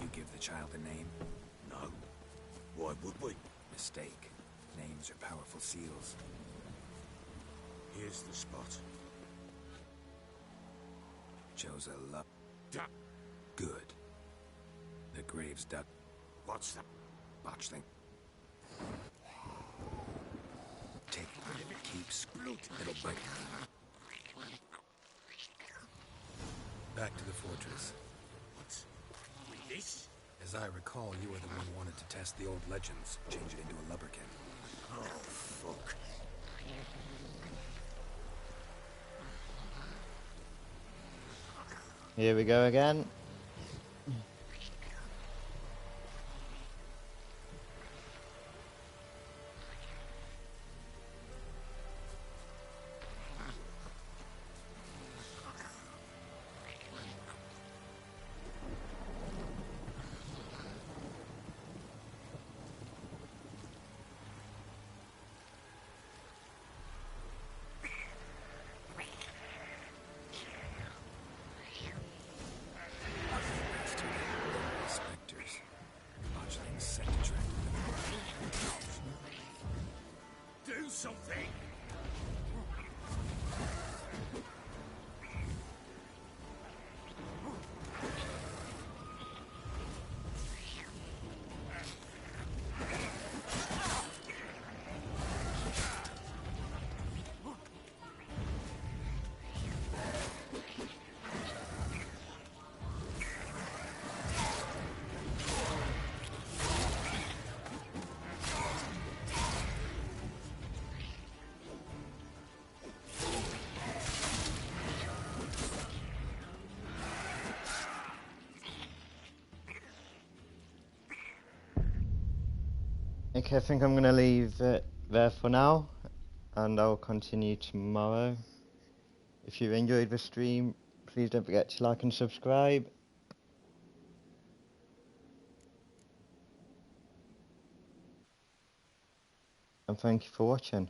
You give the child a name? No. Why would we? Mistake. Names are powerful seals. Here's the spot. Chose a love. Duck. Good. The grave's duck. What's that? Botchling. Take it. Keep sploot. It'll bite. Back to the fortress. What? With this? As I recall, you were the one who wanted to test the old legends, change it into a lubberkin. Oh, fuck. Here we go again. Okay, I think I'm going to leave it there for now, and I'll continue tomorrow. If you enjoyed the stream, please don't forget to like and subscribe. And thank you for watching.